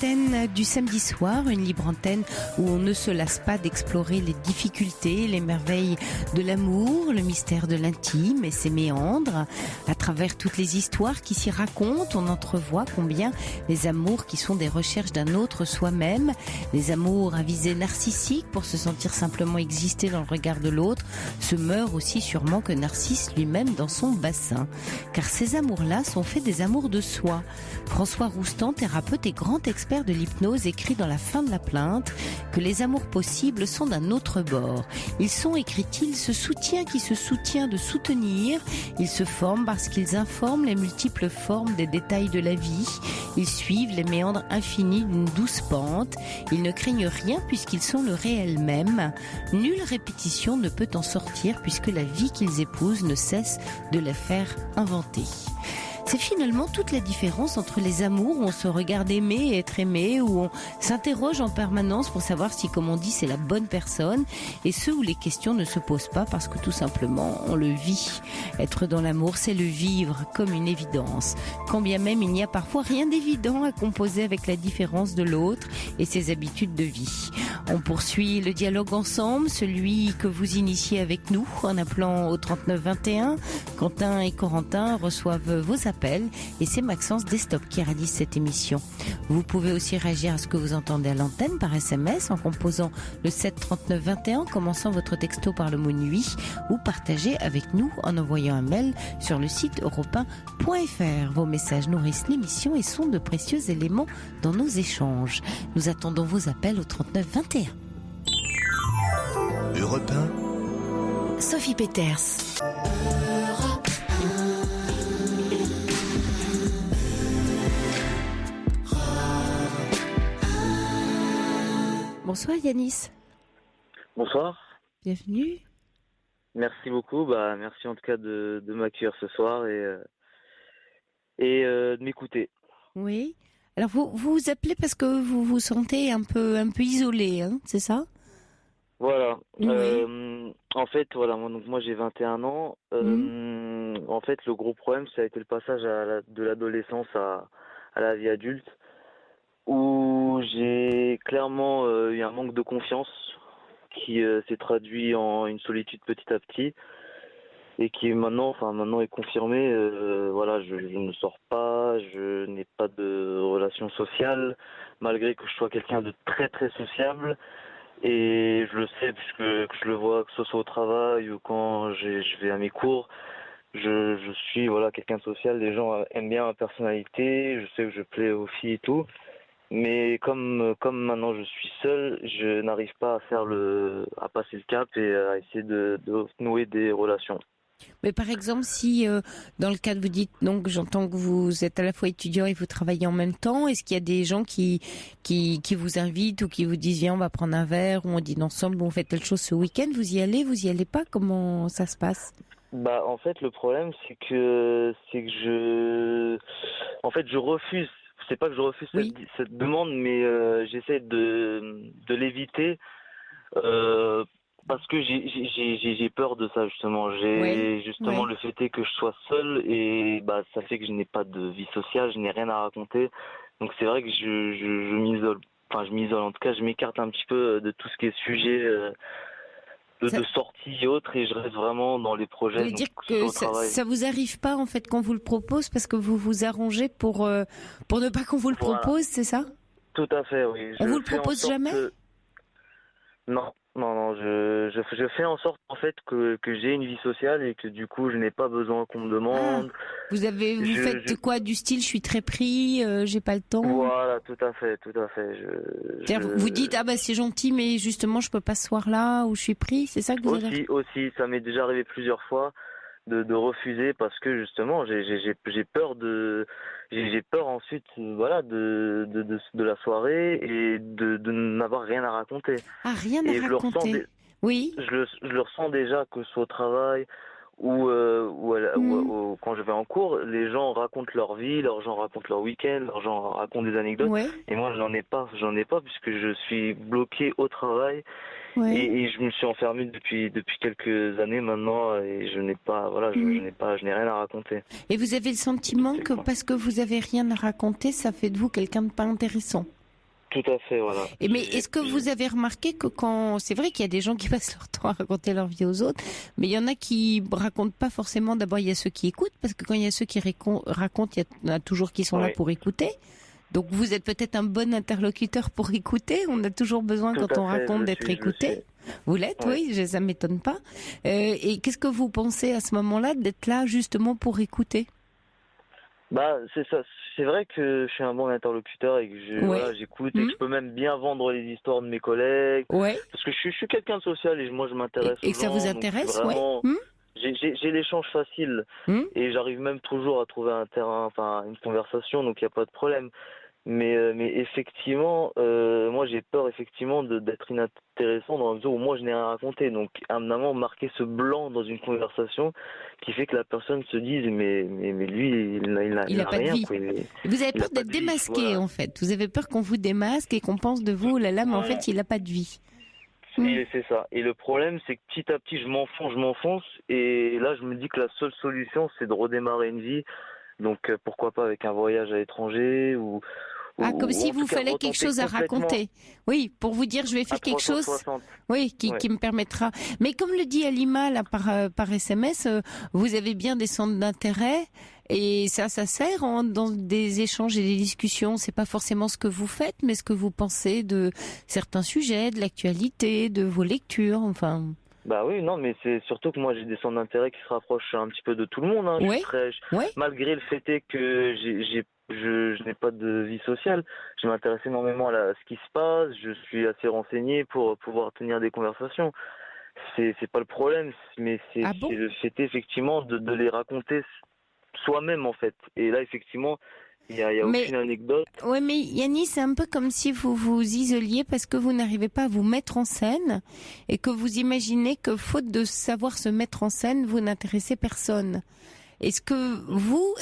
antenne du samedi soir, une libre antenne où on ne se lasse pas d'explorer les difficultés, les merveilles de l'amour, le mystère de l'intime et ses méandres. À travers toutes les histoires qui s'y racontent, on entrevoit combien les amours qui sont des recherches d'un autre soi-même, les amours à visée narcissique pour se sentir simplement exister dans le regard de l'autre, se meurent aussi sûrement que Narcisse lui-même dans son bassin. Car ces amours-là sont faits des amours de soi. François Roustan, thérapeute et grand expert de l'hypnose, écrit dans La fin de la plainte que les amours possibles sont d'un autre bord. Ils sont, écrit-il, ce soutien qui se soutient de soutenir. Ils se forment parce qu'ils informent les multiples formes des détails de la vie. Ils suivent les méandres infinis d'une douce pente. Ils ne craignent rien puisqu'ils sont le réel même. Nulle répétition ne peut en sortir puisque la vie qu'ils épousent ne cesse de les faire inventer. C'est finalement toute la différence entre les amours où on se regarde aimer et être aimé, où on s'interroge en permanence pour savoir si, comme on dit, c'est la bonne personne, et ceux où les questions ne se posent pas parce que tout simplement on le vit. Être dans l'amour, c'est le vivre comme une évidence. Quand bien même il n'y a parfois rien d'évident à composer avec la différence de l'autre et ses habitudes de vie. On poursuit le dialogue ensemble, celui que vous initiez avec nous en appelant au 3921. Quentin et Corentin reçoivent vos appels et c'est Maxence Destop qui réalise cette émission. Vous pouvez aussi réagir à ce que vous entendez à l'antenne par SMS en composant le 7 39 21, commençant votre texto par le mot nuit, ou partagez avec nous en envoyant un mail sur le site europe1.fr. Vos messages nourrissent l'émission et sont de précieux éléments dans nos échanges. Nous attendons vos appels au 39 21. Europe 1. Sophie Peters. Bonsoir Yanis. Bonsoir. Bienvenue. Merci beaucoup. Merci en tout cas de m'accueillir ce soir et de m'écouter. Oui. Alors vous appelez parce que vous vous sentez un peu isolé, hein, c'est ça? Voilà. Oui. En fait, voilà. Moi j'ai 21 ans. En fait, le gros problème, ça a été le passage de l'adolescence à la vie adulte, où j'ai clairement eu un manque de confiance qui s'est traduit en une solitude petit à petit et qui maintenant est confirmé. Voilà, je ne sors pas, je n'ai pas de relations sociales malgré que je sois quelqu'un de très très sociable, et je le sais puisque que je le vois, que ce soit au travail ou quand je vais à mes cours. Je suis quelqu'un de social, les gens aiment bien ma personnalité, je sais que je plais aux filles et tout. Mais comme maintenant je suis seul, je n'arrive pas à passer le cap et à essayer de nouer des relations. Mais par exemple, si dans le cadre vous dites, donc j'entends que vous êtes à la fois étudiant et vous travaillez en même temps, est-ce qu'il y a des gens qui vous invitent ou qui vous disent viens on va prendre un verre, ou on dîne ensemble, ou on fait telle chose ce week-end, vous y allez pas, comment ça se passe? En fait le problème c'est que je refuse. C'est pas que je refuse cette demande, mais j'essaie de l'éviter parce que j'ai peur de ça justement. Le fait est que je sois seul et ça fait que je n'ai pas de vie sociale, je n'ai rien à raconter. Donc c'est vrai que je m'isole. Enfin je m'isole, en tout cas je m'écarte un petit peu de tout ce qui est sujet de sortie et autres, et je reste vraiment dans les projets. Vous voulez dire que ça vous arrive pas en fait qu'on vous le propose parce que vous vous arrangez pour ne pas qu'on vous le propose, c'est ça? Tout à fait, oui. On vous le propose jamais? Non, je fais en sorte en fait que j'ai une vie sociale et que du coup je n'ai pas besoin qu'on me demande. Vous faites quoi du style je suis très pris, j'ai pas le temps? Voilà, tout à fait. Vous dites c'est gentil mais justement je peux pas ce soir-là ou je suis pris, c'est ça que vous avez? Aussi, ça m'est déjà arrivé plusieurs fois de refuser parce que justement j'ai peur ensuite de la soirée et de n'avoir rien à raconter. Rien à raconter. Oui. Je le ressens déjà, que ce soit au travail ou quand je vais en cours, les gens racontent leur vie, les gens racontent leur week-end, les gens racontent des anecdotes. Ouais. Et moi j'en ai pas puisque je suis bloqué au travail. Ouais. Et je me suis enfermé depuis quelques années maintenant et je n'ai rien à raconter. Et vous avez le sentiment que parce que vous avez rien à raconter, ça fait de vous quelqu'un de pas intéressant? Tout à fait, voilà. Mais est-ce que vous avez remarqué que c'est vrai qu'il y a des gens qui passent leur temps à raconter leur vie aux autres, mais il y en a qui racontent pas forcément. D'abord, il y a ceux qui écoutent, parce que quand il y a ceux qui racontent, il y en a toujours qui sont là pour écouter. Donc vous êtes peut-être un bon interlocuteur pour écouter. On a toujours besoin, quand on raconte, d'être écouté. Vous l'êtes, oui, ça m'étonne pas. Et qu'est-ce que vous pensez à ce moment-là d'être là justement pour écouter ? Bah, c'est ça. C'est vrai que je suis un bon interlocuteur et que voilà, j'écoute et que je peux même bien vendre les histoires de mes collègues. Ouais. Parce que je suis quelqu'un de social et moi je m'intéresse aux gens. Et que ça vous intéresse, vraiment, j'ai l'échange facile et j'arrive même toujours à trouver un terrain, enfin une conversation, donc il n'y a pas de problème. Mais effectivement, moi j'ai peur effectivement d'être inintéressant dans la mesure où moi je n'ai rien à raconter. Donc à un moment marquer ce blanc dans une conversation qui fait que la personne se dise mais lui il n'a pas rien. De vie. Quoi. Vous avez peur d'être démasqué, voilà. En fait. Vous avez peur qu'on vous démasque et qu'on pense de vous, oh là là, mais en fait il n'a pas de vie. Et c'est ça. Et le problème, c'est que petit à petit, je m'enfonce. Et là, je me dis que la seule solution, c'est de redémarrer une vie. Donc, pourquoi pas avec un voyage à l'étranger ou comme s'il vous fallait quelque chose à raconter. Oui, pour vous dire, je vais faire quelque chose. Oui, qui me permettra. Mais comme le dit Halima là par SMS, vous avez bien des centres d'intérêt. Et ça sert dans des échanges et des discussions. C'est pas forcément ce que vous faites, mais ce que vous pensez de certains sujets, de l'actualité, de vos lectures, enfin. Bah oui, non, mais c'est surtout que moi j'ai des centres d'intérêt qui se rapprochent un petit peu de tout le monde. Hein. Malgré le fait est que je n'ai pas de vie sociale, je m'intéresse énormément à ce qui se passe. Je suis assez renseigné pour pouvoir tenir des conversations. C'est pas le problème, mais c'est le fait effectivement de les raconter soi-même en fait. Et là effectivement il y a aucune anecdote. Oui, mais Yannis, c'est un peu comme si vous vous isoliez parce que vous n'arrivez pas à vous mettre en scène et que vous imaginez que faute de savoir se mettre en scène, vous n'intéressez personne. Est-ce que vous,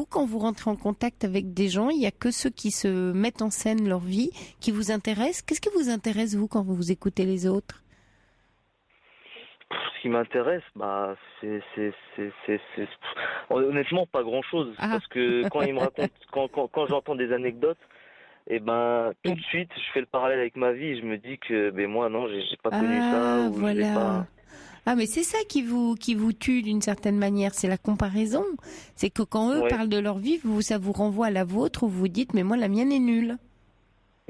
quand vous rentrez en contact avec des gens, il y a que ceux qui se mettent en scène leur vie qui vous intéressent ? Qu'est-ce qui vous intéresse vous quand vous écoutez les autres ? Ce qui m'intéresse, bah, c'est honnêtement pas grand-chose, parce que quand ils me racontent, quand j'entends des anecdotes, et ben tout de suite, je fais le parallèle avec ma vie, et je me dis que, ben moi non, j'ai pas connu ça, ou voilà. je l'ai pas. Ah, mais c'est ça qui vous tue d'une certaine manière, c'est la comparaison. C'est que quand eux parlent de leur vie, ça vous renvoie à la vôtre, où vous dites, mais moi la mienne est nulle.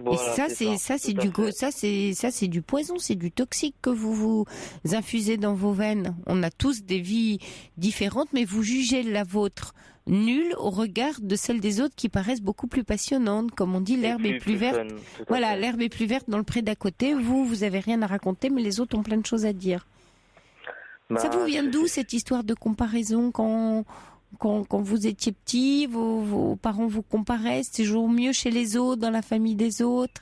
Voilà, et c'est du poison, c'est du toxique que vous infusez dans vos veines. On a tous des vies différentes, mais vous jugez la vôtre nulle au regard de celle des autres qui paraissent beaucoup plus passionnantes. Comme on dit, l'herbe est plus verte. Voilà, l'herbe est plus verte dans le pré d'à côté. Vous avez rien à raconter, mais les autres ont plein de choses à dire. Ça vous vient d'où cette histoire de comparaison quand vous étiez petit, vos parents vous comparaient, c'était toujours mieux chez les autres, dans la famille des autres?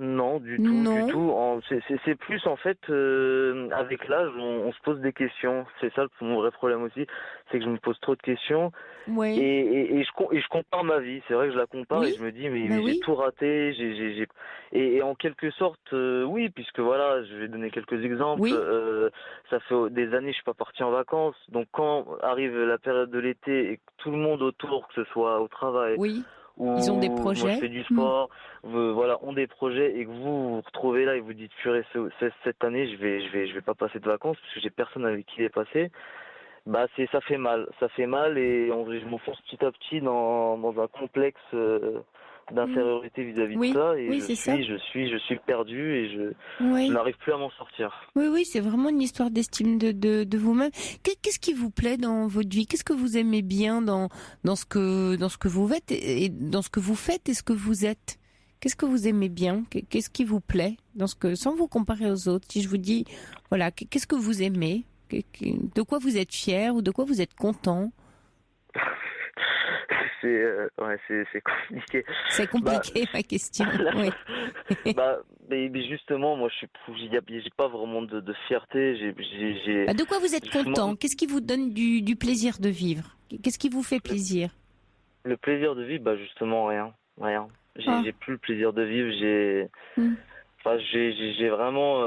Non, du tout. C'est plus en fait, avec l'âge, on se pose des questions. C'est ça mon vrai problème aussi, c'est que je me pose trop de questions. Ouais. Et je compare ma vie. C'est vrai que je la compare et je me dis mais j'ai tout raté. Et en quelque sorte, oui, puisque voilà, je vais donner quelques exemples. Oui. Ça fait des années que je suis pas parti en vacances. Donc quand arrive la période de l'été et que tout le monde autour, que ce soit au travail. Oui. Ils ont des projets. Moi je fais du sport, voilà, ont des projets et que vous vous retrouvez là et vous dites purée, cette année je vais pas passer de vacances parce que j'ai personne avec qui les passer. Bah ça fait mal et je m'enfonce petit à petit dans un complexe d'infériorité vis-à-vis de ça et je suis perdu et je n'arrive plus à m'en sortir. Oui, c'est vraiment une histoire d'estime de vous-même. Qu'est-ce qui vous plaît dans votre vie? Qu'est-ce que vous aimez bien dans ce que vous faites et dans ce que vous faites et ce que vous êtes? Qu'est-ce que vous aimez bien? Qu'est-ce qui vous plaît sans vous comparer aux autres? Si je vous dis, voilà, qu'est-ce que vous aimez? De quoi vous êtes fier ou de quoi vous êtes content? C'est compliqué. C'est compliqué ma question. Oui. Mais justement, moi j'ai pas vraiment de fierté. De quoi vous êtes content? Qu'est-ce qui vous donne du plaisir de vivre? Qu'est-ce qui vous fait plaisir? Le plaisir de vivre, justement rien. J'ai plus le plaisir de vivre. Enfin, j'ai vraiment,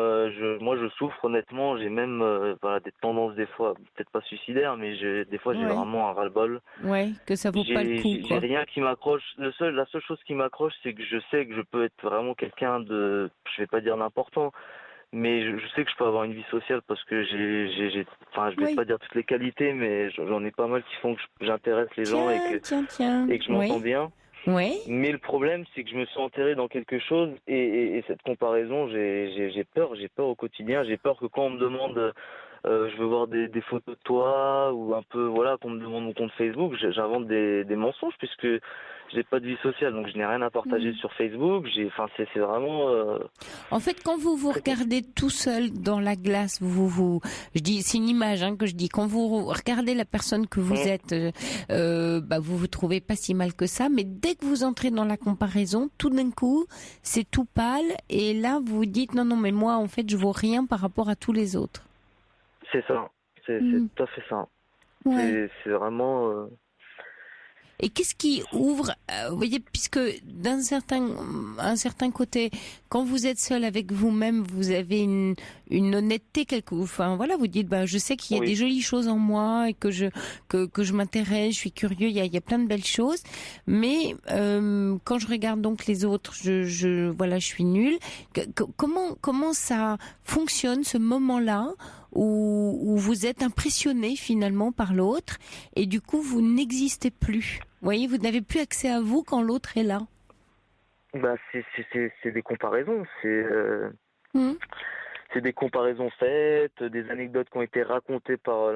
moi je souffre honnêtement. J'ai même voilà, des tendances des fois, peut-être pas suicidaires, mais des fois j'ai Ouais. vraiment un ras-le-bol. Ouais, que ça vaut pas le coup, J'ai quoi. rien qui m'accroche. La seule chose qui m'accroche, c'est que je sais que je peux être vraiment quelqu'un de, je vais pas dire n'importe, mais je sais que je peux avoir une vie sociale parce que enfin, je vais Oui. pas dire toutes les qualités, mais j'en ai pas mal qui font que j'intéresse les gens Tiens. et que je m'entends Oui. bien. Oui. Mais le problème, c'est que je me suis enterré dans quelque chose et cette comparaison, j'ai peur au quotidien. J'ai peur que quand on me demande, je veux voir des photos de toi ou un peu, voilà, qu'on me demande mon compte Facebook, j'invente des mensonges puisque j'ai pas de vie sociale, donc je n'ai rien à partager sur Facebook. Enfin, c'est vraiment En fait, quand vous vous très compliqué. regardez tout seul dans la glace, je dis, c'est une image que je dis. Quand vous regardez la personne que vous êtes, vous vous trouvez pas si mal que ça. Mais dès que vous entrez dans la comparaison, tout d'un coup, c'est tout pâle. Et là, vous vous dites non, mais moi, en fait, je vaux rien par rapport à tous les autres. C'est ça, c'est tout à fait ça. Ouais. C'est vraiment. Et qu'est-ce qui ouvre, vous voyez, puisque un certain côté, quand vous êtes seul avec vous-même, vous avez une honnêteté enfin voilà, vous dites, je sais qu'il y a Oui. des jolies choses en moi et que je m'intéresse, je suis curieux, il y a plein de belles choses, mais quand je regarde donc les autres, je suis nulle. Comment ça fonctionne ce moment-là où vous êtes impressionné finalement par l'autre et du coup vous n'existez plus. Vous voyez, vous n'avez plus accès à vous quand l'autre est là. C'est des comparaisons, Mmh. c'est des comparaisons faites, des anecdotes qui ont été racontées par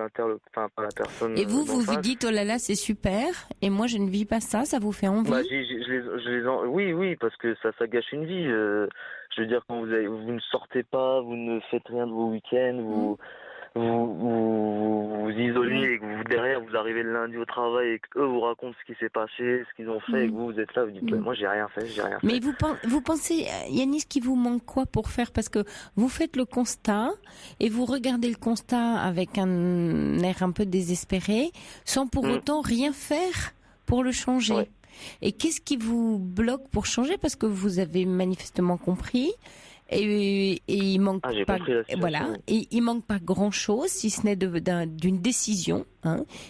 par la personne Et vous d'en vous face. dites oh là là c'est super et moi je ne vis pas ça vous fait envie? Oui, parce que ça gâche une vie. Je veux dire, quand vous ne sortez pas, vous ne faites rien de vos week-ends, vous isolez et que derrière vous arrivez le lundi au travail et qu'eux vous racontent ce qui s'est passé, ce qu'ils ont fait et que vous êtes là, vous dites moi j'ai rien fait. Mais vous pensez, Yanis, qu'il vous manque quoi pour faire? Parce que vous faites le constat et vous regardez le constat avec un air un peu désespéré, sans pour autant rien faire pour le changer. Ouais. Et qu'est-ce qui vous bloque pour changer? Parce que vous avez manifestement compris. Et il manque j'ai pas, compris la situation. voilà, et il manque pas grand chose si ce n'est d'une décision.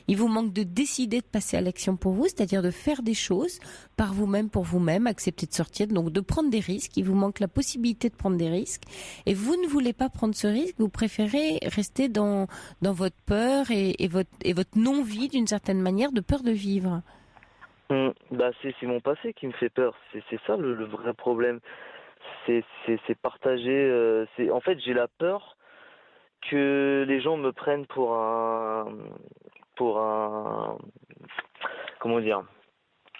Il vous manque de décider de passer à l'action pour vous, c'est-à-dire de faire des choses par vous-même, pour vous-même, accepter de sortir, donc de prendre des risques. Il vous manque la possibilité de prendre des risques, et vous ne voulez pas prendre ce risque. Vous préférez rester dans votre peur et votre non-vie d'une certaine manière, de peur de vivre. C'est mon passé qui me fait peur. C'est ça le vrai problème. C'est partager. En fait, j'ai la peur que les gens me prennent pour un comment dire,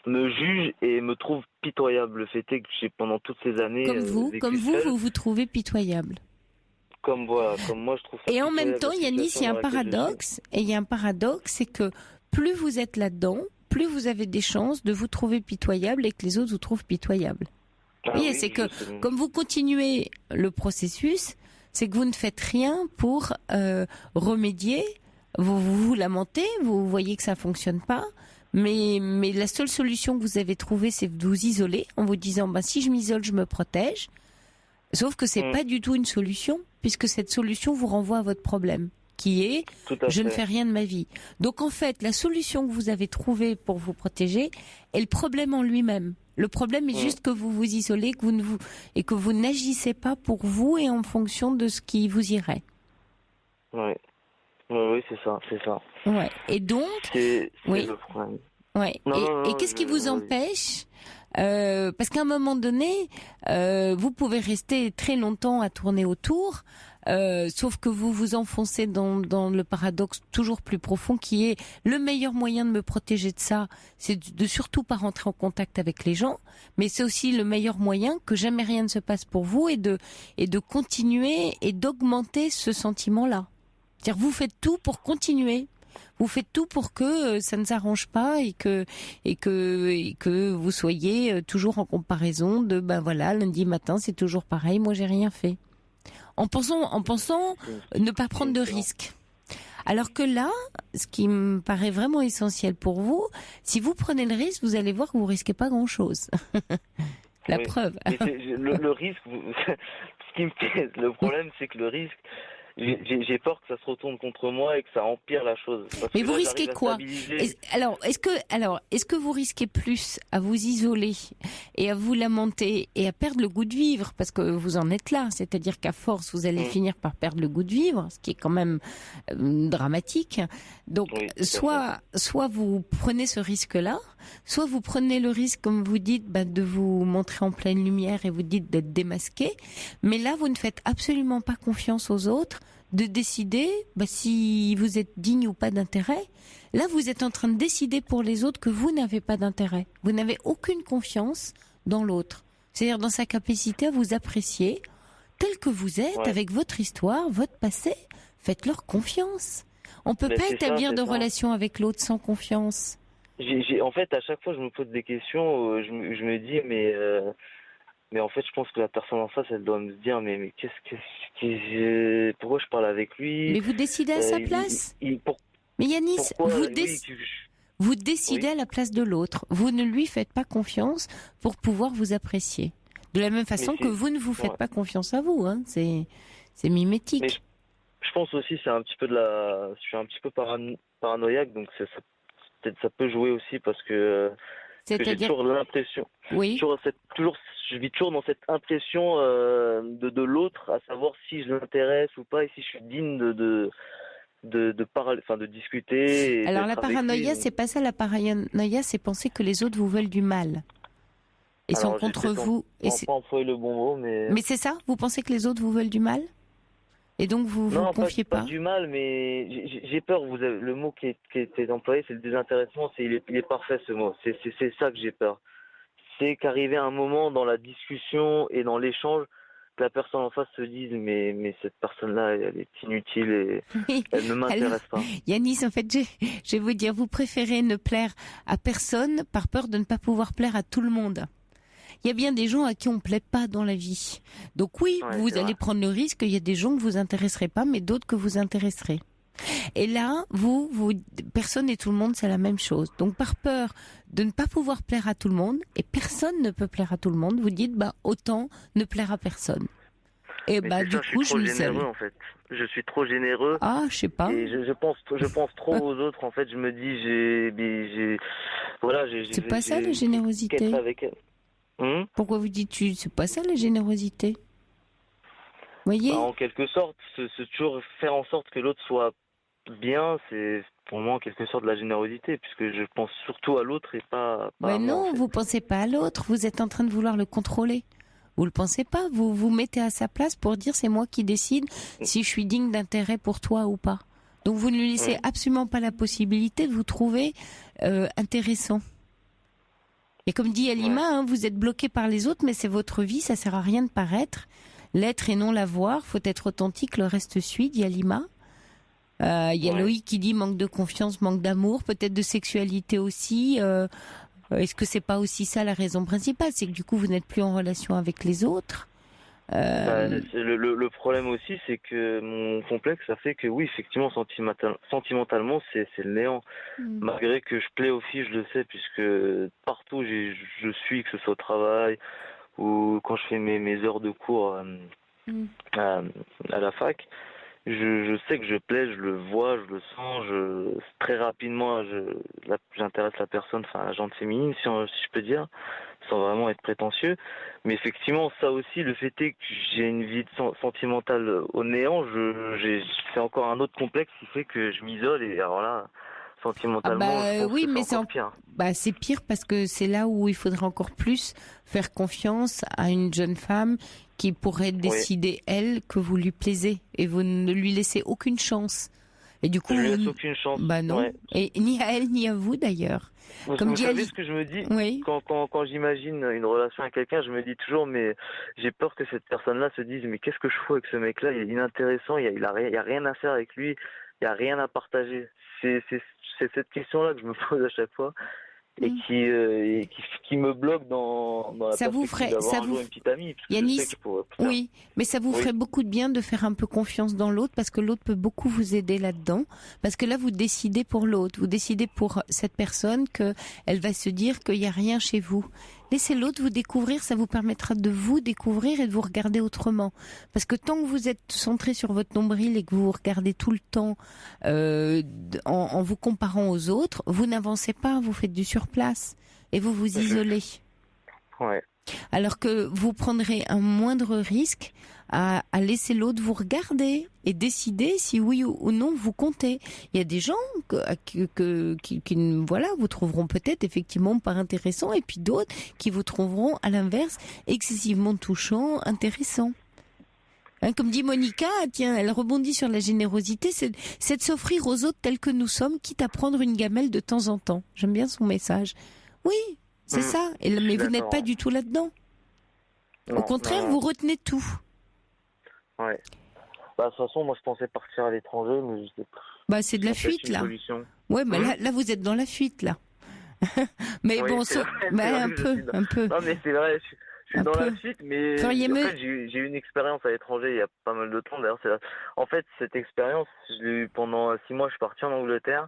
me jugent et me trouvent pitoyable. Le fait est que j'ai pendant toutes ces années Comme vous vous trouvez pitoyable. Comme moi je trouve ça. Et en même pitoyable, temps, la Yanis, il y a un situation dans laquelle paradoxe. Et il y a un paradoxe, c'est que plus vous êtes là-dedans, plus vous avez des chances de vous trouver pitoyable et que les autres vous trouvent pitoyable. je suis. Oui, c'est que comme vous continuez le processus, c'est que vous ne faites rien pour remédier. Vous lamentez, vous voyez que ça fonctionne pas. Mais la seule solution que vous avez trouvée, c'est de vous isoler en vous disant si je m'isole, je me protège. Sauf que c'est pas du tout une solution, puisque cette solution vous renvoie à votre problème, qui est je ne fais rien de ma vie. Donc en fait, la solution que vous avez trouvée pour vous protéger est le problème en lui-même. Le problème est juste que vous vous isolez, que vous n'agissez pas pour vous et en fonction de ce qui vous irait. Oui, c'est ça. Ouais. Et donc, c'est le problème. Ouais. Et qu'est-ce qui vous empêche parce qu'à un moment donné, vous pouvez rester très longtemps à tourner autour, sauf que vous vous enfoncez dans le paradoxe toujours plus profond qui est le meilleur moyen de me protéger de ça, c'est de surtout pas rentrer en contact avec les gens, mais c'est aussi le meilleur moyen que jamais rien ne se passe pour vous et de continuer et d'augmenter ce sentiment-là. C'est-à-dire vous faites tout pour continuer. Vous faites tout pour que ça ne s'arrange pas et que vous soyez toujours en comparaison de lundi matin c'est toujours pareil, moi j'ai rien fait. En pensant ne pas prendre de risques. Alors que là, ce qui me paraît vraiment essentiel pour vous, si vous prenez le risque, vous allez voir que vous risquez pas grand-chose. La Oui. preuve. Mais le risque, ce qui me fait, le problème, c'est que le risque, j'ai peur que ça se retourne contre moi et que ça empire la chose. Parce Mais que vous là, risquez j'arrive à quoi? stabiliser. Est-ce que vous risquez plus à vous isoler et à vous lamenter et à perdre le goût de vivre parce que vous en êtes là, c'est-à-dire qu'à force vous allez finir par perdre le goût de vivre, ce qui est quand même dramatique. Donc Oui, tout à fait. soit vous prenez ce risque-là, soit vous prenez le risque, comme vous dites, de vous montrer en pleine lumière et vous dites d'être démasqué. Mais là, vous ne faites absolument pas confiance aux autres de décider si vous êtes digne ou pas d'intérêt. Là, vous êtes en train de décider pour les autres que vous n'avez pas d'intérêt. Vous n'avez aucune confiance dans l'autre. C'est-à-dire dans sa capacité à vous apprécier tel que vous êtes, Ouais. avec votre histoire, votre passé. Faites-leur confiance. On peut Mais pas c'est ça, établir c'est de ça. relation avec l'autre sans confiance. En fait, à chaque fois, je me pose des questions. Je me dis, mais en fait, je pense que la personne en face, elle doit me dire, mais pourquoi je parle avec lui? Mais vous décidez à sa place. Mais Yanis, Pourquoi? vous décidez Oui. à la place de l'autre. Vous ne lui faites pas confiance pour pouvoir vous apprécier. De la même façon Mais que vous ne vous faites ouais. pas confiance à vous. Hein. C'est mimétique. Mais je pense aussi, c'est un petit peu je suis un petit peu paranoïaque, donc peut-être ça peut jouer aussi parce que j'ai C'est-à-dire, toujours l'impression, oui. je vis toujours dans cette impression de l'autre, à savoir si je l'intéresse ou pas et si je suis digne de parler, enfin de discuter. Et Alors la d'être avec lui, paranoïa, donc. c'est pas ça. La paranoïa, c'est penser que les autres vous veulent du mal et sont Alors, j'ai contre peut-être vous. pas employé le bon mot, mais. Mais c'est ça. Vous pensez que les autres vous veulent du mal et donc vous vous Non, confiez pas pas. du mal, mais j'ai peur. Le mot qui est employé, c'est le désintéressement. Il est parfait ce mot. C'est ça que j'ai peur. C'est qu'arriver à un moment dans la discussion et dans l'échange, que la personne en face se dise mais cette personne-là, elle est inutile et Oui. elle ne m'intéresse pas. Yanis, en fait, je vais vous dire, vous préférez ne plaire à personne par peur de ne pas pouvoir plaire à tout le monde. Il y a bien des gens à qui on ne plaît pas dans la vie. Donc oui, Ouais, vous c'est allez vrai. prendre le risque, il y a des gens que vous intéresserez pas, mais d'autres que vous intéresserez. Et là, personne et tout le monde, c'est la même chose. Donc par peur de ne pas pouvoir plaire à tout le monde, et personne ne peut plaire à tout le monde, vous dites, autant ne plaire à personne. Et Mais c'est du ça, coup, je suis trop suis seule. généreux en fait. Je suis trop généreux Ah, je sais pas. et je pense trop aux autres. En fait, je me dis voilà, C'est pas ça la qu'être générosité. avec elle. Pourquoi vous dites c'est pas ça la générosité? Voyez? En quelque sorte, toujours faire en sorte que l'autre soit bien, c'est pour moi en quelque sorte de la générosité, puisque je pense surtout à l'autre et pas Mais à moi. non, En fait. vous pensez pas à l'autre, vous êtes en train de vouloir le contrôler. Vous le pensez pas, vous vous mettez à sa place pour dire c'est moi qui décide si je suis digne d'intérêt pour toi ou pas. Donc vous ne lui laissez absolument pas la possibilité de vous trouver intéressant. Et comme dit Alima, vous êtes bloqué par les autres, mais c'est votre vie, ça sert à rien de paraître. L'être et non l'avoir, faut être authentique, le reste suit, dit Alima. Il y a Loïc qui dit manque de confiance, manque d'amour, peut-être de sexualité aussi. Est-ce que c'est pas aussi ça la raison principale? C'est que du coup vous n'êtes plus en relation avec les autres. Le problème aussi, c'est que mon complexe, ça fait que oui, effectivement, sentimentalement, c'est le néant. Malgré que je plais aux filles, je le sais, puisque partout où je suis, que ce soit au travail ou quand je fais mes heures de cours à la fac, je sais que je plais, je le vois, je le sens, très rapidement, j'intéresse la personne, enfin la gente féminine, si je peux dire, sans vraiment être prétentieux. Mais effectivement, ça aussi, le fait est que j'ai une vie sentimentale au néant, c'est encore un autre complexe qui fait que je m'isole et alors là, sentimentalement, je pense oui, que mais c'est encore pire. C'est pire parce que c'est là où il faudrait encore plus faire confiance à une jeune femme qui pourrait décider, elle, que vous lui plaisez et vous ne lui laissez aucune chance. Et du coup, Je lui laisse aucune chance. non. Ouais. Et ni à elle ni à vous d'ailleurs. Vous savez ce que je me dis quand j'imagine une relation avec quelqu'un, je me dis toujours, mais j'ai peur que cette personne-là se dise, mais qu'est-ce que je fous avec ce mec-là? Il est inintéressant, il y a rien à faire avec lui, il y a rien à partager. C'est cette question-là que je me pose à chaque fois et qui me bloque dans la perspective d'avoir un jour une petite amie. Yanis, oui, mais ça vous ferait beaucoup de bien de faire un peu confiance dans l'autre parce que l'autre peut beaucoup vous aider là-dedans. Parce que là, vous décidez pour l'autre, vous décidez pour cette personne qu'elle va se dire qu'il n'y a rien chez vous. Laissez l'autre vous découvrir, ça vous permettra de vous découvrir et de vous regarder autrement. Parce que tant que vous êtes centré sur votre nombril et que vous vous regardez tout le temps en vous comparant aux autres, vous n'avancez pas, vous faites du surplace et vous vous isolez. Ouais. Alors que vous prendrez un moindre risque à laisser l'autre vous regarder et décider si oui ou non vous comptez. Il y a des gens qui voilà, vous trouveront peut-être effectivement pas intéressants et puis d'autres qui vous trouveront à l'inverse excessivement touchants, intéressants. Hein, comme dit Monica, tiens, elle rebondit sur la générosité, c'est de s'offrir aux autres tels que nous sommes, quitte à prendre une gamelle de temps en temps. J'aime bien son message. Oui, c'est ça. Mais vous n'êtes pas du tout là-dedans. Non, au contraire, vous retenez tout. Ouais. Bah, de toute façon, moi, je pensais partir à l'étranger, mais je sais pas. Bah, c'est de la fuite, là. Ouais, bah, là, vous êtes dans la fuite, là. Mais oui, bon, un peu. Non, mais c'est vrai, je suis dans la fuite, mais en fait, j'ai eu une expérience à l'étranger il y a pas mal de temps. D'ailleurs, en fait, cette expérience, je l'ai eue pendant 6 mois. Je suis parti en Angleterre.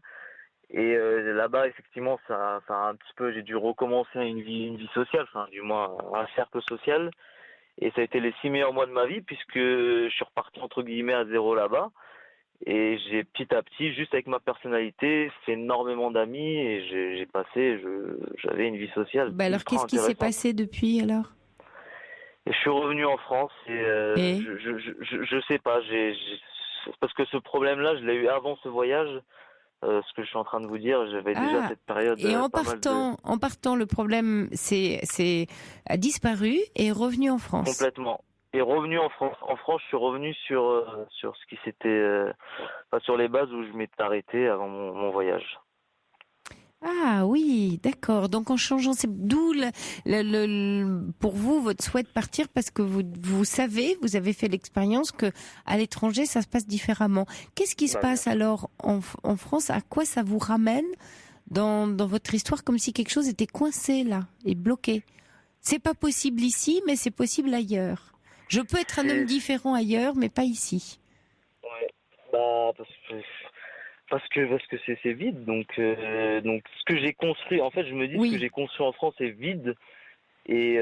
Et là-bas, effectivement, ça a un petit peu, j'ai dû recommencer une vie sociale, enfin, du moins, un cercle social. Et ça a été les 6 meilleurs mois de ma vie, puisque je suis reparti, entre guillemets, à zéro là-bas. Et j'ai petit à petit, juste avec ma personnalité, fait énormément d'amis et j'avais une vie sociale. Bah alors, qu'est-ce qui s'est passé depuis, alors? Et je suis revenu en France et je sais pas, parce que ce problème-là, je l'ai eu avant ce voyage. Ce que je suis en train de vous dire, j'avais déjà cette période. Et en partant, le problème a disparu et est revenu en France. Complètement. Et revenu en France. En France, je suis revenu sur ce qui s'était, sur les bases où je m'étais arrêté avant mon voyage. Ah oui, d'accord. Donc en changeant, c'est d'où pour vous votre souhait de partir, parce que vous savez, vous avez fait l'expérience que à l'étranger ça se passe différemment. Qu'est-ce qui se passe alors en France? À quoi ça vous ramène dans votre histoire, comme si quelque chose était coincé là et bloqué? C'est pas possible ici, mais c'est possible ailleurs. Je peux être un homme différent ailleurs, mais pas ici. Ouais. Bah parce que c'est vide, donc ce que j'ai construit, en fait, je me dis ce que j'ai construit en France est vide et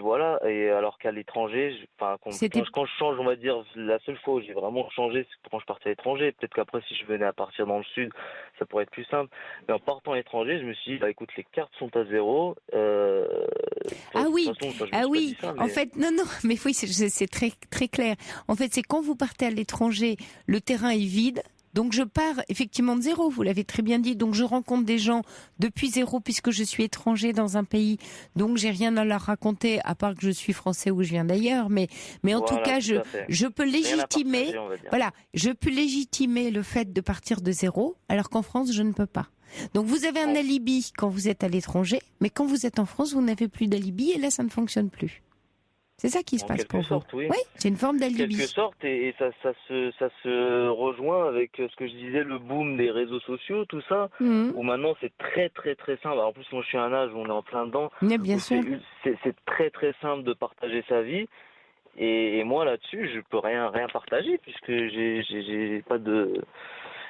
voilà. Et alors qu'à l'étranger, quand je change, on va dire, la seule fois où j'ai vraiment changé, c'est quand je partais à l'étranger. Peut-être qu'après, si je venais à partir dans le sud, ça pourrait être plus simple. Mais en partant à l'étranger, je me suis dit, bah écoute, les cartes sont à zéro. En fait, non, mais oui, c'est très très clair. En fait, c'est quand vous partez à l'étranger, le terrain est vide. Donc je pars effectivement de zéro, vous l'avez très bien dit. Donc je rencontre des gens depuis zéro puisque je suis étranger dans un pays. Donc j'ai rien à leur raconter à part que je suis français ou je viens d'ailleurs. Mais en tout cas, je peux légitimer. Voilà, je peux légitimer le fait de partir de zéro, alors qu'en France je ne peux pas. Donc vous avez un alibi quand vous êtes à l'étranger, mais quand vous êtes en France, vous n'avez plus d'alibi et là ça ne fonctionne plus. C'est ça qui se passe pour vous. Oui, c'est une forme d'alibi. En quelque sorte, et ça se rejoint avec ce que je disais, le boom des réseaux sociaux, tout ça, où maintenant c'est très très très simple. Alors, en plus, moi je suis à un âge où on est en plein dedans. Mais bien sûr. C'est très très simple de partager sa vie. Et moi là-dessus, je peux rien partager puisque j'ai pas de...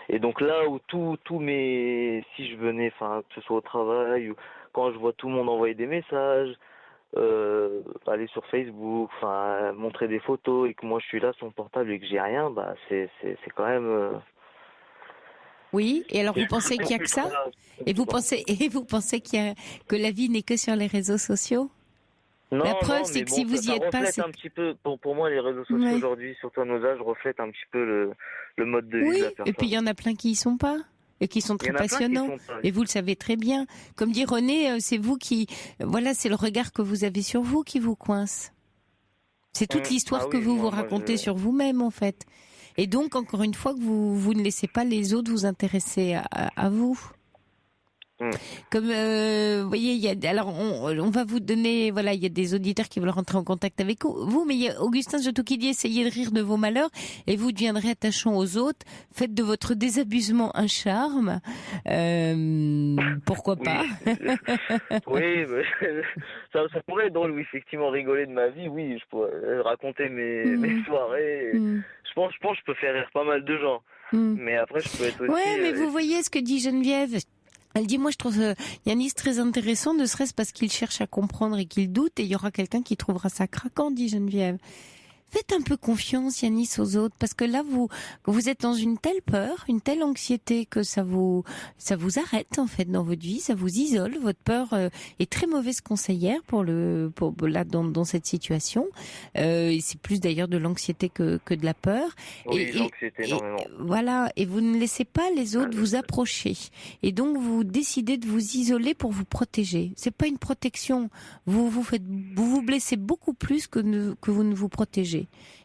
Et donc là où si je venais, que ce soit au travail ou quand je vois tout le monde envoyer des messages, aller sur Facebook, montrer des photos et que moi je suis là sur mon portable et que j'ai rien, bah c'est quand même. Oui, et alors vous pensez qu'il y a que ça? Et vous pensez que la vie n'est que sur les réseaux sociaux? Non, la preuve, c'est que si vous y êtes pas, c'est un petit peu. Pour moi, les réseaux sociaux aujourd'hui, surtout à nos âges, reflètent un petit peu le mode de vie de la personne. Et puis il y en a plein qui y sont pas. Et qui sont très passionnants. Et vous le savez très bien. Comme dit René, c'est vous qui... Voilà, c'est le regard que vous avez sur vous qui vous coince. C'est toute l'histoire que vous racontez sur vous-même, en fait. Et donc, encore une fois, que vous ne laissez pas les autres vous intéresser à vous. Comme vous voyez, alors on va vous donner, voilà, il y a des auditeurs qui veulent rentrer en contact avec vous, mais il y a Augustin Jotto qui dit: essayez de rire de vos malheurs et vous deviendrez attachant aux autres. Faites de votre désabusement un charme. Pourquoi pas? Oui, ça pourrait être drôle, oui, effectivement, rigoler de ma vie, oui, je pourrais raconter mes soirées. Je pense que je peux faire rire pas mal de gens. Mais après, je peux être aussi... Ouais, mais vous voyez ce que dit Geneviève. Elle dit, moi je trouve Yanis très intéressant, ne serait-ce parce qu'il cherche à comprendre et qu'il doute, et il y aura quelqu'un qui trouvera ça craquant, dit Geneviève. Faites un peu confiance, Yanis, aux autres, parce que là, vous êtes dans une telle peur, une telle anxiété que ça vous arrête, en fait, dans votre vie, ça vous isole. Votre peur est très mauvaise conseillère pour là, dans cette situation. Et c'est plus d'ailleurs de l'anxiété que de la peur. Oui, l'anxiété, énormément. Voilà. Et vous ne laissez pas les autres vous approcher. Et donc, vous décidez de vous isoler pour vous protéger. C'est pas une protection. Vous vous blessez beaucoup plus que vous ne vous protégez.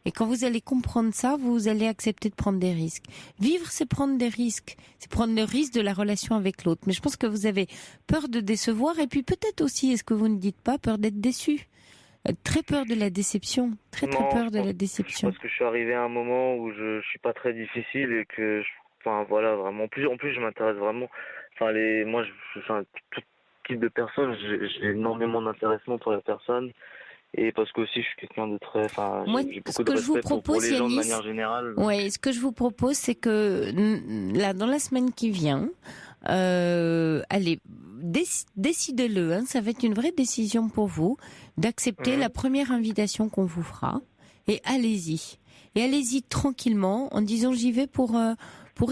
Et quand vous allez comprendre ça, vous allez accepter de prendre des risques. Vivre, c'est prendre des risques. C'est prendre le risque de la relation avec l'autre. Mais je pense que vous avez peur de décevoir et puis peut-être aussi, est-ce que vous ne dites pas, peur d'être déçu. Très peur de la déception. Très peur de la déception. Parce que je suis arrivé à un moment où je suis pas très difficile et que, enfin voilà, vraiment. En plus, je m'intéresse vraiment. Enfin, tout type de personnes, j'ai énormément d'intéressement pour les personnes. Et parce que aussi je suis quelqu'un de très, moi, j'ai beaucoup de respect pour les gens de manière générale. Ouais, ce que je vous propose, c'est que là, dans la semaine qui vient, allez, décidez-le, hein, ça va être une vraie décision pour vous, d'accepter la première invitation qu'on vous fera, et allez-y. Et allez-y tranquillement, en disant j'y vais pour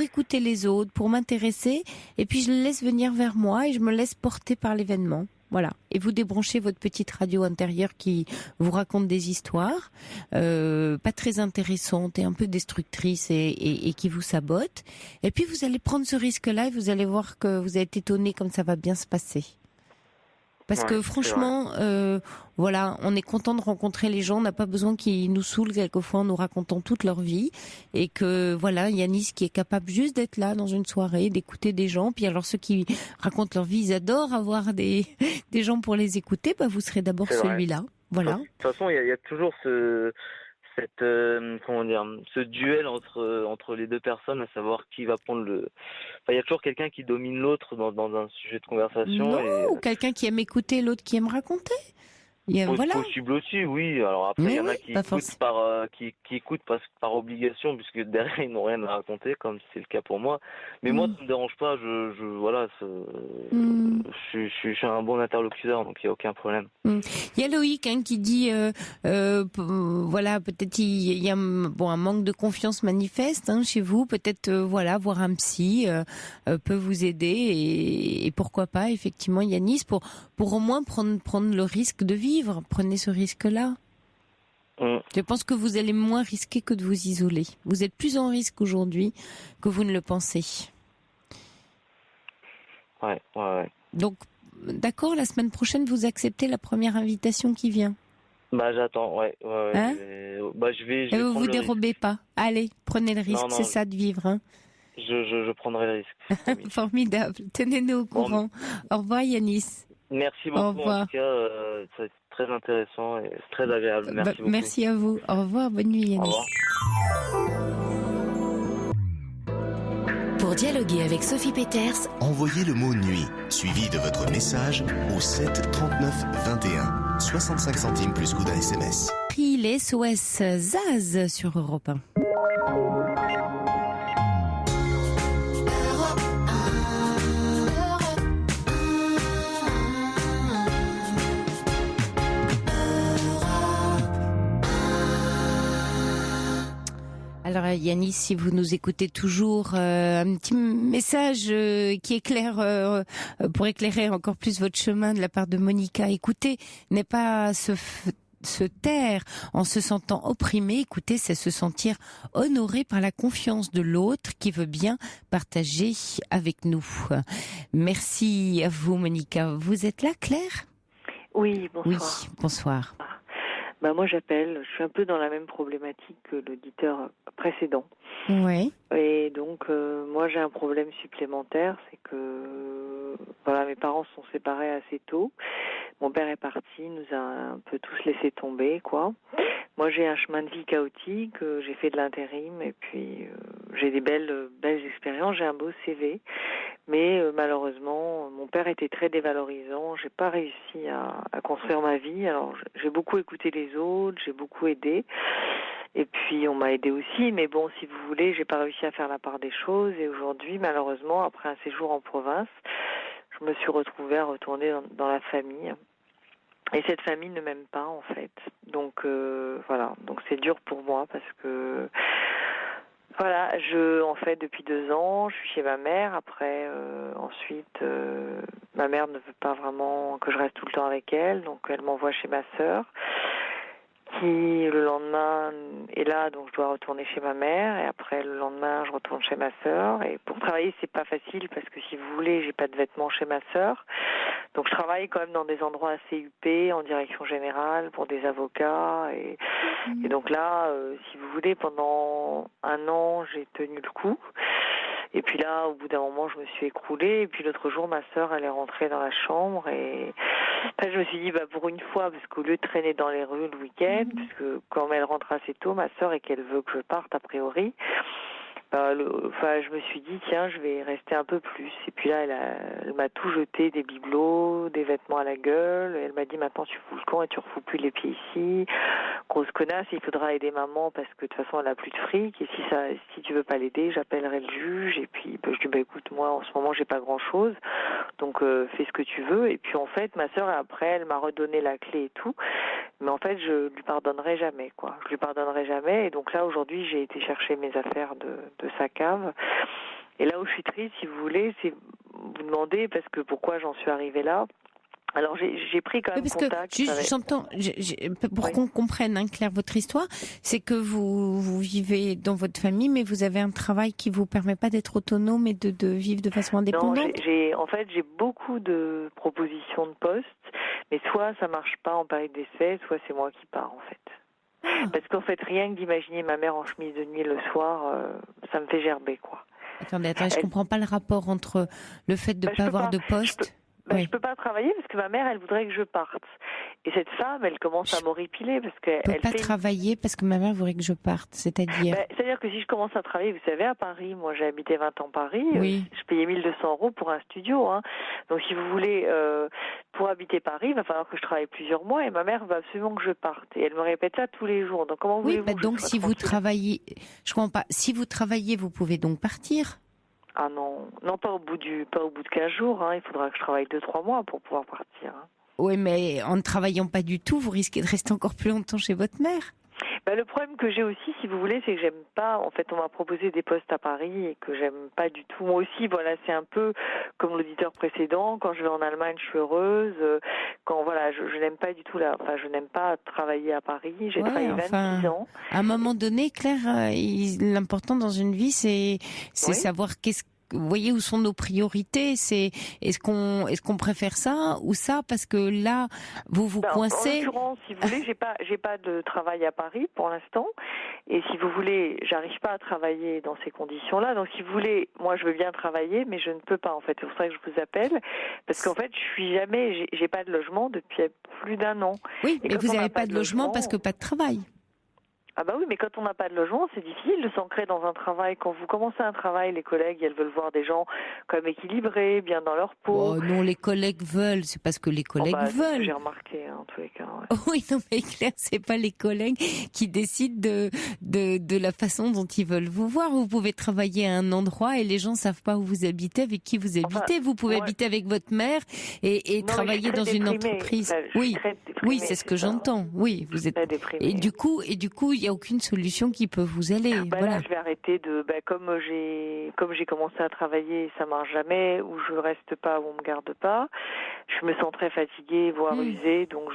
écouter les autres, pour m'intéresser, et puis je le laisse venir vers moi et je me laisse porter par l'événement. Voilà. Et vous débranchez votre petite radio intérieure qui vous raconte des histoires, pas très intéressantes et un peu destructrices et qui vous sabotent. Et puis vous allez prendre ce risque-là et vous allez voir que vous allez être étonné comme ça va bien se passer. Parce que franchement, voilà, on est content de rencontrer les gens, on n'a pas besoin qu'ils nous saoulent quelquefois en nous racontant toute leur vie. Et que voilà, Yanis qui est capable juste d'être là dans une soirée, d'écouter des gens. Puis alors ceux qui racontent leur vie, ils adorent avoir des gens pour les écouter, bah vous serez d'abord celui-là. Voilà. De toute façon, il y a toujours ce duel entre les deux personnes, à savoir qui va prendre le. Enfin, il y a toujours quelqu'un qui domine l'autre dans un sujet de conversation. Non, ou quelqu'un qui aime écouter, l'autre qui aime raconter. Voilà. Possible aussi, oui. Alors après, il y en a qui écoutent par obligation, puisque derrière ils n'ont rien à raconter, comme c'est le cas pour moi. Mais moi, ça me dérange pas. Voilà, je suis un bon interlocuteur, donc il y a aucun problème. Il y a Loïc qui dit, voilà, peut-être il y a un manque de confiance manifeste chez vous. Peut-être voilà, voir un psy peut vous aider et pourquoi pas effectivement Yanis pour au moins prendre le risque de vivre. Prenez ce risque-là. Je pense que vous allez moins risquer que de vous isoler. Vous êtes plus en risque aujourd'hui que vous ne le pensez. Ouais. Donc, d'accord, la semaine prochaine, vous acceptez la première invitation qui vient. Bah, j'attends, ouais. Hein je vais et vous vous dérobez pas. Allez, prenez le risque, c'est ça de vivre. Hein. Je prendrai le risque. Formidable. Tenez-nous au courant. Au revoir, Yanis. Merci beaucoup. Au revoir. En tout cas, c'est très intéressant et très agréable. Merci beaucoup. Merci à vous. Au revoir. Bonne nuit, Yanis. Au revoir. Pour dialoguer avec Sophie Peters, envoyez le mot nuit, suivi de votre message au 7 39 21. 65 centimes plus coût d'un SMS. Il est SOS Zaz sur Europe 1. Alors Yanis, si vous nous écoutez toujours, un petit message qui éclaire pour éclairer encore plus votre chemin de la part de Monica. Écoutez, n'est pas se taire en se sentant opprimé. Écoutez, c'est se sentir honoré par la confiance de l'autre qui veut bien partager avec nous. Merci à vous, Monica. Vous êtes là, Claire ? Oui, bonsoir. Oui, bonsoir. Moi, j'appelle. Je suis un peu dans la même problématique que l'auditeur précédent. Oui. Et donc, moi, j'ai un problème supplémentaire, c'est que mes parents se sont séparés assez tôt. Mon père est parti, nous a un peu tous laissé tomber, quoi. Moi, j'ai un chemin de vie chaotique. J'ai fait de l'intérim et puis j'ai des belles expériences. J'ai un beau CV. Mais malheureusement, mon père était très dévalorisant. J'ai pas réussi à construire ma vie. Alors, j'ai beaucoup écouté les autres, j'ai beaucoup aidé. Et puis on m'a aidé aussi, mais bon, si vous voulez, j'ai pas réussi à faire la part des choses. Et aujourd'hui, malheureusement, après un séjour en province, je me suis retrouvée à retourner dans la famille. Et cette famille ne m'aime pas en fait. Donc voilà, donc c'est dur pour moi parce que voilà, en fait depuis 2 ans, je suis chez ma mère. Après, ensuite, ma mère ne veut pas vraiment que je reste tout le temps avec elle, donc elle m'envoie chez ma sœur, qui le lendemain est là, donc je dois retourner chez ma mère. Et après le lendemain, je retourne chez ma sœur. Et pour travailler, c'est pas facile parce que si vous voulez, j'ai pas de vêtements chez ma sœur. Donc je travaille quand même dans des endroits assez huppés, en direction générale, pour des avocats. Et donc là, si vous voulez, pendant 1 an, j'ai tenu le coup. Et puis là, au bout d'un moment, je me suis écroulée. Et puis l'autre jour, ma sœur, elle est rentrée dans la chambre. Et après, je me suis dit, pour une fois, parce qu'au lieu de traîner dans les rues le week-end, parce que quand elle rentre assez tôt, ma sœur, et qu'elle veut que je parte, a priori, je me suis dit, tiens, je vais rester un peu plus. Et puis là, elle m'a tout jeté, des bibelots, des vêtements à la gueule. Elle m'a dit, maintenant, tu fous le camp et tu refous plus les pieds ici. Grosse connasse, il faudra aider maman parce que de toute façon, elle a plus de fric. Et si tu veux pas l'aider, j'appellerai le juge. Et puis, je dis, écoute, moi, en ce moment, j'ai pas grand-chose. Donc, fais ce que tu veux. Et puis, en fait, ma sœur, après, elle m'a redonné la clé et tout. Mais en fait, je lui pardonnerai jamais, quoi. Je lui pardonnerai jamais. Et donc là, aujourd'hui, j'ai été chercher mes affaires de sa cave. Et là où je suis triste, si vous voulez, c'est vous demander parce que pourquoi j'en suis arrivée là. Alors j'ai pris quand même contact. J'entends, pour qu'on comprenne Claire votre histoire, c'est que vous vivez dans votre famille, mais vous avez un travail qui vous permet pas d'être autonome et de vivre de façon indépendante. Non, en fait j'ai beaucoup de propositions de postes, mais soit ça marche pas en période d'essai, soit c'est moi qui pars en fait. Parce qu'en fait rien que d'imaginer ma mère en chemise de nuit le soir, ça me fait gerber quoi. Attendez, je comprends pas le rapport entre le fait de pas avoir de poste. Je peux pas travailler parce que ma mère, elle voudrait que je parte. Et cette femme, elle commence à m'horripiler parce qu'elle peut pas travailler parce que ma mère voudrait que je parte, c'est-à-dire c'est-à-dire que si je commence à travailler, vous savez, à Paris, moi j'ai habité 20 ans à Paris, je payais 1 200 € pour un studio. Donc si vous voulez, pour habiter Paris, il va falloir que je travaille plusieurs mois et ma mère veut absolument que je parte. Et elle me répète ça tous les jours. Donc comment voulez-vous que donc je sois si tranquille? vous travaillez, je comprends pas, si vous travaillez, vous pouvez donc partir. Ah non, pas au bout de 15 jours, il faudra que je travaille 2-3 mois pour pouvoir partir. Oui, mais en ne travaillant pas du tout, vous risquez de rester encore plus longtemps chez votre mère. Le problème que j'ai aussi, si vous voulez, c'est que j'aime pas, en fait, on m'a proposé des postes à Paris et que j'aime pas du tout. Moi aussi, voilà, c'est un peu comme l'auditeur précédent, quand je vais en Allemagne, je suis heureuse, quand, voilà, je n'aime pas du tout je n'aime pas travailler à Paris, j'ai travaillé 26 ans. À un moment donné, Claire, l'important dans une vie, c'est savoir vous voyez où sont nos priorités. Est-ce qu'on préfère ça ou ça parce que là vous coincez. En l'occurrence, si vous voulez, j'ai pas de travail à Paris pour l'instant. Et si vous voulez, j'arrive pas à travailler dans ces conditions-là. Donc si vous voulez, moi je veux bien travailler, mais je ne peux pas en fait. C'est pour ça que je vous appelle parce qu'en fait j'ai pas de logement depuis plus d'1 an. Oui, mais vous n'avez pas de logement parce que pas de travail. Ah oui, mais quand on n'a pas de logement, c'est difficile de s'ancrer dans un travail. Quand vous commencez un travail, les collègues, elles veulent voir des gens comme équilibrés, bien dans leur peau. Non, les collègues veulent, c'est parce que les collègues veulent. C'est ce que j'ai remarqué, en tous les cas. Ouais. Oui, non, mais Claire, c'est pas les collègues qui décident de la façon dont ils veulent vous voir. Vous pouvez travailler à un endroit et les gens savent pas où vous habitez, avec qui vous habitez. Vous pouvez habiter avec votre mère et travailler dans une entreprise. Oui, c'est ce que j'entends. Oui, vous êtes. Et du coup, il n'y a aucune solution qui peut vous aller. Voilà. Là, je vais arrêter comme j'ai commencé à travailler, ça marche jamais, ou je reste pas, ou on me garde pas. Je me sens très fatiguée, voire usée, donc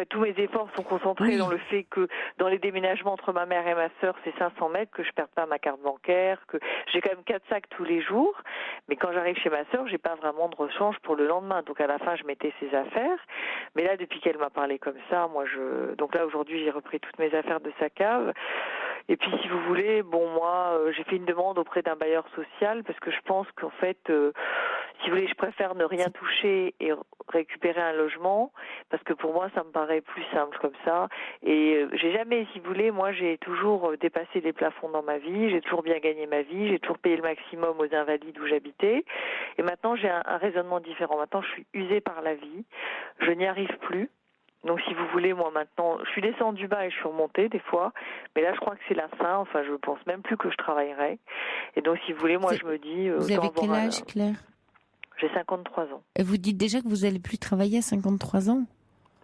tous mes efforts sont concentrés dans le fait que dans les déménagements entre ma mère et ma sœur, c'est 500 mètres, que je perds pas ma carte bancaire, que j'ai quand même 4 sacs tous les jours, mais quand j'arrive chez ma sœur, j'ai pas vraiment de rechange pour le lendemain, donc à la fin, je mettais ses affaires, mais là, depuis qu'elle m'a parlé comme ça, donc là, aujourd'hui, j'ai repris toutes mes affaires de sa cave. Et puis, si vous voulez, moi, j'ai fait une demande auprès d'un bailleur social parce que je pense qu'en fait, si vous voulez, je préfère ne rien toucher et récupérer un logement parce que pour moi, ça me paraît plus simple comme ça. Et j'ai jamais, si vous voulez, moi, j'ai toujours dépassé les plafonds dans ma vie, j'ai toujours bien gagné ma vie, j'ai toujours payé le maximum aux invalides où j'habitais. Et maintenant, j'ai un raisonnement différent. Maintenant, je suis usée par la vie, je n'y arrive plus. Donc si vous voulez, moi maintenant, je suis descendue bas et je suis remontée des fois, mais là je crois que c'est la fin, enfin je pense même plus que je travaillerai. Et donc si vous voulez, moi je me dis... Vous avez quel âge, Claire ? J'ai 53 ans. Et vous dites déjà que vous n'allez plus travailler à 53 ans ?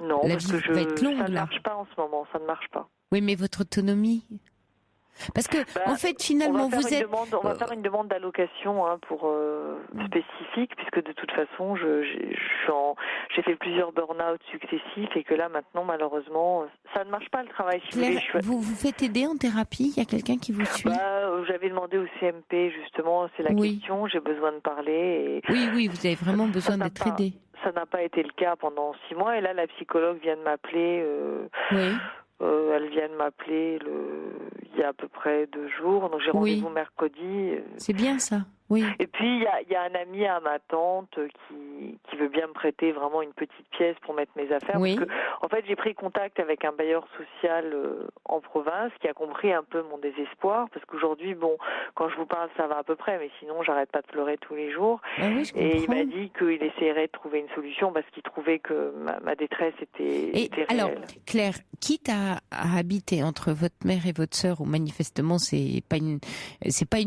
Non, la parce vie que va être longue, ça ne là. marche pas en ce moment, ça ne marche pas. Oui, mais votre autonomie... Parce que, en fait, finalement, vous êtes... On va faire une demande d'allocation pour spécifique, puisque de toute façon, j'ai fait plusieurs burn-out successifs et que là, maintenant, malheureusement, ça ne marche pas le travail. Si Claire, vous vous faites aider en thérapie ? Il y a quelqu'un qui vous suit ? J'avais demandé au CMP, justement, c'est la question, j'ai besoin de parler. Et oui, vous avez vraiment besoin d'être aidé. Ça n'a pas été le cas pendant 6 mois, et là, la psychologue vient de m'appeler. Oui. Elle vient de m'appeler il y a à peu près 2 jours, donc j'ai rendez-vous mercredi. C'est bien ça, oui. Et puis il y a un ami à ma tante qui veut bien me prêter vraiment une petite pièce pour mettre mes affaires. Oui. Parce que, en fait, j'ai pris contact avec un bailleur social en province qui a compris un peu mon désespoir, parce qu'aujourd'hui, bon, quand je vous parle, ça va à peu près, mais sinon, j'arrête pas de pleurer tous les jours. Ah oui, je comprends. Et il m'a dit qu'il essaierait de trouver une solution parce qu'il trouvait que ma détresse était réelle. Alors, Claire, quitte à habiter entre votre mère et votre sœur, où manifestement c'est pas une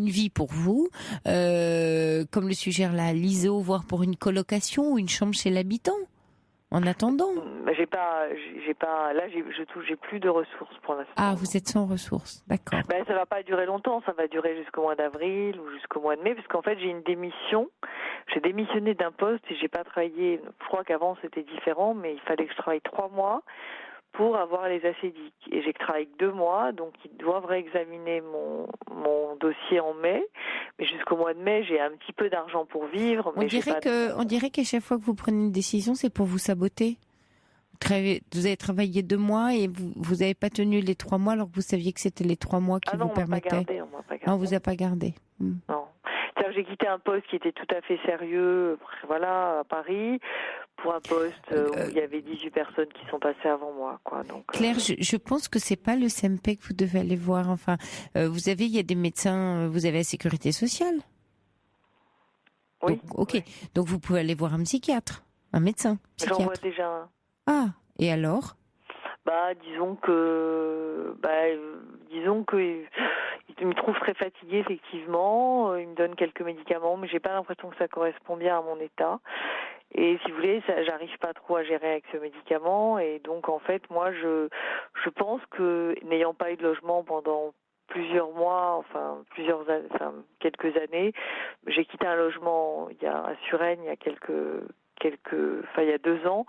vie pour vous, comme le suggère la l'ISO, voire pour une colocation ou une chambre chez l'habitant. En attendant. J'ai plus de ressources pour l'instant. Ah, vous êtes sans ressources, d'accord. Ça va pas durer longtemps, ça va durer jusqu'au mois d'avril ou jusqu'au mois de mai, parce qu'en fait j'ai une démission. J'ai démissionné d'un poste et j'ai pas travaillé. Je crois qu'avant c'était différent, mais il fallait que je travaille 3 mois pour avoir les acédiques. Et j'ai travaillé que 2 mois, donc ils doivent réexaminer mon dossier en mai. Mais jusqu'au mois de mai, j'ai un petit peu d'argent pour vivre. On dirait qu'à chaque fois que vous prenez une décision, c'est pour vous saboter. Vous avez travaillé 2 mois et vous n'avez pas tenu les 3 mois alors que vous saviez que c'était les 3 mois qui vous permettaient. On m'a pas gardé. Non, on vous a pas gardé. Non. C'est-à-dire que j'ai quitté un poste qui était tout à fait sérieux, voilà, à Paris, pour un poste où il y avait 18 personnes qui sont passées avant moi, quoi. Donc, Claire, je pense que c'est pas le CMP que vous devez aller voir. Enfin, il y a des médecins, vous avez la sécurité sociale. Oui. Donc, ok. Donc vous pouvez aller voir un psychiatre, un médecin. Psychiatre. J'en vois déjà un. Ah, et alors ? Disons que il me trouve très fatiguée, effectivement. Il me donne quelques médicaments, mais j'ai pas l'impression que ça correspond bien à mon état. Et si vous voulez, j'arrive pas trop à gérer avec ce médicament. Et donc, en fait, moi, je pense que, n'ayant pas eu de logement pendant plusieurs mois, quelques années, j'ai quitté un logement à Suresnes il y a il y a 2 ans,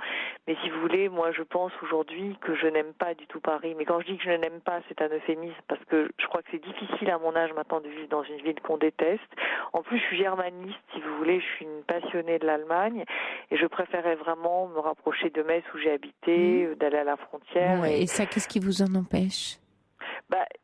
mais si vous voulez, moi je pense aujourd'hui que je n'aime pas du tout Paris. Mais quand je dis que je ne l'aime pas, c'est un euphémisme parce que je crois que c'est difficile à mon âge maintenant de vivre dans une ville qu'on déteste. En plus, je suis germaniste, si vous voulez, je suis une passionnée de l'Allemagne et je préférais vraiment me rapprocher de Metz où j'ai habité, d'aller à la frontière. Bon, et ça, qu'est-ce qui vous en empêche ?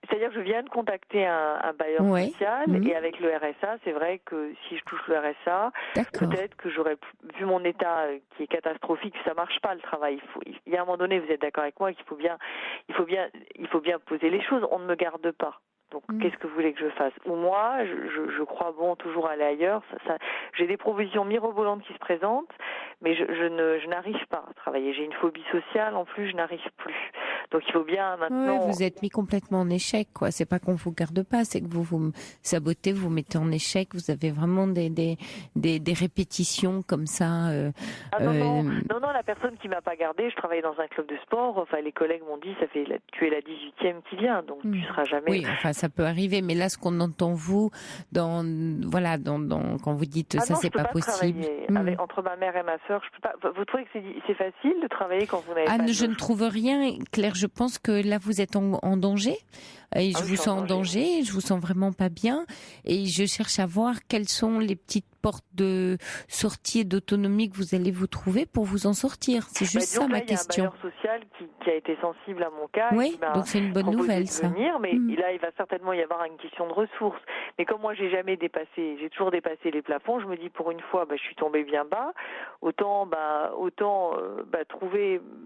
C'est-à-dire que je viens de contacter un bailleur social et avec le RSA, c'est vrai que si je touche le RSA, peut-être que j'aurais, vu mon état qui est catastrophique, ça marche pas le travail. Il y a un moment donné, vous êtes d'accord avec moi qu'il faut bien poser les choses. On ne me garde pas. Donc, qu'est-ce que vous voulez que je fasse ? Ou moi, je crois toujours aller ailleurs. J'ai des propositions mirobolantes qui se présentent, mais je n'arrive pas à travailler. J'ai une phobie sociale, en plus, je n'arrive plus. Donc, il faut bien maintenant... Ouais, vous êtes mis complètement en échec, quoi. C'est pas qu'on vous garde pas, c'est que vous sabotez, vous mettez en échec. Vous avez vraiment des répétitions comme ça. Non, la personne qui m'a pas gardée, je travaillais dans un club de sport. Enfin, les collègues m'ont dit, tu es la 18e qui vient, donc tu seras jamais... Oui, enfin, ça peut arriver, mais là, ce qu'on entend quand vous dites ça, c'est pas possible. Entre ma mère et ma sœur, je peux pas. Vous trouvez que c'est facile de travailler quand vous n'avez pas de je ne trouve rien, Claire. Je pense que là, vous êtes en danger. Et je vous sens en danger, je vous sens vraiment pas bien. Et je cherche à voir quelles sont les petites portes de sortie et d'autonomie que vous allez vous trouver pour vous en sortir. C'est juste ça ma question. Il y a un bailleur social qui a été sensible à mon cas. Oui, donc c'est une bonne nouvelle ça. Mais là, il va certainement y avoir une question de ressources. Mais comme moi, j'ai toujours dépassé les plafonds, je me dis pour une fois, je suis tombée bien bas. Autant me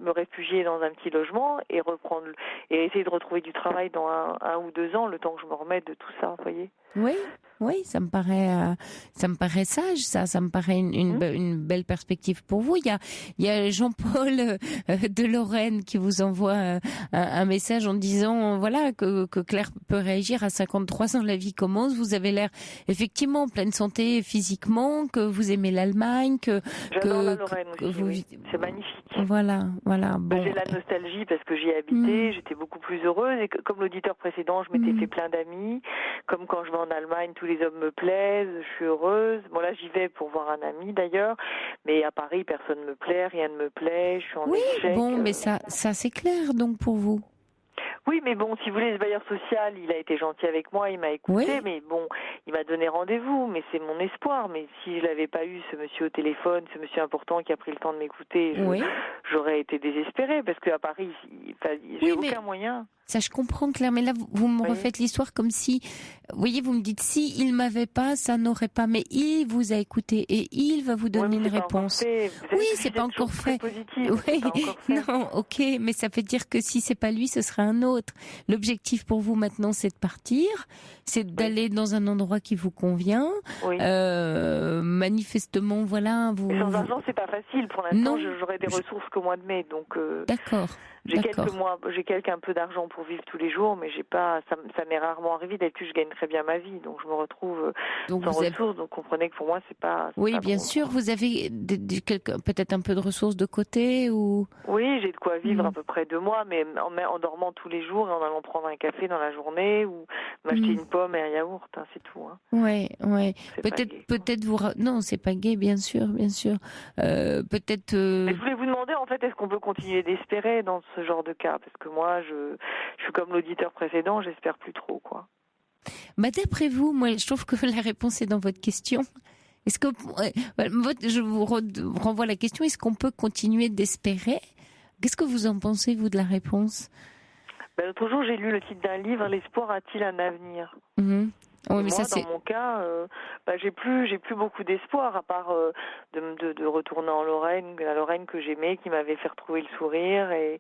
réfugier dans un petit logement et essayer de retrouver du travail dans 1 ou 2 ans, le temps que je me remette de tout ça, vous voyez. Oui. Oui, ça me paraît sage, ça me paraît une belle perspective pour vous. Il y a Jean-Paul de Lorraine qui vous envoie un message en disant voilà que Claire peut réagir à 53 ans, la vie commence. Vous avez l'air effectivement en pleine santé physiquement, que vous aimez l'Allemagne, j'adore la Lorraine aussi. vous... Oui. C'est magnifique. Voilà. Bon. J'ai la nostalgie parce que j'y ai habité, j'étais beaucoup plus heureuse et comme l'auditeur précédent, je m'étais fait plein d'amis. Comme quand je vais en Allemagne, tous les hommes me plaisent, je suis heureuse. Bon là, j'y vais pour voir un ami d'ailleurs, mais à Paris, personne ne me plaît, rien ne me plaît, je suis en échec. Bon, mais ça c'est clair donc pour vous. Oui, mais bon, si vous voulez, le bailleur social, il a été gentil avec moi, il m'a écouté, mais bon, il m'a donné rendez-vous, mais c'est mon espoir. Mais si je l'avais pas eu, ce monsieur au téléphone, ce monsieur important qui a pris le temps de m'écouter, j'aurais été désespérée, parce qu'à Paris, j'ai aucun moyen. Ça, je comprends, Claire, mais là, vous me refaites l'histoire comme si, vous voyez, vous me dites, si il m'avait pas, ça n'aurait pas, mais il vous a écouté et il va vous donner une réponse. Oui, c'est pas encore fait. Oui, non, ok, mais ça veut dire que si c'est pas lui, ce sera un autre. L'objectif pour vous maintenant, c'est de partir, c'est d'aller dans un endroit qui vous convient. Manifestement, voilà, vous. Mais sans argent, c'est pas facile. Pour l'instant, j'aurai des ressources qu'au mois de mai, donc. D'accord. J'ai un peu d'argent pour vivre tous les jours, mais j'ai pas, ça m'est rarement arrivé. D'habitude, je gagne très bien ma vie, donc je me retrouve sans ressources. Donc comprenez que pour moi, c'est pas. Oui, pas bien sûr. Vous avez peut-être un peu de ressources de côté ou. Oui, j'ai de quoi vivre à peu près 2 mois, mais en dormant tous les jours et en allant prendre un café dans la journée ou m'acheter une pomme et un yaourt, c'est tout. Ouais. Peut-être vous. Non, c'est pas gai, bien sûr. Peut-être. Mais je voulais vous demander en fait, est-ce qu'on peut continuer d'espérer dans ce genre de cas, parce que moi je suis comme l'auditeur précédent, j'espère plus trop quoi. D'après vous, moi je trouve que la réponse est dans votre question. Est-ce que je vous renvoie la question, est-ce qu'on peut continuer d'espérer? Qu'est-ce que vous en pensez vous de la réponse? L'autre jour j'ai lu le titre d'un livre, L'espoir a-t-il un avenir? Oui, mais moi, dans mon cas, j'ai plus beaucoup d'espoir à part de retourner en Lorraine, la Lorraine que j'aimais, qui m'avait fait retrouver le sourire, et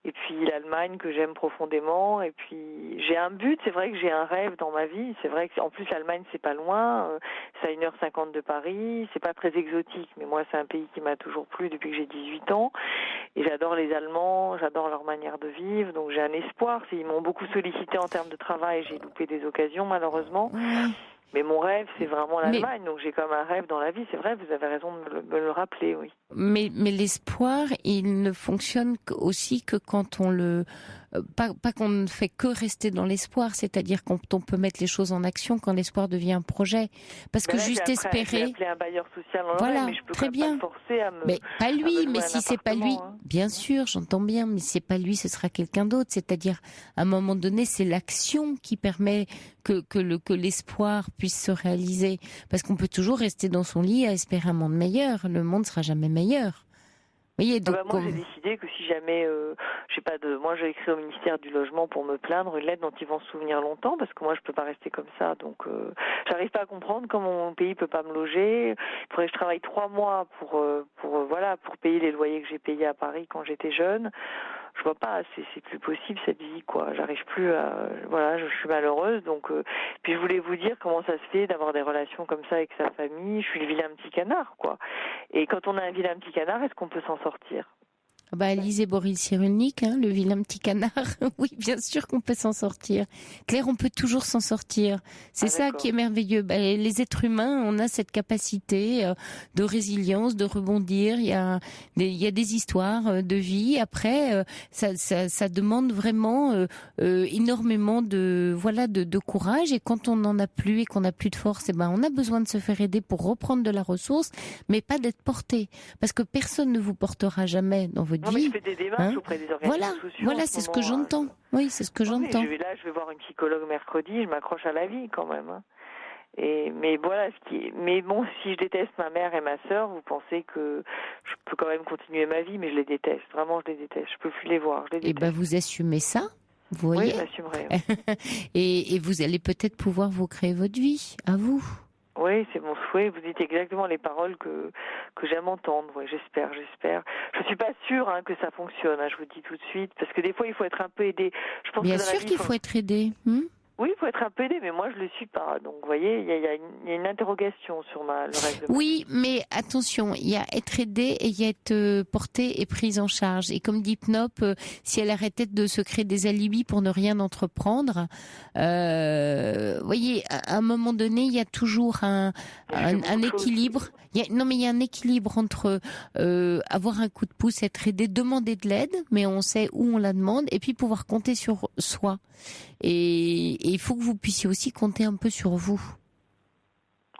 puis l'Allemagne que j'aime profondément. Et puis j'ai un but, c'est vrai que j'ai un rêve dans ma vie. C'est vrai que en plus l'Allemagne c'est pas loin, c'est à 1h50 de Paris, c'est pas très exotique, mais moi c'est un pays qui m'a toujours plu depuis que j'ai 18 ans. Et j'adore les Allemands, j'adore leur manière de vivre, donc j'ai un espoir. Ils m'ont beaucoup sollicité en termes de travail, j'ai loupé des occasions malheureusement. Mais mon rêve, c'est vraiment l'Allemagne, donc j'ai comme un rêve dans la vie. C'est vrai, vous avez raison de me le rappeler, oui. Mais l'espoir, il ne fonctionne aussi que quand on le... Pas qu'on ne fait que rester dans l'espoir, c'est-à-dire qu'on peut mettre les choses en action quand l'espoir devient un projet. Parce que juste espérer... J'ai appelé un bailleur social en voilà, mais je peux très bien. pas forcer à me... Mais pas lui, mais si c'est pas lui... Bien sûr, j'entends bien, mais si c'est pas lui, ce sera quelqu'un d'autre. C'est-à-dire, à un moment donné, c'est l'action qui permet que l'espoir puisse se réaliser. Parce qu'on peut toujours rester dans son lit à espérer un monde meilleur. Le monde sera jamais meilleur. Voyez, donc, moi, j'ai décidé que si jamais, moi, j'ai écrit au ministère du Logement pour me plaindre, une lettre dont ils vont se souvenir longtemps, parce que moi, je peux pas rester comme ça. Donc, j'arrive pas à comprendre comment mon pays peut pas me loger. Il faudrait que je travaille 3 mois pour payer les loyers que j'ai payés à Paris quand j'étais jeune. Je vois pas, c'est plus possible cette vie, quoi. J'arrive plus à, je suis malheureuse, donc. Puis je voulais vous dire comment ça se fait d'avoir des relations comme ça avec sa famille. Je suis le vilain petit canard, quoi. Et quand on a un vilain petit canard, est-ce qu'on peut s'en sortir? Lisez Boris Cyrulnik, le vilain petit canard. Oui, bien sûr qu'on peut s'en sortir. Claire, on peut toujours s'en sortir. C'est ça qui est merveilleux. Les êtres humains, on a cette capacité de résilience, de rebondir. Il y a des histoires de vie. Après, ça demande vraiment énormément de courage. Et quand on n'en a plus et qu'on n'a plus de force, on a besoin de se faire aider pour reprendre de la ressource, mais pas d'être porté. Parce que personne ne vous portera jamais dans votre vie. Mais je fais des démarches auprès des organismes sociaux. Voilà, c'est ce que j'entends. Oui, c'est ce que j'entends. Je vais voir une psychologue mercredi, je m'accroche à la vie quand même. Mais bon, si je déteste ma mère et ma sœur, vous pensez que je peux quand même continuer ma vie, mais je les déteste. Vraiment, je les déteste. Je peux plus les voir. Je les déteste. Vous assumez ça, vous voyez. Oui, j'assumerai. Et vous allez peut-être pouvoir vous créer votre vie, à vous. Oui, c'est mon souhait. Vous dites exactement les paroles que j'aime entendre. Oui, j'espère. Je suis pas sûre que ça fonctionne. Je vous dis tout de suite, parce que des fois il faut être un peu aidé. Je pense bien que sûr qu'il faut être aidé. Oui, il faut être un peu aidé, mais moi je le suis pas. Donc vous voyez, il y a une interrogation sur le reste de Oui, mais attention, il y a être aidé et il y a être porté et prise en charge. Et comme dit Pnop, si elle arrêtait de se créer des alibis pour ne rien entreprendre, voyez, à un moment donné, il y a toujours un équilibre. Il y a un équilibre entre avoir un coup de pouce, être aidé, demander de l'aide, mais on sait où on la demande, et puis pouvoir compter sur soi. Et il faut que vous puissiez aussi compter un peu sur vous.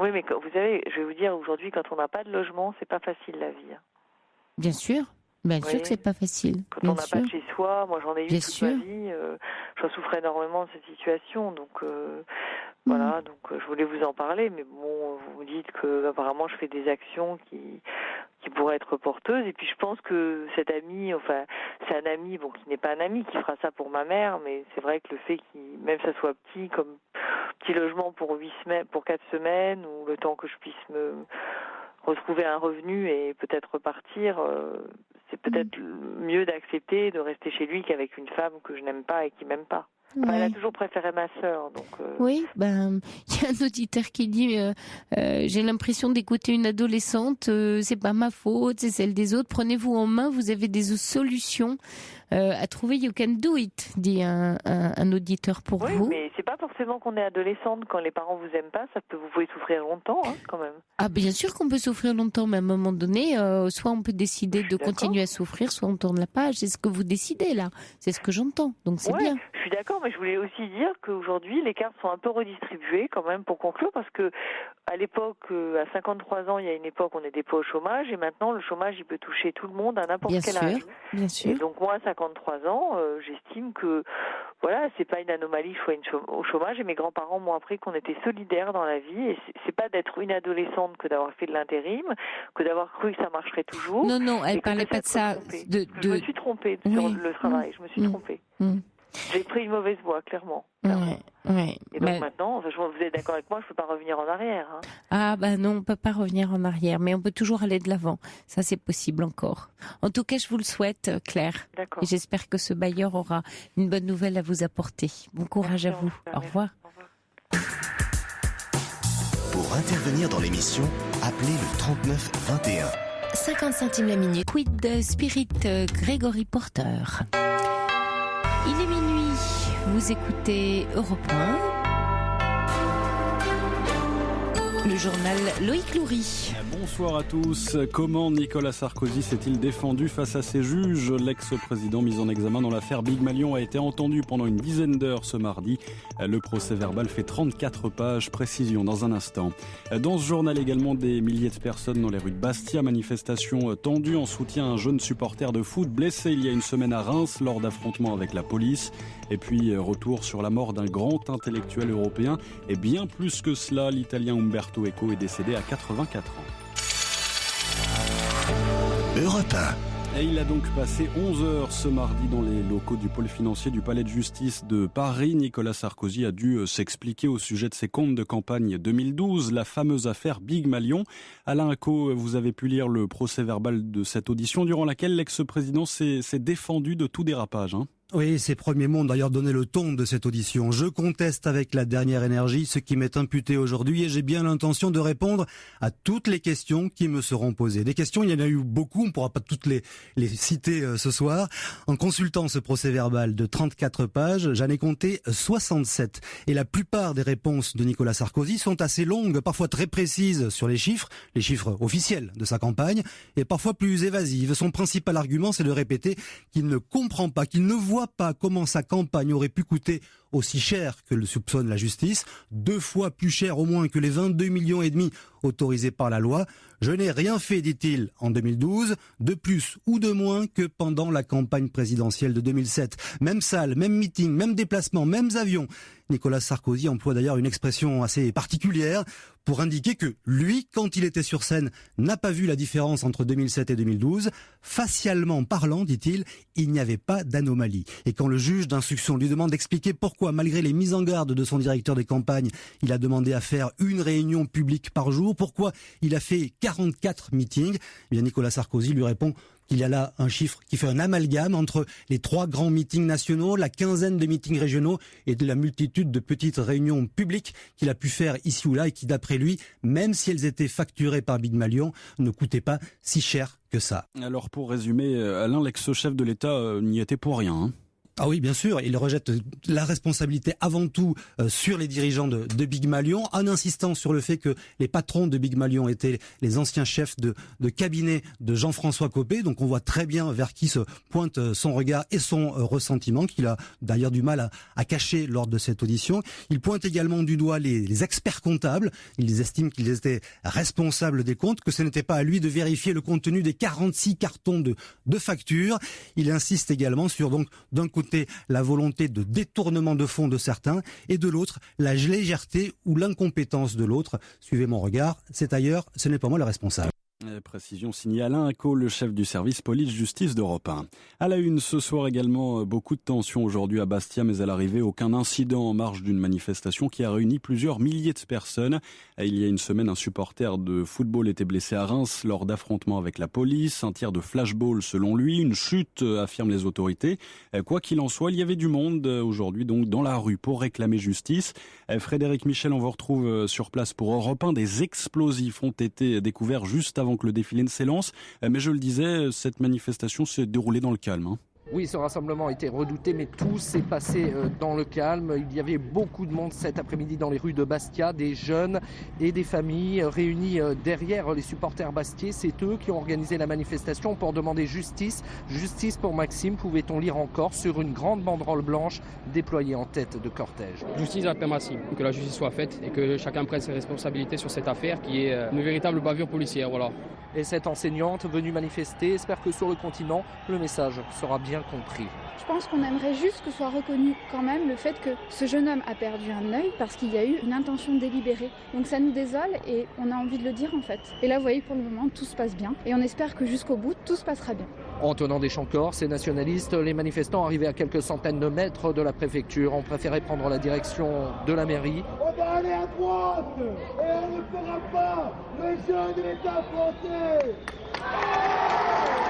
Oui, mais vous savez, je vais vous dire, aujourd'hui, quand on n'a pas de logement, c'est pas facile la vie. Bien sûr que c'est pas facile. Quand on n'a pas de chez soi, moi j'en ai eu toute ma vie, j'en souffre énormément de cette situation, donc voilà, donc je voulais vous en parler, mais bon, vous me dites que apparemment je fais des actions qui pourraient être porteuses, et puis je pense que cet ami, enfin c'est un ami, bon, qui n'est pas un ami, qui fera ça pour ma mère, mais c'est vrai que le fait même ça soit petit, comme petit logement pour 4 semaines, ou le temps que je puisse me retrouver un revenu et peut-être repartir, c'est peut-être mieux d'accepter de rester chez lui qu'avec une femme que je n'aime pas et qui m'aime pas. Enfin, elle a toujours préféré ma sœur, donc. Oui, il y a un auditeur qui dit j'ai l'impression d'écouter une adolescente. C'est pas ma faute, c'est celle des autres. Prenez-vous en main, vous avez des solutions à trouver. You can do it, dit un auditeur pour vous. Oui, mais c'est pas forcément qu'on est adolescente quand les parents vous aiment pas. Vous pouvez souffrir longtemps, quand même. Ah, bien sûr qu'on peut souffrir longtemps, mais à un moment donné, soit on peut décider de continuer à souffrir, soit on tourne la page. C'est ce que vous décidez là. C'est ce que j'entends. Donc c'est bien. Je suis d'accord, mais je voulais aussi dire qu'aujourd'hui, les cartes sont un peu redistribuées quand même pour conclure, parce que à l'époque, à 53 ans, il y a une époque, on n'était pas au chômage, et maintenant, le chômage, il peut toucher tout le monde à n'importe quel âge. Bien sûr. Et donc moi, à 53 ans, j'estime que voilà, c'est pas une anomalie, je sois au chômage, et mes grands-parents m'ont appris qu'on était solidaires dans la vie, et c'est pas d'être une adolescente que d'avoir fait de l'intérim, que d'avoir cru que ça marcherait toujours. Non, elle parlait pas de ça. Je me suis trompée sur le travail, je me suis trompée. J'ai pris une mauvaise voie, clairement. Et donc maintenant, vous êtes d'accord avec moi, je ne peux pas revenir en arrière. Ah non, on ne peut pas revenir en arrière, mais on peut toujours aller de l'avant. Ça, c'est possible encore. En tout cas, je vous le souhaite, Claire. D'accord. Et j'espère que ce bailleur aura une bonne nouvelle à vous apporter. Bon courage à vous. Au revoir. Pour intervenir dans l'émission, appelez le 39 21. 50 centimes la minute. Quid de Spirit Gregory Porter. Il est minuit, vous écoutez Europe 1, le journal Loïc Loury. Bonsoir à tous. Comment Nicolas Sarkozy s'est-il défendu face à ses juges ? L'ex-président mis en examen dans l'affaire Big Malion a été entendu pendant une dizaine d'heures ce mardi. Le procès verbal fait 34 pages, précision dans un instant. Dans ce journal également, des milliers de personnes dans les rues de Bastia, manifestation tendue en soutien à un jeune supporter de foot blessé il y a une semaine à Reims lors d'affrontements avec la police. Et puis retour sur la mort d'un grand intellectuel européen. Et bien plus que cela, l'Italien Umberto Eco est décédé à 84 ans. Europe 1. Et il a donc passé 11 heures ce mardi dans les locaux du pôle financier du Palais de Justice de Paris. Nicolas Sarkozy a dû s'expliquer au sujet de ses comptes de campagne 2012, la fameuse affaire Big Malion. Alain Acco, vous avez pu lire le procès verbal de cette audition durant laquelle l'ex-président s'est défendu de tout dérapage. Oui, ces premiers mots ont d'ailleurs donné le ton de cette audition. Je conteste avec la dernière énergie ce qui m'est imputé aujourd'hui et j'ai bien l'intention de répondre à toutes les questions qui me seront posées. Des questions, il y en a eu beaucoup, on ne pourra pas toutes les citer ce soir. En consultant ce procès verbal de 34 pages, j'en ai compté 67. Et la plupart des réponses de Nicolas Sarkozy sont assez longues, parfois très précises sur les chiffres officiels de sa campagne, et parfois plus évasives. Son principal argument, c'est de répéter qu'il ne comprend pas, qu'il ne voit pas comment sa campagne aurait pu coûter aussi cher que le soupçonne la justice, 2 fois plus cher au moins que les 22,5 millions autorisés par la loi. Je n'ai rien fait, dit-il, en 2012, de plus ou de moins que pendant la campagne présidentielle de 2007. Même salle, même meeting, même déplacement, mêmes avions. Nicolas Sarkozy emploie d'ailleurs une expression assez particulière pour indiquer que lui, quand il était sur scène, n'a pas vu la différence entre 2007 et 2012. Facialement parlant, dit-il, il n'y avait pas d'anomalie. Et quand le juge d'instruction lui demande d'expliquer pourquoi, malgré les mises en garde de son directeur des campagnes, il a demandé à faire une réunion publique par jour, pourquoi il a fait 44 meetings, eh bien Nicolas Sarkozy lui répond qu'il y a là un chiffre qui fait un amalgame entre les 3 grands meetings nationaux, la quinzaine de meetings régionaux et de la multitude de petites réunions publiques qu'il a pu faire ici ou là et qui, d'après lui, même si elles étaient facturées par Big Malion, ne coûtaient pas si cher que ça. Alors pour résumer, Alain, l'ex-chef de l'État n'y était pour rien, hein. Ah oui, bien sûr, il rejette la responsabilité avant tout sur les dirigeants de Big Malion, en insistant sur le fait que les patrons de Big Malion étaient les anciens chefs de cabinet de Jean-François Copé. Donc on voit très bien vers qui se pointe son regard et son ressentiment, qu'il a d'ailleurs du mal à cacher lors de cette audition. Il pointe également du doigt les experts comptables. Ils estiment qu'ils étaient responsables des comptes, que ce n'était pas à lui de vérifier le contenu des 46 cartons de factures. Il insiste également sur, donc, d'un côté, la volonté de détournement de fonds de certains et de l'autre, la légèreté ou l'incompétence de l'autre. Suivez mon regard, c'est ailleurs, ce n'est pas moi le responsable. Précision signée Alain Acco, le chef du service police-justice d'Europe 1. À la une, ce soir également, beaucoup de tensions aujourd'hui à Bastia, mais à l'arrivée, aucun incident en marge d'une manifestation qui a réuni plusieurs milliers de personnes. Il y a une semaine, un supporter de football était blessé à Reims lors d'affrontements avec la police. Un tir de flashball selon lui, une chute, affirment les autorités. Quoi qu'il en soit, il y avait du monde aujourd'hui donc dans la rue pour réclamer justice. Frédéric Michel, on vous retrouve sur place pour Europe 1. Des explosifs ont été découverts juste avant que le défilé ne s'élance. Mais je le disais, cette manifestation s'est déroulée dans le calme, hein. Oui, ce rassemblement a été redouté, mais tout s'est passé dans le calme. Il y avait beaucoup de monde cet après-midi dans les rues de Bastia, des jeunes et des familles réunis derrière les supporters bastiais. C'est eux qui ont organisé la manifestation pour demander justice. Justice pour Maxime, pouvait-on lire encore sur une grande banderole blanche déployée en tête de cortège. Justice à Maxime, que la justice soit faite et que chacun prenne ses responsabilités sur cette affaire qui est une véritable bavure policière. Voilà. Et cette enseignante venue manifester espère que sur le continent, le message sera bien compris. Je pense qu'on aimerait juste que soit reconnu quand même le fait que ce jeune homme a perdu un œil parce qu'il y a eu une intention délibérée. Donc ça nous désole et on a envie de le dire en fait. Et là vous voyez pour le moment tout se passe bien et on espère que jusqu'au bout tout se passera bien. En tenant des chants corses et nationalistes, les manifestants arrivés à quelques centaines de mètres de la préfecture ont préféré prendre la direction de la mairie. On va aller à droite et on ne fera pas le jeu de l'État français.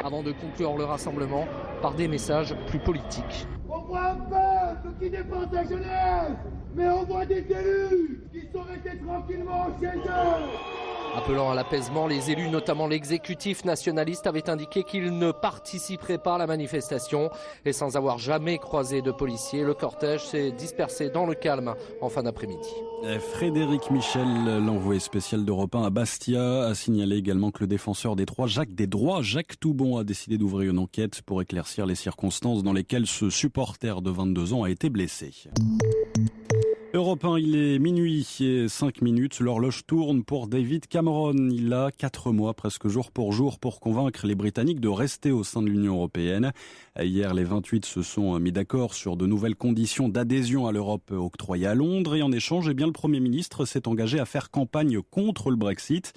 Avant de conclure le rassemblement par des messages plus politiques. On voit un peuple qui défend sa jeunesse, mais on voit des élus qui sont restés tranquillement chez eux. Appelant à l'apaisement, les élus, notamment l'exécutif nationaliste, avaient indiqué qu'ils ne participeraient pas à la manifestation. Et sans avoir jamais croisé de policiers, le cortège s'est dispersé dans le calme en fin d'après-midi. Frédéric Michel, l'envoyé spécial d'Europe 1 à Bastia, a signalé également que le défenseur des droits, Jacques Toubon, a décidé d'ouvrir une enquête pour éclaircir les circonstances dans lesquelles ce supporter de 22 ans a été blessé. Europe 1, il est minuit et 5 minutes. L'horloge tourne pour David Cameron. Il a 4 mois, presque jour pour convaincre les Britanniques de rester au sein de l'Union européenne. Hier, les 28 se sont mis d'accord sur de nouvelles conditions d'adhésion à l'Europe octroyées à Londres. Et en échange, le Premier ministre s'est engagé à faire campagne contre le Brexit.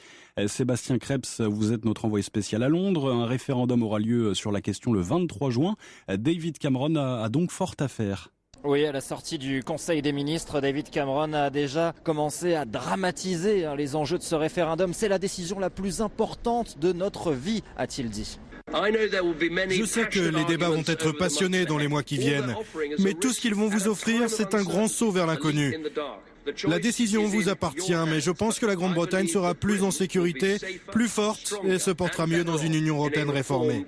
Sébastien Krebs, vous êtes notre envoyé spécial à Londres. Un référendum aura lieu sur la question le 23 juin. David Cameron a donc fort à faire. Oui, à la sortie du Conseil des ministres, David Cameron a déjà commencé à dramatiser les enjeux de ce référendum. C'est la décision la plus importante de notre vie, a-t-il dit. Je sais que les débats vont être passionnés dans les mois qui viennent, mais tout ce qu'ils vont vous offrir, c'est un grand saut vers l'inconnu. La décision vous appartient, mais je pense que la Grande-Bretagne sera plus en sécurité, plus forte et se portera mieux dans une Union européenne réformée.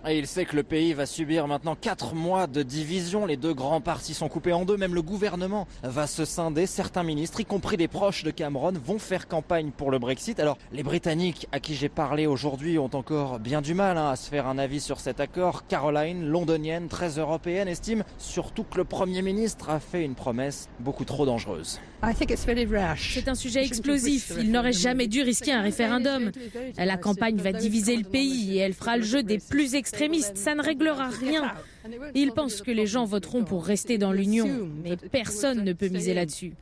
Et il sait que le pays va subir maintenant 4 mois de division. Les deux grands partis sont coupés en deux. Même le gouvernement va se scinder. Certains ministres, y compris des proches de Cameron, vont faire campagne pour le Brexit. Alors, les Britanniques à qui j'ai parlé aujourd'hui ont encore bien du mal à se faire un avis sur cet accord. Caroline, londonienne, très européenne, estime surtout que le Premier ministre a fait une promesse beaucoup trop dangereuse. C'est un sujet explosif. Il n'aurait jamais dû risquer un référendum. La campagne va diviser le pays et elle fera le jeu des plus extrémistes. Ça ne réglera rien. Il pense que les gens voteront pour rester dans l'Union, mais personne ne peut miser là-dessus.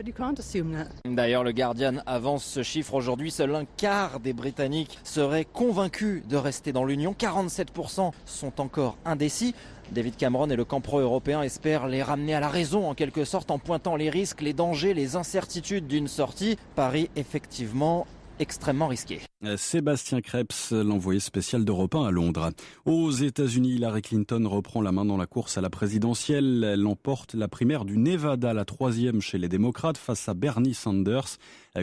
D'ailleurs, le Guardian avance ce chiffre aujourd'hui. Seul un quart des Britanniques seraient convaincus de rester dans l'Union. 47% sont encore indécis. David Cameron et le camp pro-européen espèrent les ramener à la raison en quelque sorte en pointant les risques, les dangers, les incertitudes d'une sortie. Paris effectivement extrêmement risqué. Sébastien Krebs, l'envoyé spécial d'Europe 1 à Londres. Aux États-Unis, Hillary Clinton reprend la main dans la course à la présidentielle. Elle emporte la primaire du Nevada, la 3e chez les démocrates, face à Bernie Sanders.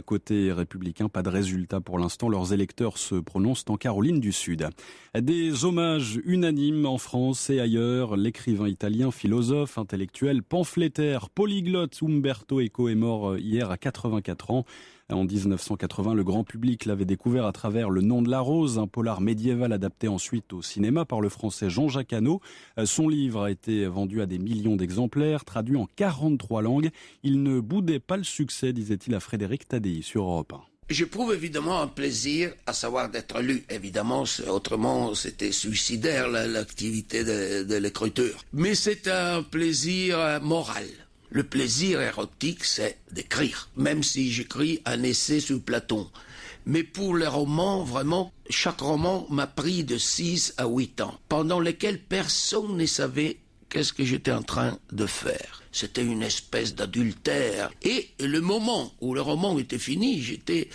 Côté républicain, pas de résultat pour l'instant. Leurs électeurs se prononcent en Caroline du Sud. Des hommages unanimes en France et ailleurs. L'écrivain italien, philosophe, intellectuel, pamphlétaire, polyglotte Umberto Eco est mort hier à 84 ans. En 1980, le grand public l'avait découvert à travers Le Nom de la Rose, un polar médiéval adapté ensuite au cinéma par le français Jean-Jacques Hano. Son livre a été vendu à des millions d'exemplaires, traduit en 43 langues. Il ne boudait pas le succès, disait-il à Frédéric Tadei sur Europe 1. J'éprouve évidemment un plaisir à savoir d'être lu. Évidemment, autrement, c'était suicidaire l'activité de l'écriture. Mais c'est un plaisir moral. Le plaisir érotique, c'est d'écrire, même si j'écris un essai sur Platon. Mais pour les romans, vraiment, chaque roman m'a pris de 6 à 8 ans, pendant lesquels personne ne savait qu'est-ce que j'étais en train de faire. C'était une espèce d'adultère. Et le moment où le roman était fini, j'étais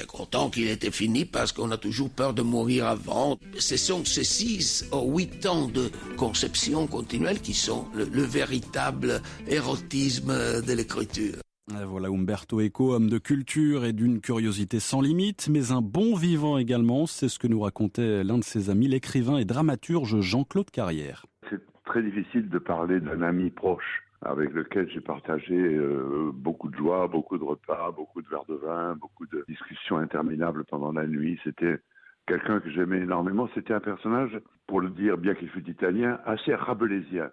content qu'il était fini parce qu'on a toujours peur de mourir avant. Ce sont ces 6 ou 8 ans de conception continuelle qui sont le véritable érotisme de l'écriture. Voilà Umberto Eco, homme de culture et d'une curiosité sans limite, mais un bon vivant également. C'est ce que nous racontait l'un de ses amis, l'écrivain et dramaturge Jean-Claude Carrière. C'est très difficile de parler d'un ami proche avec lequel j'ai partagé beaucoup de joie, beaucoup de repas, beaucoup de verres de vin, beaucoup de discussions interminables pendant la nuit. C'était quelqu'un que j'aimais énormément. C'était un personnage, pour le dire, bien qu'il fût italien, assez rabelaisien,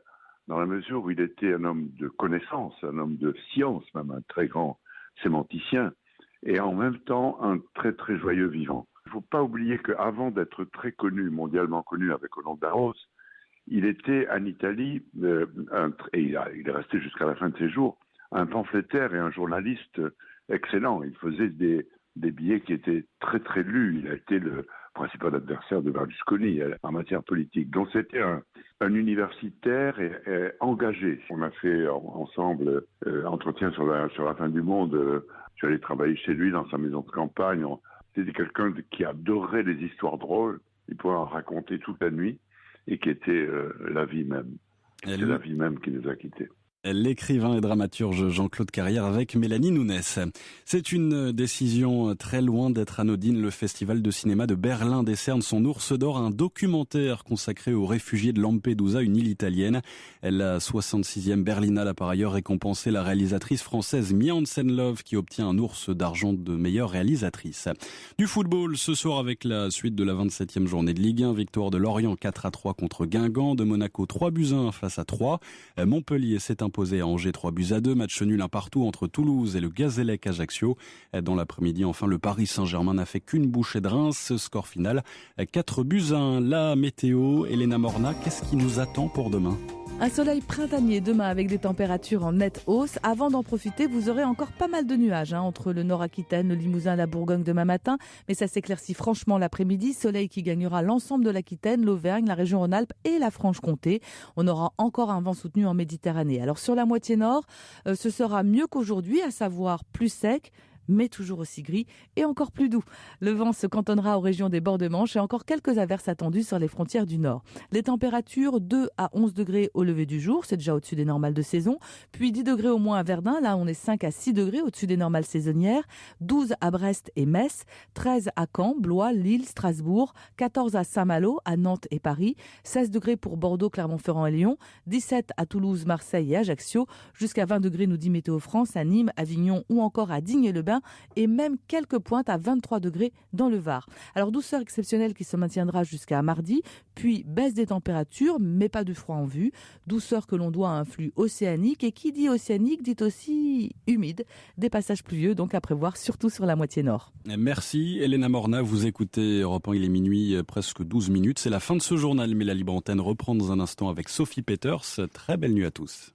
dans la mesure où il était un homme de connaissance, un homme de science, même un très grand sémanticien, et en même temps un très très joyeux vivant. Il ne faut pas oublier qu'avant d'être très connu, mondialement connu avec Le Nom de la Rose, il était en Italie, et il est resté jusqu'à la fin de ses jours, un pamphlétaire et un journaliste excellent. Il faisait des billets qui étaient très très lus. Il a été le principal adversaire de Berlusconi en matière politique. Donc c'était un universitaire et engagé. On a fait ensemble entretien sur la fin du monde. Je suis allé travailler chez lui dans sa maison de campagne. C'était quelqu'un qui adorait les histoires drôles. Il pouvait en raconter toute la nuit. Et qui était la vie même. C'est la vie même qui nous a quittés. L'écrivain et dramaturge Jean-Claude Carrière avec Mélanie Nounès. C'est une décision très loin d'être anodine. Le Festival de cinéma de Berlin décerne son ours d'or à un documentaire consacré aux réfugiés de Lampedusa, une île italienne. La 66e Berlinale a par ailleurs récompensé la réalisatrice française Mia Hansen-Løve qui obtient un ours d'argent de meilleure réalisatrice. Du football ce soir avec la suite de la 27e journée de Ligue 1. Victoire de Lorient 4-3 contre Guingamp, de Monaco 3-1 face à 3. Montpellier s'est imposé à Angers 3-2, match nul un partout entre Toulouse et le Gazélec Ajaccio. Dans l'après-midi, enfin, le Paris Saint-Germain n'a fait qu'une bouchée de Reims. Score final 4-1. La météo, Elena Morna, qu'est-ce qui nous attend pour demain ? Un soleil printanier demain avec des températures en nette hausse. Avant d'en profiter, vous aurez encore pas mal de nuages entre le Nord-Aquitaine, le Limousin, la Bourgogne demain matin. Mais ça s'éclaircit franchement l'après-midi. Soleil qui gagnera l'ensemble de l'Aquitaine, l'Auvergne, la région Rhône-Alpes et la Franche-Comté. On aura encore un vent soutenu en Méditerranée. Alors sur la moitié nord, ce sera mieux qu'aujourd'hui, à savoir plus sec, mais toujours aussi gris et encore plus doux. Le vent se cantonnera aux régions des bords de Manche et encore quelques averses attendues sur les frontières du nord. Les températures 2 à 11 degrés au lever du jour, c'est déjà au-dessus des normales de saison. Puis 10 degrés au moins à Verdun, là on est 5 à 6 degrés au-dessus des normales saisonnières. 12 à Brest et Metz, 13 à Caen, Blois, Lille, Strasbourg, 14 à Saint-Malo, à Nantes et Paris, 16 degrés pour Bordeaux, Clermont-Ferrand et Lyon, 17 à Toulouse, Marseille et Ajaccio, jusqu'à 20 degrés nous dit Météo France à Nîmes, Avignon ou encore à Digne-et-le-Bain, et même quelques pointes à 23 degrés dans le Var. Alors douceur exceptionnelle qui se maintiendra jusqu'à mardi, puis baisse des températures, mais pas de froid en vue. Douceur que l'on doit à un flux océanique, et qui dit océanique dit aussi humide. Des passages pluvieux donc à prévoir, surtout sur la moitié nord. Merci Elena Morna, vous écoutez Europe 1, il est minuit, presque 12 minutes. C'est la fin de ce journal, mais la libre antenne reprend dans un instant avec Sophie Peters. Très belle nuit à tous.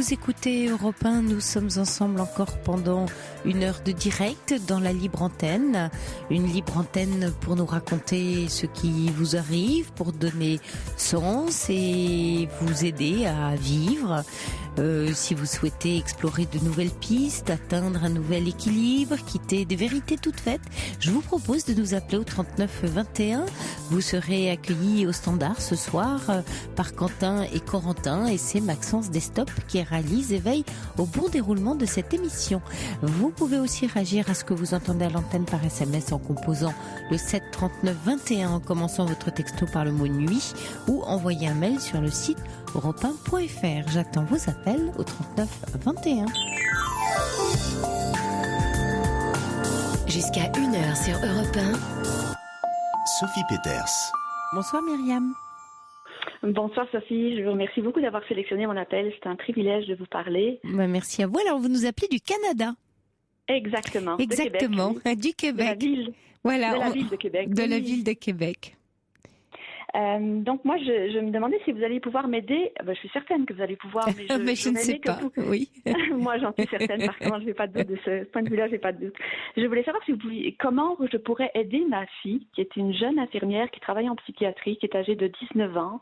Vous écoutez Europe 1, nous sommes ensemble encore pendant une heure de direct dans la libre antenne. Une libre antenne pour nous raconter ce qui vous arrive, pour donner sens et vous aider à vivre. Si vous souhaitez explorer de nouvelles pistes, atteindre un nouvel équilibre, quitter des vérités toutes faites, je vous propose de nous appeler au 39 21. Vous serez accueillis au standard ce soir par Quentin et Corentin et c'est Maxence Destop qui réalise et veille au bon déroulement de cette émission. Vous pouvez aussi réagir à ce que vous entendez à l'antenne par SMS en composant le 7 39 21 en commençant votre texto par le mot nuit ou envoyer un mail sur le site europe1.fr. J'attends vos appels au 39 21. Jusqu'à 1h sur Europe 1. Sophie Peters. Bonsoir Myriam. Bonsoir Sophie, je vous remercie beaucoup d'avoir sélectionné mon appel. C'est un privilège de vous parler. Merci à vous. Alors vous nous appelez du Canada. Exactement. Exactement, de Québec, oui. du Québec. De la ville. Voilà, de la ville de Québec. De oui. la ville de Québec. Donc moi, je me demandais si vous alliez pouvoir m'aider. Je suis certaine que vous allez pouvoir, mais je ne sais pas. Oui. Moi, j'en suis certaine. Par contre, je n'ai pas de doute de ce point de vue-là. J'ai pas de doute. Je voulais savoir si vous pouviez, comment je pourrais aider ma fille, qui est une jeune infirmière qui travaille en psychiatrie, qui est âgée de 19 ans,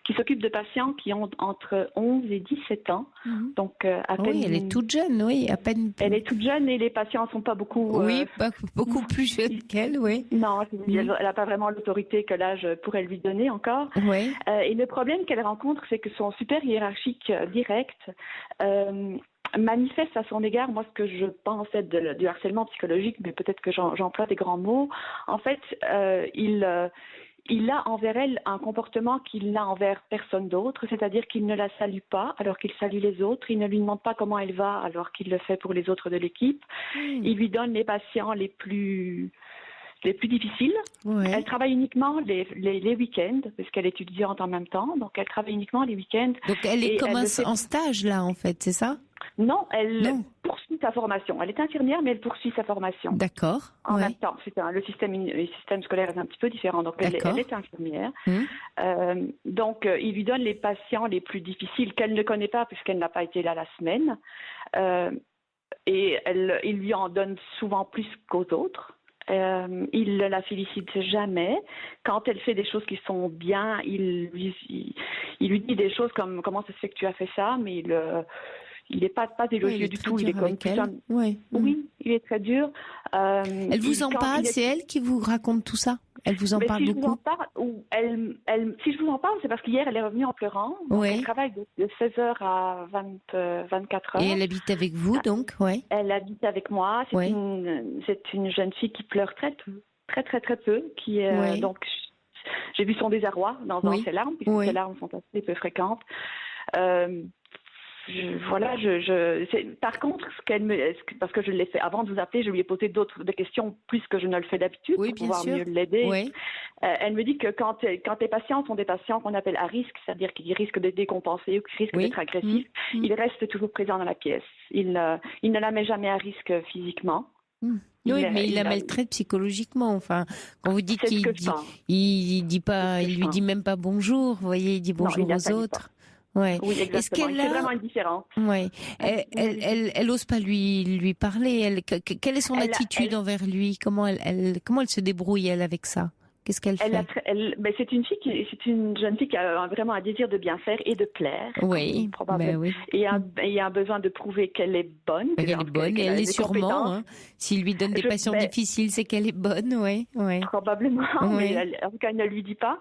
qui s'occupe de patients qui ont entre 11 et 17 ans. Donc à peine. Oui, elle est toute jeune. Oui, à peine. Elle est toute jeune et les patients sont pas beaucoup. Oui, pas beaucoup plus jeunes qu'elle. Oui. Non, elle n'a pas vraiment l'autorité que l'âge pourrait lui donner encore. Oui. Et le problème qu'elle rencontre, c'est que son super hiérarchique direct manifeste à son égard, moi, ce que je pense être du harcèlement psychologique, mais peut-être que j'emploie des grands mots. En fait, il a envers elle un comportement qu'il n'a envers personne d'autre, c'est-à-dire qu'il ne la salue pas alors qu'il salue les autres, il ne lui demande pas comment elle va alors qu'il le fait pour les autres de l'équipe. Il lui donne les patients les plus difficiles. Ouais. Elle travaille uniquement les week-ends, parce qu'elle est étudiante en même temps, donc elle travaille uniquement les week-ends. Donc elle est comme en stage là, en fait, c'est ça? Non, elle poursuit sa formation. Elle est infirmière, mais elle poursuit sa formation. D'accord. En même temps, le système scolaire est un petit peu différent, donc elle est infirmière. Donc il lui donne les patients les plus difficiles qu'elle ne connaît pas, puisqu'elle n'a pas été là la semaine. Et il lui en donne souvent plus qu'aux autres. Il ne la félicite jamais. Quand elle fait des choses qui sont bien, il lui dit des choses comme « Comment ça se fait que tu as fait ça ?» Mais il n'est pas élogieux du tout. Il est comme Oui, il est très dur. Elle vous en parle, c'est elle qui vous raconte tout ça? Elle vous en parle beaucoup? Si je vous en parle, c'est parce qu'hier, elle est revenue en pleurant. Donc elle travaille de 16h à 24h. Et elle habite avec vous, donc? Ouais. Elle habite avec moi. C'est une jeune fille qui pleure très peu. Très, très, très peu. Donc, j'ai vu son désarroi dans ses larmes, puisque ses larmes sont assez peu fréquentes. Par contre, parce que je l'ai fait avant de vous appeler, je lui ai posé des questions plus que je ne le fais d'habitude pour pouvoir mieux l'aider. Oui. Elle me dit que quand les patients sont des patients qu'on appelle à risque, c'est-à-dire qu'ils risquent d'être décompensés ou qu'ils risquent d'être agressifs, ils restent toujours présents dans la pièce. Il ne la met jamais à risque physiquement. Oui, mais il la maltraite psychologiquement. Enfin, quand vous dites qu'il lui dit même pas bonjour, vous voyez, il dit bonjour aux autres. Ouais. Oui, exactement. C'est vraiment indifférent. Ouais. Elle ose pas lui parler. Quelle est son attitude envers lui? Comment elle se débrouille elle avec ça? Qu'est-ce qu'elle fait? C'est une jeune fille qui a vraiment un désir de bien faire et de plaire. Oui, probablement. Oui. Et un besoin de prouver qu'elle est bonne. Elle est bonne et elle est sûrement. Hein. S'il lui donne des patients difficiles, c'est qu'elle est bonne, oui. Probablement, mais en tout cas, elle ne lui dit pas.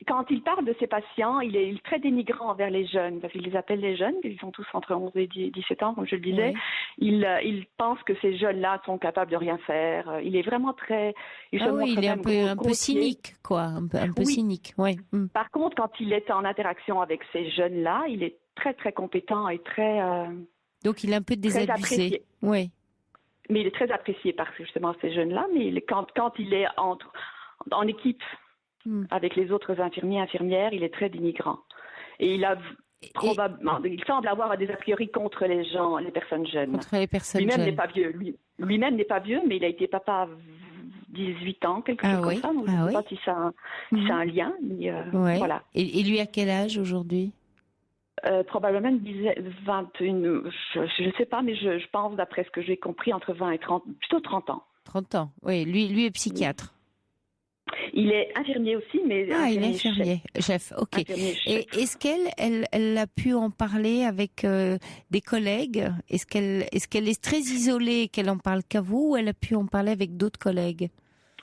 Quand il parle de ses patients, il est très dénigrant envers les jeunes, parce qu'il les appelle les jeunes, ils sont tous entre 11 et 17 ans, comme je le disais. Oui. Il pense que ces jeunes-là sont capables de rien faire. Il est vraiment très... il est un peu cynique, quoi. Un peu cynique, oui. Par contre, quand il est en interaction avec ces jeunes-là, il est très, très compétent et très... Donc, il est un peu désabusé. Oui. Mais il est très apprécié par justement ces jeunes-là, mais quand il est en équipe... avec les autres infirmières, il est très dénigrant. Et il semble avoir des a priori contre les personnes jeunes. Contre les personnes Lui-même jeunes. n'est pas vieux. Lui-même n'est pas vieux, mais il a été papa à 18 ans, quelque chose comme ça. Donc je ne sais pas si ça a un lien. Mais, voilà. Et lui, à quel âge aujourd'hui? Probablement 21, je ne sais pas, mais je pense, d'après ce que j'ai compris, entre 20 et 30, plutôt 30 ans. 30 ans, oui. Lui est psychiatre. Il est infirmier aussi, mais il est infirmier, chef. Ok. Et est-ce qu'elle a pu en parler avec des collègues? Est-ce qu'elle est très isolée et qu'elle en parle qu'à vous, ou elle a pu en parler avec d'autres collègues?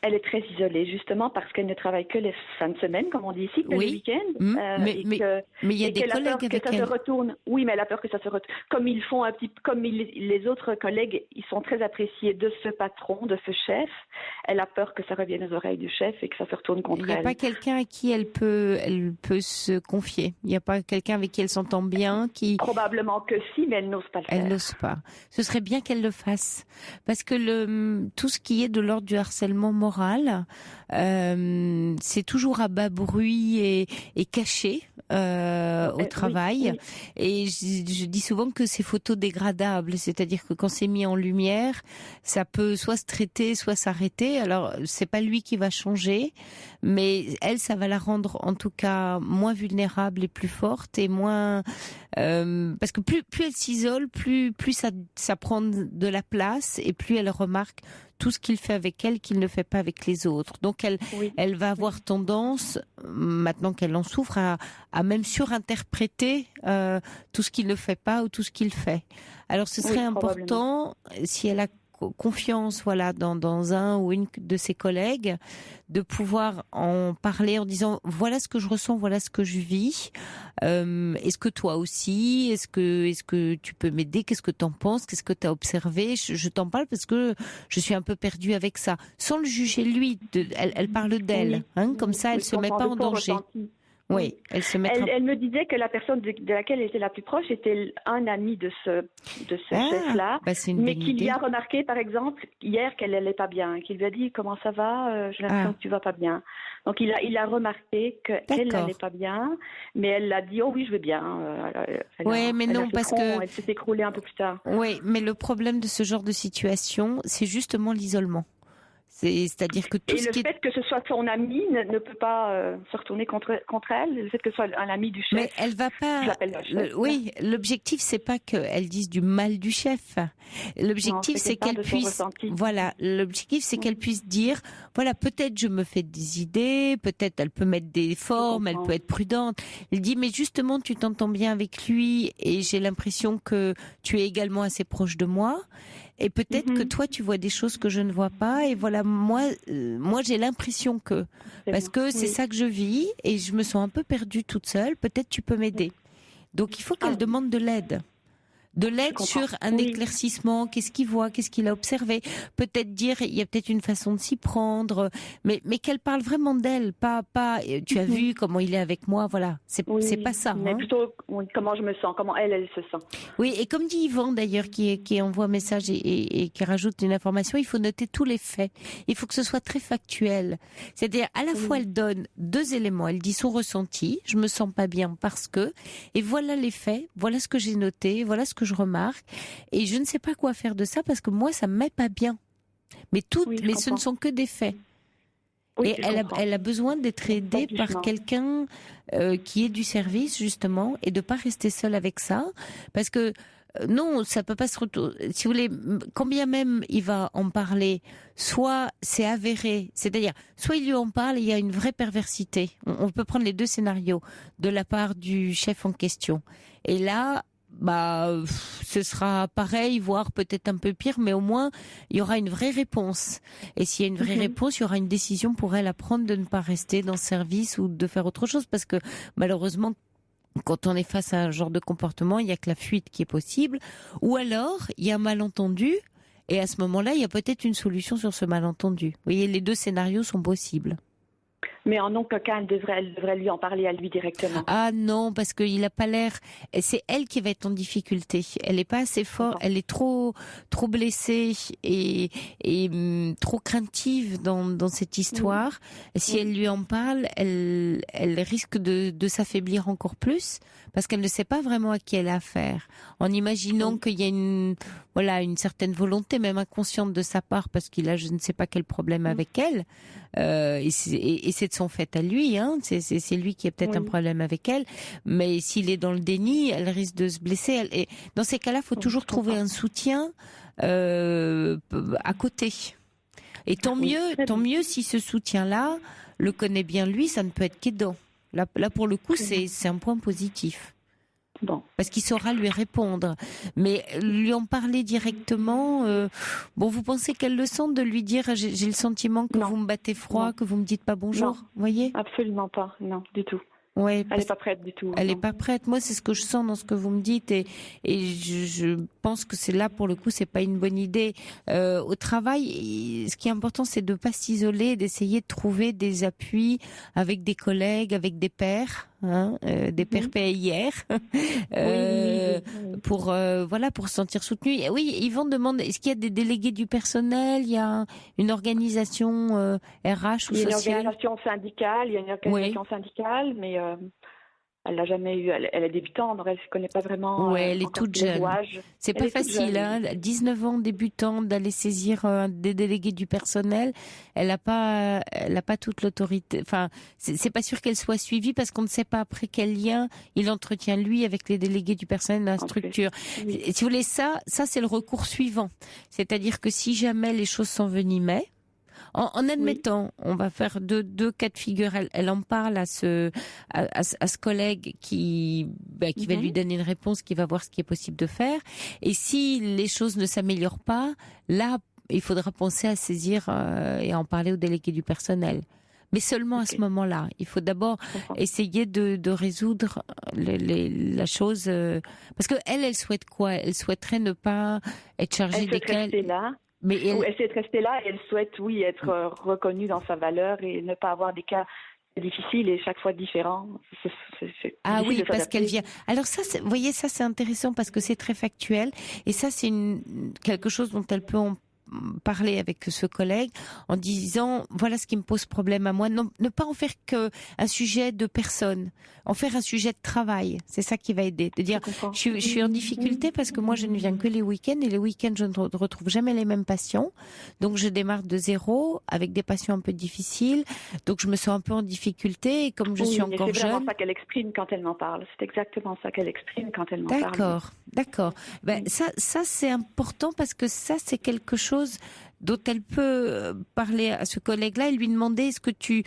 Elle est très isolée, justement, parce qu'elle ne travaille que les fins de semaine, comme on dit ici, que les week-ends. Mais il y a des collègues avec elle. Oui, mais elle a peur que ça se retourne. Comme ils font les autres collègues, ils sont très appréciés de ce patron, de ce chef. Elle a peur que ça revienne aux oreilles du chef et que ça se retourne contre elle. Il n'y a pas quelqu'un à qui elle peut se confier. Il n'y a pas quelqu'un avec qui elle s'entend bien, qui. Probablement que si, mais elle n'ose pas le faire. Elle n'ose pas. Ce serait bien qu'elle le fasse, parce que tout ce qui est de l'ordre du harcèlement moral, c'est toujours à bas bruit et caché au travail. Oui. Et je dis souvent que c'est photodégradable, c'est-à-dire que quand c'est mis en lumière, ça peut soit se traiter, soit s'arrêter. Alors c'est pas lui qui va changer, mais elle, ça va la rendre en tout cas moins vulnérable et plus forte, et moins parce que plus elle s'isole, plus ça prend de la place, et plus elle remarque tout ce qu'il fait avec elle qu'il ne fait pas avec les autres. Donc elle va avoir tendance, maintenant qu'elle en souffre, à même surinterpréter tout ce qu'il ne fait pas ou tout ce qu'il fait. Alors ce serait important, si elle a confiance, dans un ou une de ses collègues, de pouvoir en parler en disant voilà ce que je ressens, voilà ce que je vis. Est-ce que toi aussi, est-ce que tu peux m'aider? Qu'est-ce que t'en penses? Qu'est-ce que t'as observé? Je t'en parle parce que je suis un peu perdue avec ça, sans le juger lui. Elle parle d'elle, comme ça elle se met pas en danger. Oui, elle se met. Elle me disait que la personne de laquelle elle était la plus proche était un ami de ce chef-là, mais qu'il lui a remarqué, par exemple, hier qu'elle n'allait pas bien, qu'il lui a dit comment ça va, j'ai l'impression que tu vas pas bien. Donc il a remarqué qu'elle n'allait pas bien, mais elle a dit oh oui je vais bien. Elle s'est écroulée un peu plus tard. Oui, mais le problème de ce genre de situation, c'est justement l'isolement. C'est-à-dire que tout et le fait que ce soit son ami ne peut pas se retourner contre elle, le fait que ce soit un ami du chef. Mais elle va pas. Oui, l'objectif c'est pas qu'elle dise du mal du chef. L'objectif c'est qu'elle puisse. Voilà, l'objectif c'est qu'elle puisse dire voilà, peut-être je me fais des idées, peut-être elle peut mettre des formes, elle peut être prudente. Elle dit mais justement tu t'entends bien avec lui et j'ai l'impression que tu es également assez proche de moi. Et peut-être que toi tu vois des choses que je ne vois pas, et voilà, moi j'ai l'impression que parce que c'est ça que je vis et je me sens un peu perdue toute seule, peut-être tu peux m'aider. Donc il faut qu'elle demande de l'aide. Sur un éclaircissement, qu'est-ce qu'il voit, qu'est-ce qu'il a observé, peut-être dire il y a peut-être une façon de s'y prendre, mais qu'elle parle vraiment d'elle, pas tu as vu comment il est avec moi, voilà, c'est pas ça. Mais plutôt comment je me sens, comment elle se sent. Oui, et comme dit Yvan d'ailleurs qui envoie un message et qui rajoute une information, il faut noter tous les faits, il faut que ce soit très factuel, c'est-à-dire à la fois elle donne deux éléments, elle dit son ressenti, je me sens pas bien parce que, et voilà les faits, voilà ce que j'ai noté, voilà ce que je remarque, et je ne sais pas quoi faire de ça parce que moi ça me met pas bien. Mais ce ne sont que des faits. Et elle a besoin d'être aidée par quelqu'un qui est du service justement, et de pas rester seule avec ça, parce que non, ça peut pas se retourner. Si vous voulez, quand bien même il va en parler, soit c'est avéré, c'est-à-dire soit il lui en parle et il y a une vraie perversité. On peut prendre les deux scénarios de la part du chef en question. Et là, ce sera pareil, voire peut-être un peu pire, mais au moins il y aura une vraie réponse. Et s'il y a une vraie réponse, il y aura une décision pour elle à prendre de ne pas rester dans ce service ou de faire autre chose, parce que malheureusement, quand on est face à un genre de comportement, il y a que la fuite qui est possible, ou alors il y a un malentendu, et à ce moment-là, il y a peut-être une solution sur ce malentendu. Vous voyez, les deux scénarios sont possibles. Mais en aucun cas, elle devrait lui en parler à lui directement. Ah non, parce qu'il n'a pas l'air. C'est elle qui va être en difficulté. Elle n'est pas assez forte. Elle est trop blessée et trop craintive dans cette histoire. Et si elle lui en parle, elle risque de s'affaiblir encore plus, parce qu'elle ne sait pas vraiment à qui elle a affaire. En imaginant qu'il y a une certaine volonté, même inconsciente de sa part, parce qu'il a je ne sais pas quel problème avec elle. Et c'est de peut-être son fait à lui, hein. C'est lui qui a peut-être un problème avec elle. Mais s'il est dans le déni, elle risque de se blesser. Et dans ces cas-là, il faut toujours trouver un soutien à côté. Et tant mieux si ce soutien-là le connaît bien lui, ça ne peut être qu'aidant. Là, pour le coup, c'est un point positif. Bon. Parce qu'il saura lui répondre. Mais lui en parler directement, vous pensez qu'elle le sent de lui dire j'ai le sentiment que vous me battez froid, que vous me dites pas bonjour, vous voyez ? Absolument pas, non, du tout. Ouais, elle n'est pas prête du tout. Elle n'est pas prête. Moi, c'est ce que je sens dans ce que vous me dites, et je pense que c'est là, pour le coup, c'est pas une bonne idée. Au travail, ce qui est important, c'est de pas s'isoler, d'essayer de trouver des appuis avec des collègues, avec des pairs, des pairs PIR, pour se sentir soutenu. Et oui, Yvan demande, est-ce qu'il y a des délégués du personnel? Il y a une organisation RH ou sociale? Il y a une organisation syndicale, syndicale, mais elle n'a jamais eu. Elle est débutante, donc elle ne se connaît pas vraiment. Oui, elle est toute jeune. C'est pas facile, hein, 19 ans débutante, d'aller saisir des délégués du personnel. Elle n'a pas toute l'autorité. Enfin, c'est pas sûr qu'elle soit suivie, parce qu'on ne sait pas après quel lien il entretient lui avec les délégués du personnel de la structure. Oui. Si vous voulez, ça c'est le recours suivant. C'est-à-dire que si jamais les choses s'envenimaient, en admettant, on va faire deux cas de figure. Elle en parle à ce collègue qui va lui donner une réponse, qui va voir ce qui est possible de faire. Et si les choses ne s'améliorent pas, là, il faudra penser à saisir et à en parler au délégué du personnel. Mais seulement à ce moment-là. Il faut d'abord essayer de résoudre la chose. Parce que elle souhaite quoi? Elle souhaiterait ne pas être chargée des cas. Mais elle souhaite rester là, et elle souhaite, être reconnue dans sa valeur et ne pas avoir des cas difficiles et chaque fois différents. Oui, parce qu'elle vient. Alors ça, vous voyez, ça c'est intéressant parce que c'est très factuel, et ça c'est quelque chose dont elle peut en parler avec ce collègue en disant voilà ce qui me pose problème à moi. Non, ne pas en faire qu'un sujet de personne, en faire un sujet de travail. C'est ça qui va aider. De dire je suis en difficulté parce que moi je ne viens que les week-ends, et les week-ends je ne retrouve jamais les mêmes patients. Donc je démarre de zéro avec des patients un peu difficiles. Donc je me sens un peu en difficulté, et comme je suis encore jeune. C'est vraiment ça qu'elle exprime quand elle m'en parle. C'est exactement ça qu'elle exprime quand elle m'en parle. D'accord. Ça c'est important, parce que ça c'est quelque chose dont elle peut parler à ce collègue-là et lui demander est-ce que tu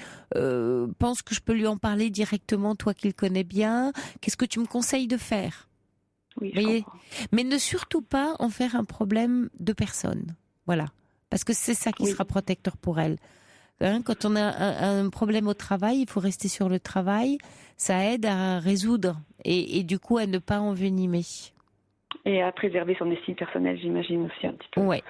penses que je peux lui en parler directement, toi qui le connais bien? Qu'est-ce que tu me conseilles de faire? Oui, je comprends. Mais ne surtout pas en faire un problème de personne. Voilà. Parce que c'est ça qui sera protecteur pour elle. Quand on a un problème au travail, il faut rester sur le travail. Ça aide à résoudre et du coup à ne pas envenimer. Et à préserver son estime personnelle, j'imagine aussi un petit peu. Ouais.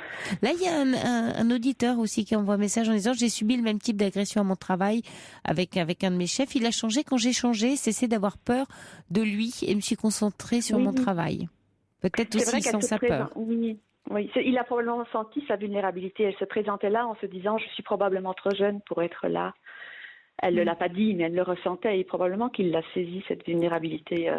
Là, il y a un auditeur aussi qui envoie un message en disant j'ai subi le même type d'agression à mon travail avec un de mes chefs. Il a changé quand j'ai changé, cessé d'avoir peur de lui et me suis concentrée sur mon travail. Peut-être aussi sans sa peur. Oui. Il a probablement senti sa vulnérabilité. Elle se présentait là en se disant je suis probablement trop jeune pour être là. Elle ne l'a pas dit, mais elle le ressentait, et probablement qu'il l'a saisi, cette vulnérabilité.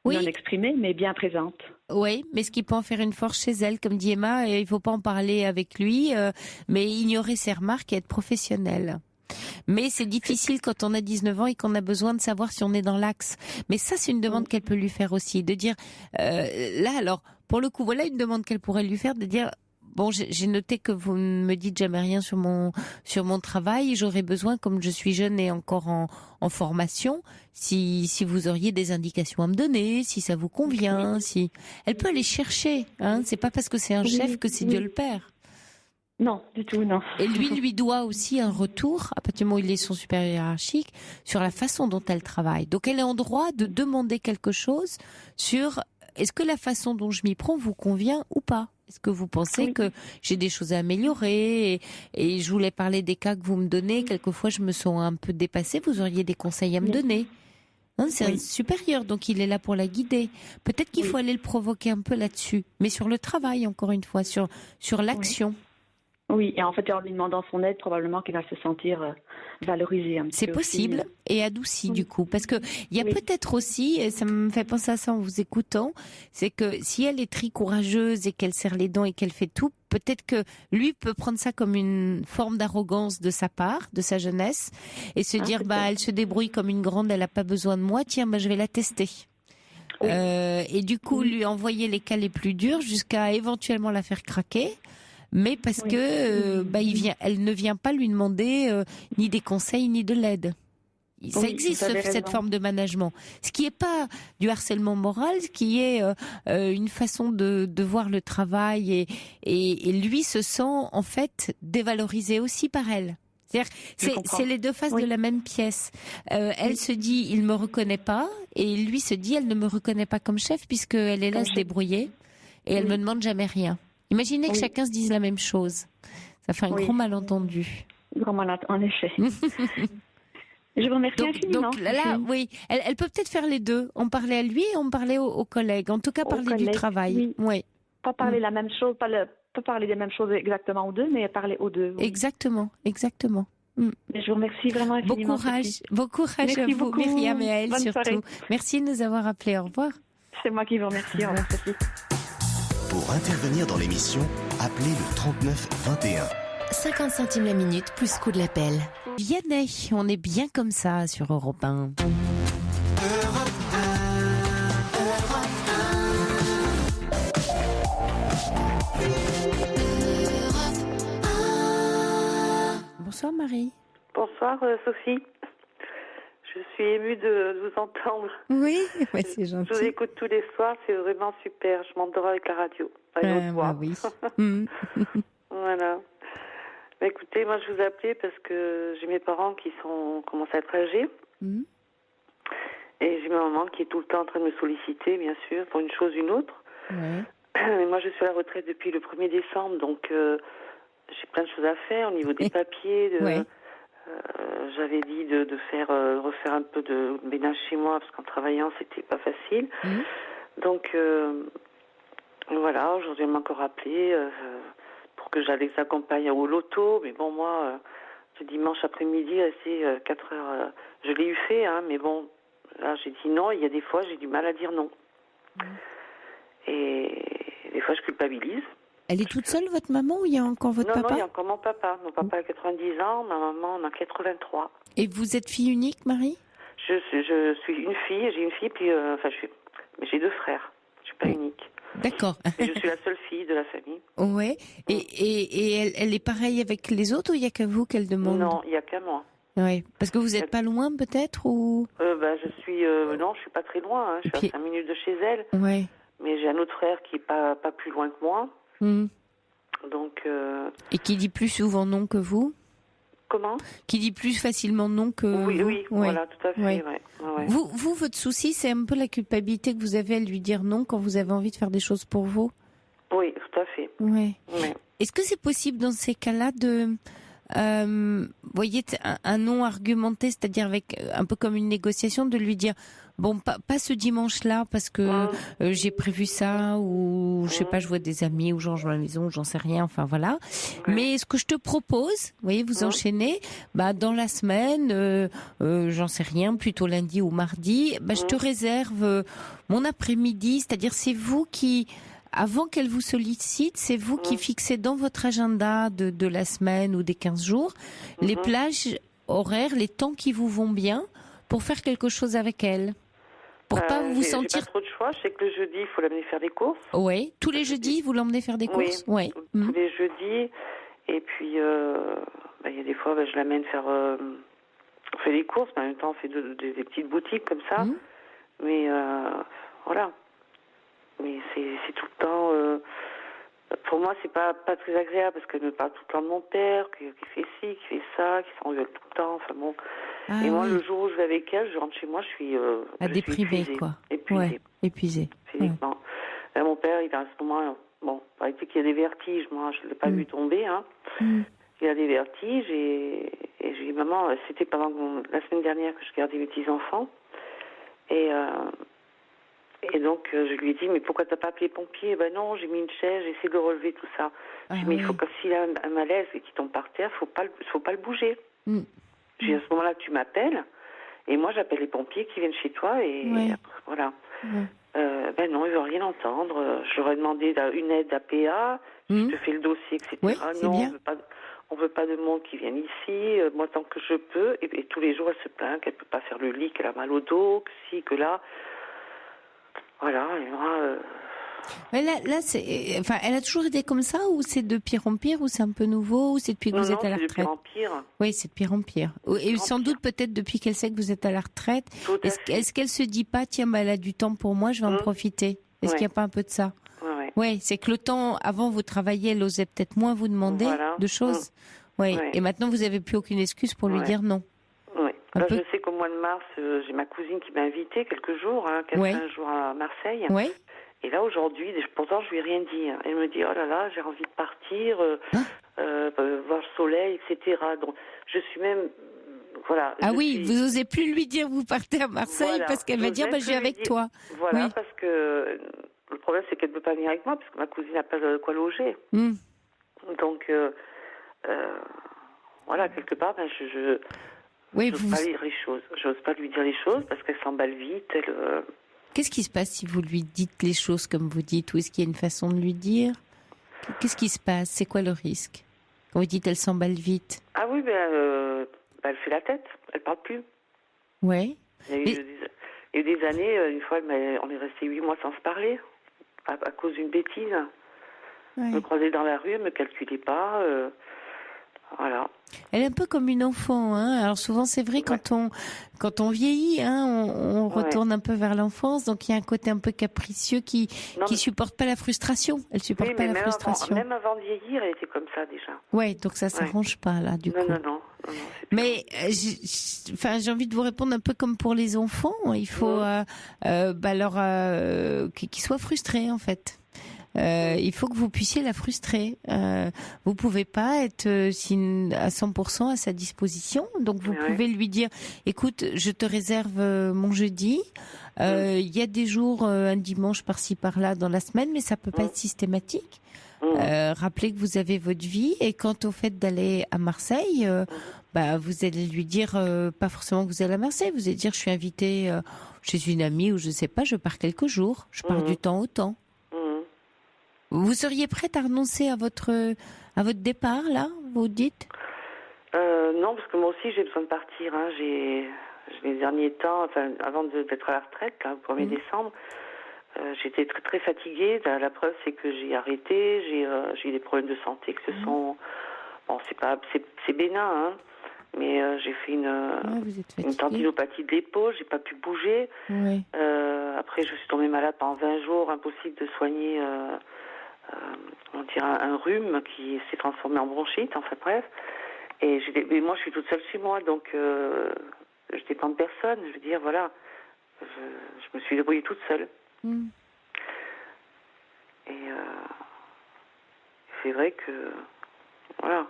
Non exprimée, mais bien présente. Oui, mais ce qui peut en faire une force chez elle, comme dit Emma, il ne faut pas en parler avec lui, mais ignorer ses remarques et être professionnel. Mais c'est difficile quand on a 19 ans et qu'on a besoin de savoir si on est dans l'axe. Mais ça, c'est une demande qu'elle peut lui faire aussi, de dire, là alors, pour le coup, voilà une demande qu'elle pourrait lui faire, de dire, bon, j'ai noté que vous ne me dites jamais rien sur mon travail. J'aurais besoin, comme je suis jeune et encore en formation, si vous auriez des indications à me donner, si ça vous convient, si elle peut aller chercher. C'est pas parce que c'est un chef que c'est Dieu le Père. Non, du tout, non. Et lui doit aussi un retour, à partir du moment où il est son supérieur hiérarchique, sur la façon dont elle travaille. Donc elle est en droit de demander quelque chose sur est-ce que la façon dont je m'y prends vous convient ou pas? Est-ce que vous pensez que j'ai des choses à améliorer et je voulais parler des cas que vous me donnez. Quelquefois, je me sens un peu dépassée. Vous auriez des conseils à me donner. C'est un supérieur, donc il est là pour la guider. Peut-être qu'il faut aller le provoquer un peu là-dessus. Mais sur le travail, encore une fois, sur l'action. Oui, et en fait, en lui demandant son aide, probablement qu'il va se sentir valorisé un petit peu. C'est possible et adouci du coup, parce que il y a peut-être aussi, et ça me fait penser à ça en vous écoutant, c'est que si elle est très courageuse et qu'elle serre les dents et qu'elle fait tout, peut-être que lui peut prendre ça comme une forme d'arrogance de sa part, de sa jeunesse, et se dire elle se débrouille comme une grande, elle n'a pas besoin de moi, tiens, je vais la tester. Oui. Et du coup, lui envoyer les cas les plus durs jusqu'à éventuellement la faire craquer. Mais parce que elle ne vient pas lui demander ni des conseils ni de l'aide. Ça existe cette forme de management. Ce qui n'est pas du harcèlement moral, ce qui est une façon de voir le travail et lui se sent en fait dévalorisé aussi par elle. C'est les deux faces de la même pièce. Elle se dit il me reconnaît pas et lui se dit elle ne me reconnaît pas comme chef puisqu'elle est là à se débrouiller et elle me demande jamais rien. Imaginez que chacun se dise la même chose. Ça fait un gros malentendu. Grand malentendu, en effet. Je vous remercie infiniment. Donc là, oui, elle peut peut-être faire les deux. En parler à lui et en parler aux collègues. En tout cas, parler du travail. Oui. Pas parler la même chose, pas parler des mêmes choses exactement aux deux, mais parler aux deux. Oui. Exactement. Mais je vous remercie vraiment infiniment. Bon courage à vous, Myriam et à elle surtout. Soirée. Merci de nous avoir appelés. Au revoir. C'est moi qui vous remercie. Au revoir, Sophie. Pour intervenir dans l'émission, appelez le 39 21. 50 centimes la minute plus coût de l'appel. Vianney, on est bien comme ça sur Europe 1. Bonsoir Marie. Bonsoir Sophie. Je suis émue de vous entendre. Oui, c'est gentil. Je vous écoute tous les soirs, c'est vraiment super. Je m'endors avec la radio. Oui. Voilà. Mais écoutez, moi je vous appelais parce que j'ai mes parents qui commencent à être âgés. Et j'ai ma maman qui est tout le temps en train de me solliciter, bien sûr, pour une chose ou une autre. Mais moi je suis à la retraite depuis le 1er décembre, donc j'ai plein de choses à faire au niveau des papiers. J'avais dit de refaire un peu de ménage chez moi parce qu'en travaillant c'était pas facile. Donc voilà, aujourd'hui elle m'a encore appelé pour que j'allais les accompagner au loto, mais bon moi ce dimanche après-midi c'est 4 heures, je l'ai eu fait, mais bon là j'ai dit non. Il y a des fois j'ai du mal à dire non et des fois je culpabilise. Elle est toute seule, votre maman, ou il y a encore votre papa? Non, il y a encore mon papa. Mon papa a 90 ans, ma maman en a 83. Et vous êtes fille unique, Marie? Je suis une fille, j'ai une fille, puis j'ai 2 frères. Je suis pas unique. D'accord. Et je suis la seule fille de la famille. Ouais. Et elle est pareille avec les autres, ou il y a qu'à vous qu'elle demande? Non, il y a qu'à moi. Ouais. Parce que vous n'êtes pas loin, peut-être, ou? Je suis pas très loin. Je suis à 5 minutes de chez elle. Ouais. Mais j'ai un autre frère qui est pas plus loin que moi. Donc. Et qui dit plus souvent non que vous? Comment? Qui dit plus facilement non que vous? Oui, voilà, tout à fait. Ouais. Ouais. Vous, votre souci, c'est un peu la culpabilité que vous avez à lui dire non quand vous avez envie de faire des choses pour vous? Oui, tout à fait. Ouais. Est-ce que c'est possible dans ces cas-là de, voyez, un non argumenté, c'est-à-dire avec un peu comme une négociation, de lui dire bon, pas ce dimanche-là parce que j'ai prévu ça, ou je sais pas, je vois des amis, ou je range ma maison, j'en sais rien, enfin voilà. Mais ce que je te propose, vous voyez, vous enchaînez, dans la semaine, j'en sais rien, plutôt lundi ou mardi, je te réserve mon après-midi, c'est-à-dire c'est vous qui, avant qu'elle vous sollicite, c'est vous qui fixez dans votre agenda de la semaine ou des 15 jours les plages horaires, les temps qui vous vont bien pour faire quelque chose avec elle. Pour pas vous sentir... J'ai pas trop de choix. Je sais que le jeudi, il faut l'amener faire des courses. Oui. Tous les jeudis, vous l'emmenez faire des courses? Oui. Tous les jeudis. Et puis, il y a des fois, je l'amène faire... on fait des courses, mais en même temps, on fait des petites boutiques comme ça. Mais voilà. Mais c'est tout le temps... pour moi, c'est pas très agréable parce qu'elle me parle tout le temps de mon père, qui fait ci, qui fait ça, qui s'engueule tout le temps. Enfin bon... et moi, le jour où je vais avec elle, je rentre chez moi, je suis déprimée, quoi. Épuisée. Physiquement. Mon père, il a à ce moment, il paraît qu'il y a des vertiges. Moi, je ne l'ai pas vu tomber. Il a des vertiges et je lui dis, maman, c'était pendant la semaine dernière que je gardais mes petits-enfants. Et Et donc, je lui ai dit, mais pourquoi t'as pas appelé les pompiers? Ben non, j'ai mis une chaise, j'ai essayé de relever tout ça. Je lui ai dit, mais il faut que s'il a un malaise et qu'il tombe par terre, faut pas le bouger. J'ai dit, à ce moment-là, tu m'appelles, et moi, j'appelle les pompiers qui viennent chez toi, et après, voilà. Ben non, il veut rien entendre. Je leur ai demandé une aide APA, je te fais le dossier, etc. Non, on veut pas de monde qui vienne ici. Moi, tant que je peux, et tous les jours, elle se plaint qu'elle peut pas faire le lit, qu'elle a mal au dos, que si, que là. Voilà, et moi... Mais là, elle a toujours été comme ça, ou c'est de pire en pire, ou c'est un peu nouveau, ou c'est depuis que vous êtes à la retraite? C'est de pire en pire. Oui, c'est de pire en pire. Et sans doute peut-être depuis qu'elle sait que vous êtes à la retraite. Est-ce qu'elle se dit pas, tiens, elle a du temps pour moi, je vais en profiter? Est-ce qu'il n'y a pas un peu de ça? Oui, c'est que le temps, avant vous travailliez, elle osait peut-être moins vous demander de choses. Et maintenant vous n'avez plus aucune excuse pour lui dire non. Là, je sais qu'au mois de mars, j'ai ma cousine qui m'a invitée quelques jours, 4-5 jours à Marseille. Et là, aujourd'hui, pourtant, je lui ai rien dit. Elle me dit, oh là là, j'ai envie de partir, voir le soleil, etc. Donc, je suis même... Voilà. Vous osez plus lui dire vous partez à Marseille parce qu'elle va dire, je vais avec toi. Voilà, parce que le problème, c'est qu'elle ne peut pas venir avec moi parce que ma cousine n'a pas de quoi loger. Donc, voilà, quelque part, je n'ose pas dire les choses. J'ose pas lui dire les choses parce qu'elle s'emballe vite. Qu'est-ce qui se passe si vous lui dites les choses comme vous dites, ou est-ce qu'il y a une façon de lui dire? Qu'est-ce qui se passe? C'est quoi le risque? Quand vous dites elle s'emballe vite. Ah oui, elle fait la tête. Elle parle plus. Ouais. Il y a eu des années, une fois, on est resté 8 mois sans se parler à cause d'une bêtise. Elle me croisait dans la rue, elle me calculait pas. Voilà. Elle est un peu comme une enfant, hein. Alors souvent c'est vrai quand on vieillit, hein, on retourne un peu vers l'enfance, donc il y a un côté un peu capricieux qui supporte pas la frustration. Elle supporte pas la frustration. Même avant de vieillir, elle était comme ça déjà. Ouais, donc ça s'arrange pas là du coup. Non. Mais j'ai envie de vous répondre un peu comme pour les enfants. Il faut qu'ils soient frustrés en fait. Il faut que vous puissiez la frustrer. Vous pouvez pas être à 100% à sa disposition. Donc vous pouvez lui dire, écoute, je te réserve mon jeudi. Il y a des jours, un dimanche par-ci par-là dans la semaine, mais ça peut pas être systématique. Rappelez que vous avez votre vie, et quant au fait d'aller à Marseille, vous allez lui dire pas forcément que vous allez à Marseille. Vous allez dire, je suis invitée chez une amie, ou je sais pas, je pars quelques jours. Je pars du temps au temps. Vous seriez prête à renoncer à votre départ, là, vous dites? Non, parce que moi aussi, j'ai besoin de partir. Hein. Les derniers temps, avant d'être à la retraite, là, le 1er décembre, j'étais très, très fatiguée. La preuve, c'est que j'ai arrêté. J'ai eu des problèmes de santé qui se sont... Bon, c'est bénin, hein. Mais j'ai fait une tendinopathie de l'épaule, j'ai pas pu bouger. Après, je suis tombée malade pendant 20 jours, impossible de soigner... un rhume qui s'est transformé en bronchite, enfin bref. Et moi, je suis toute seule chez moi, donc je dépends de personne. Je veux dire, voilà, je me suis débrouillée toute seule. Et c'est vrai que, voilà.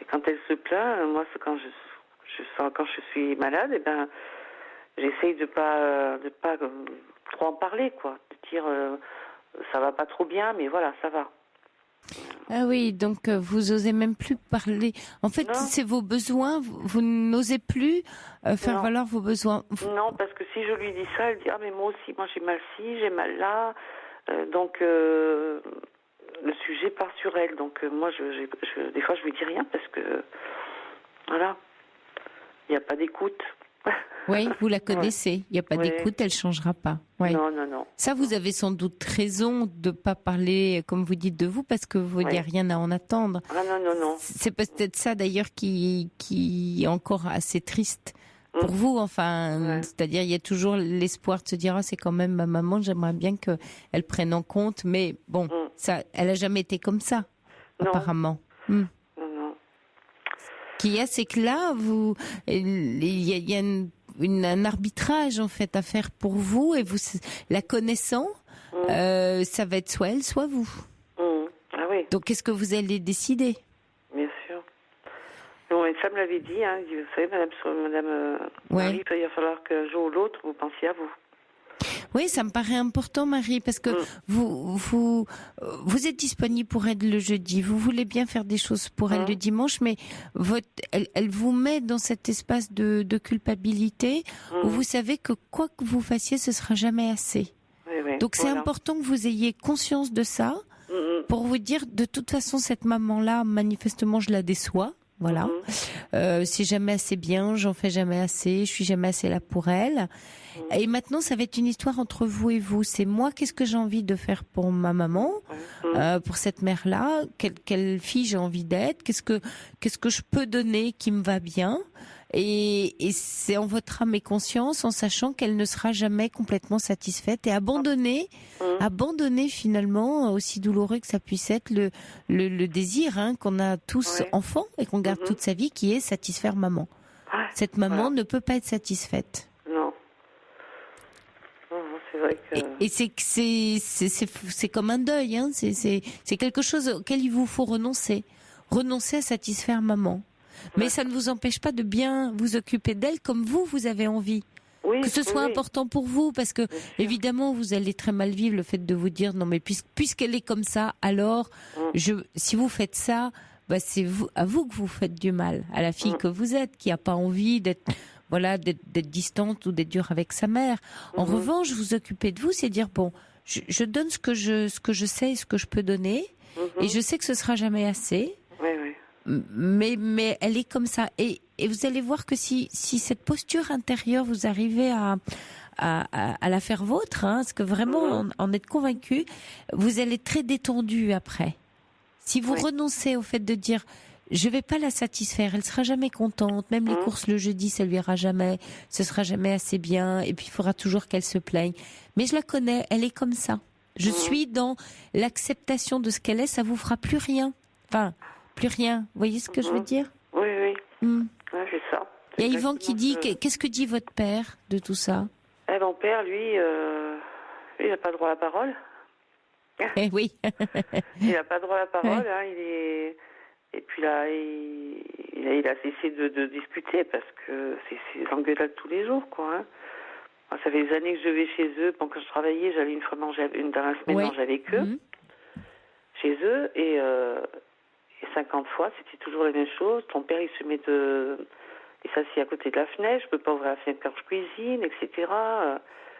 Et quand elle se plaint, moi, c'est quand je suis malade, j'essaye de pas trop en parler, quoi. De dire... ça va pas trop bien, mais voilà, ça va. Ah oui, donc vous osez même plus parler. En fait, c'est vos besoins, vous n'osez plus faire valoir vos besoins. Non, parce que si je lui dis ça, elle dit, mais moi aussi, moi j'ai mal ci, j'ai mal là. Donc, le sujet part sur elle. Donc, moi, des fois, je lui dis rien parce que, voilà, il n'y a pas d'écoute. Oui, vous la connaissez. Il n'y a pas d'écoute, elle ne changera pas. Non. Ça, vous avez sans doute raison de ne pas parler, comme vous dites, de vous, parce que il n'y a rien à en attendre. Non. C'est peut-être ça, d'ailleurs, qui est encore assez triste pour vous. Enfin, c'est-à-dire, il y a toujours l'espoir de se dire, c'est quand même ma maman, j'aimerais bien qu'elle prenne en compte. Mais bon, ça, elle n'a jamais été comme ça, apparemment. Non. Ce qu'il y a, c'est que là, il y a un arbitrage en fait à faire pour vous, et vous la connaissant, ça va être soit elle, soit vous. Ah oui. Donc qu'est-ce que vous allez décider? Bien sûr. Mon médecin me l'avait dit, hein, vous savez, Madame Marie, il va falloir qu'un jour ou l'autre vous pensiez à vous. Oui, ça me paraît important, Marie, parce que vous êtes disponible pour elle le jeudi. Vous voulez bien faire des choses pour elle le dimanche, mais elle vous met dans cet espace de culpabilité où vous savez que quoi que vous fassiez, ce sera jamais assez. Oui, donc c'est important que vous ayez conscience de ça pour vous dire, de toute façon, cette maman-là, manifestement, je la déçois. Voilà. C'est jamais assez bien, j'en fais jamais assez, je suis jamais assez là pour elle. Et maintenant, ça va être une histoire entre vous et vous. C'est moi, qu'est-ce que j'ai envie de faire pour ma maman, pour cette mère-là, quelle fille j'ai envie d'être, qu'est-ce que je peux donner qui me va bien. Et c'est en votre âme et conscience, en sachant qu'elle ne sera jamais complètement satisfaite, et abandonner finalement, aussi douloureux que ça puisse être, le désir qu'on a tous enfants et qu'on garde toute sa vie, qui est satisfaire maman. Cette maman ne peut pas être satisfaite. Non. C'est vrai que... Et c'est comme un deuil, c'est quelque chose auquel il vous faut renoncer à satisfaire maman. Mais ça ne vous empêche pas de bien vous occuper d'elle comme vous avez envie. Oui, que ce soit important pour vous, parce que évidemment vous allez très mal vivre le fait de vous dire non mais puisqu'elle est comme ça, alors si vous faites ça, c'est à vous que vous faites du mal, à la fille que vous êtes, qui a pas envie d'être distante ou d'être dure avec sa mère. En revanche, vous occuper de vous, c'est dire bon, je donne ce que je sais et ce que je peux donner, et je sais que ce sera jamais assez. Mais elle est comme ça, et vous allez voir que si cette posture intérieure, vous arrivez à la faire vôtre, parce que vraiment en être convaincu, vous allez être très détendu après. Si vous renoncez au fait de dire je vais pas la satisfaire, elle sera jamais contente, même les courses le jeudi ça lui ira jamais, ce sera jamais assez bien, et puis il faudra toujours qu'elle se plaigne. Mais je la connais, elle est comme ça. Je suis dans l'acceptation de ce qu'elle est, ça vous fera plus rien. Enfin, plus rien. Vous voyez ce que je veux dire? Oui. Ouais, c'est ça. Il y a Yvan qui dit, qu'est-ce que dit votre père de tout ça? Mon père, lui, il n'a pas droit à la parole. Oui. Il n'a pas droit à la parole. Et puis là, il a cessé de discuter parce que c'est l'engueulade tous les jours, quoi. Moi, ça fait des années que je vais chez eux. Quand je travaillais, j'allais une fois dans la semaine manger avec eux, chez eux, et 50 fois, c'était toujours la même chose. Ton père, il se met il s'assied à côté de la fenêtre, je peux pas ouvrir la fenêtre quand je cuisine, etc.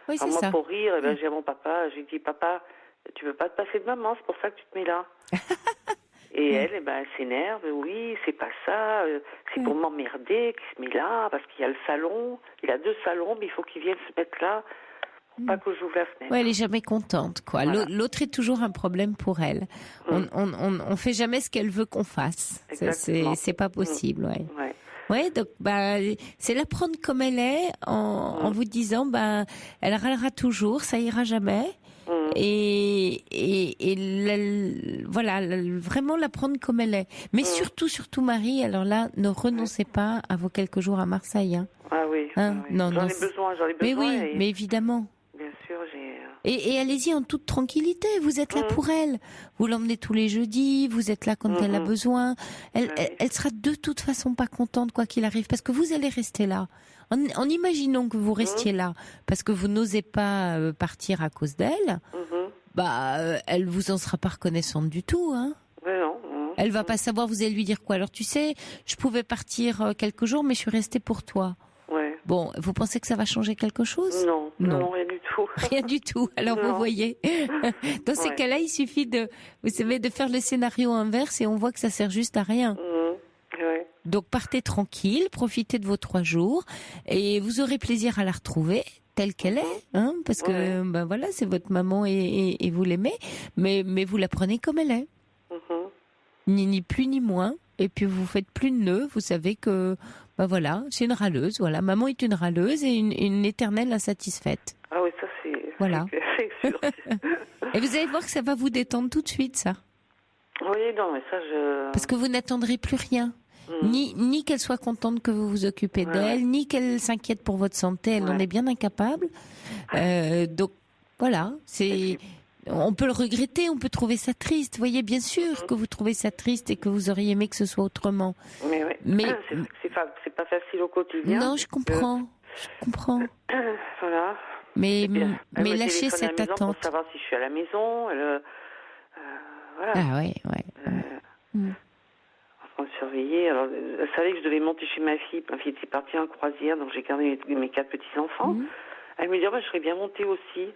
Oui, c'est moi, ça. pour rire, j'ai à mon papa, j'ai dit, papa, tu veux pas te passer de maman, c'est pour ça que tu te mets là. Et elle s'énerve, oui, c'est pas ça, c'est pour m'emmerder qu'il se met là, parce qu'il y a le salon, il a 2 salons, mais il faut qu'il vienne se mettre là, pour pas que j'ouvre la fenêtre. Ouais, elle est jamais contente, quoi. Voilà. L'autre est toujours un problème pour elle. On fait jamais ce qu'elle veut qu'on fasse. C'est pas possible, Ouais, donc c'est la prendre comme elle est, en vous disant elle râlera toujours, ça ira jamais. Et voilà, vraiment la prendre comme elle est. Mais surtout Marie, alors là, ne renoncez pas à vos quelques jours à Marseille. Ah oui. Non, j'en ai besoin. Mais oui, mais évidemment. Bien sûr, j'ai... Et allez-y en toute tranquillité, vous êtes là pour elle. Vous l'emmenez tous les jeudis, vous êtes là quand elle a besoin. Elle sera de toute façon pas contente quoi qu'il arrive, parce que vous allez rester là. En imaginant que vous restiez là, parce que vous n'osez pas partir à cause d'elle, elle vous en sera pas reconnaissante du tout. Elle va pas savoir, vous allez lui dire quoi? Alors tu sais, je pouvais partir quelques jours, mais je suis restée pour toi. Bon, vous pensez que ça va changer quelque chose? Non, rien du tout. Rien du tout. Alors vous voyez, dans ces cas-là, il suffit de faire le scénario inverse et on voit que ça sert juste à rien. Donc partez tranquille, profitez de vos 3 jours et vous aurez plaisir à la retrouver telle qu'elle est, parce que voilà, c'est votre maman et vous l'aimez, mais vous la prenez comme elle est, ni plus ni moins. Et puis vous faites plus de nœuds, vous savez que voilà, c'est une râleuse. Voilà, maman est une râleuse et une éternelle insatisfaite. Ah oui, ça c'est. Voilà. C'est sûr. Et vous allez voir que ça va vous détendre tout de suite, ça. Oui, non, mais ça je. Parce que vous n'attendrez plus rien. Ni qu'elle soit contente que vous vous occupez d'elle, ni qu'elle s'inquiète pour votre santé, elle en est bien incapable. Donc voilà, on peut le regretter, on peut trouver ça triste. Vous voyez, bien sûr que vous trouvez ça triste et que vous auriez aimé que ce soit autrement. Mais c'est pas facile au quotidien. Non, je comprends. Voilà. Mais Elle me lâchez téléphone à cette la maison attente. pour savoir si je suis à la maison. Voilà. Ah ouais. En surveiller. Alors, elle savait que je devais monter chez ma fille. Ma fille était partie en croisière, donc j'ai gardé mes 4 petits-enfants. Elle me dit, je serais bien montée aussi.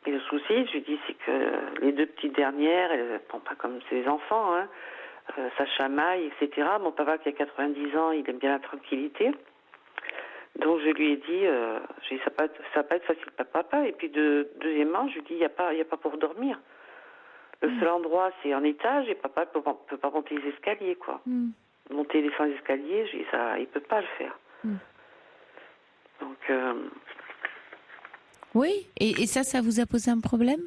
Et le souci, je lui dis, c'est que les 2 petites dernières, elles ne prennent pas comme ses enfants, hein. Ça chamaille, etc. Mon papa qui a 90 ans, il aime bien la tranquillité. Donc je lui ai dit, ça va pas être facile pour papa. Et puis deuxièmement, je lui dis, il n'y a pas pour dormir. Le seul endroit, c'est en étage et papa ne peut pas monter les escaliers, quoi. Monter les escaliers, je dis, il ne peut pas le faire. Donc... Oui, et ça vous a posé un problème ?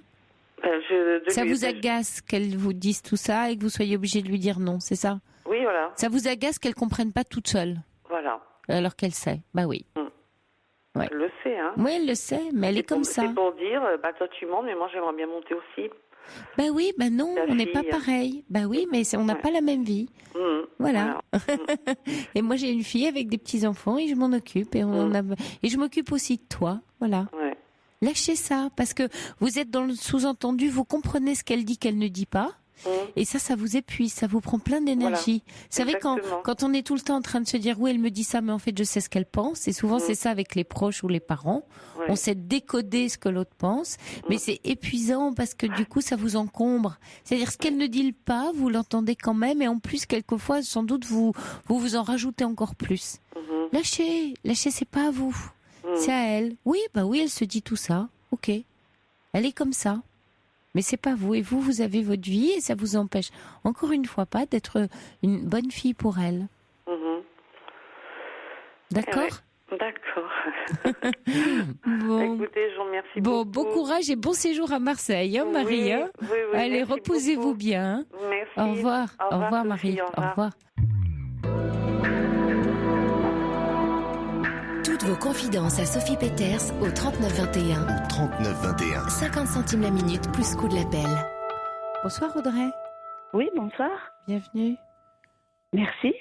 Ça vous agace qu'elle vous dise tout ça et que vous soyez obligé de lui dire non, c'est ça ? Oui, voilà. Ça vous agace qu'elle ne comprenne pas toute seule ? Voilà. Alors qu'elle sait, bah oui. Ouais. Elle le sait, hein. Oui, elle le sait, mais elle est comme ça. C'est pour dire, toi tu montes, mais moi j'aimerais bien monter aussi. Bah oui, bah non, on n'est pas pareil. Bah oui, mais on n'a pas la même vie. Voilà. Et moi j'ai une fille avec des petits-enfants et je m'en occupe. Et je m'occupe aussi de toi, voilà. Ouais. Lâchez ça, parce que vous êtes dans le sous-entendu, vous comprenez ce qu'elle dit qu'elle ne dit pas. Et ça vous épuise, ça vous prend plein d'énergie. Vous savez, quand on est tout le temps en train de se dire, oui, elle me dit ça, mais en fait, je sais ce qu'elle pense. Et souvent, c'est ça avec les proches ou les parents. Ouais. On sait décoder ce que l'autre pense, mais c'est épuisant parce que du coup, ça vous encombre. C'est-à-dire, ce qu'elle ne dit pas, vous l'entendez quand même. Et en plus, quelquefois, sans doute, vous en rajoutez encore plus. Lâchez, c'est pas à vous. C'est à elle. Oui, elle se dit tout ça. Ok. Elle est comme ça. Mais c'est pas vous. Et vous avez votre vie et ça vous empêche, encore une fois, pas d'être une bonne fille pour elle. D'accord ? D'accord. Bon. Écoutez, je vous remercie beaucoup. Bon courage et bon séjour à Marseille, hein, Marie. Oui, allez, reposez-vous bien. Merci. Au revoir. Au revoir, Marie. Au revoir. Toutes vos confidences à Sophie Peters au 3921. Au 3921. 50 centimes la minute plus coût de l'appel. Bonsoir Audrey. Oui, bonsoir. Bienvenue. Merci.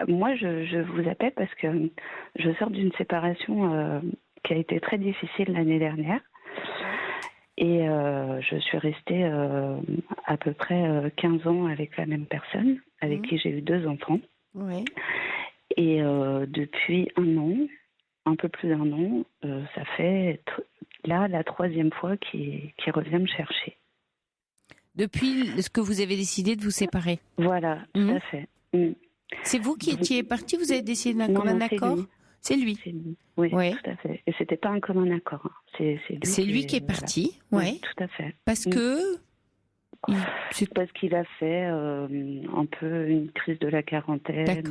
Moi, je vous appelle parce que je sors d'une séparation qui a été très difficile l'année dernière. Et je suis restée à peu près 15 ans avec la même personne, avec qui j'ai eu 2 enfants. Oui. Et depuis un peu plus d'1 an, ça fait là la 3e fois qu'il revient me chercher. Depuis ce que vous avez décidé de vous séparer. Voilà, tout à fait. C'est vous qui étiez parti, vous avez décidé d'un commun accord ? C'est lui. Oui, tout à fait. Et c'était pas un commun accord. C'est lui qui est parti, oui. Tout à fait. Parce que parce qu'il a fait un peu une crise de la quarantaine,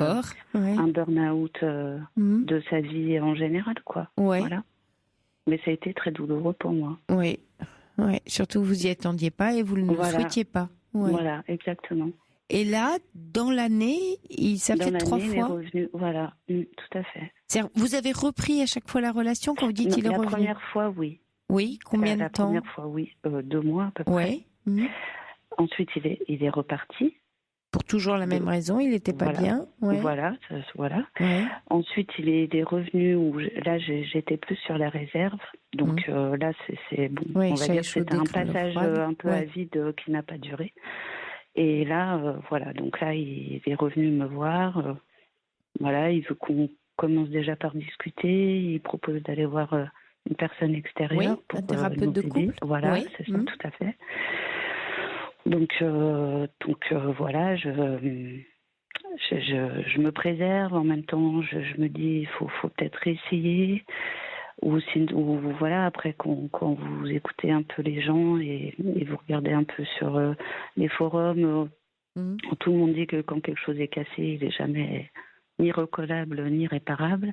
un burn-out de sa vie en général, quoi. Ouais. Voilà. Mais ça a été très douloureux pour moi. Oui, surtout vous y attendiez pas et vous ne le souhaitiez pas. Ouais. Voilà, exactement. Et là, dans l'année, ça fait 3 fois. Il est revenu, voilà, tout à fait. C'est-à-dire, vous avez repris à chaque fois la relation quand vous dites qu'il est revenu ? La première fois, oui. Oui, combien de temps ? La première fois, oui, 2 mois à peu près. Ensuite, il est reparti. Pour toujours la même raison, il n'était pas bien. Ouais. Voilà. Ouais. Ensuite, il est revenu où là, j'étais plus sur la réserve. Donc là, c'est bon. On va dire que c'était un passage un peu à vide qui n'a pas duré. Et là, voilà. Donc là, il est revenu me voir. Voilà, il veut qu'on commence déjà par discuter. Il propose d'aller voir une personne extérieure pour un thérapeute de couple. Voilà, c'est ça, tout à fait. Donc voilà, je me préserve en même temps. Je me dis, il faut peut-être essayer. Ou voilà, après quand vous écoutez un peu les gens et vous regardez un peu sur les forums, tout le monde dit que quand quelque chose est cassé, il n'est jamais ni recollable ni réparable.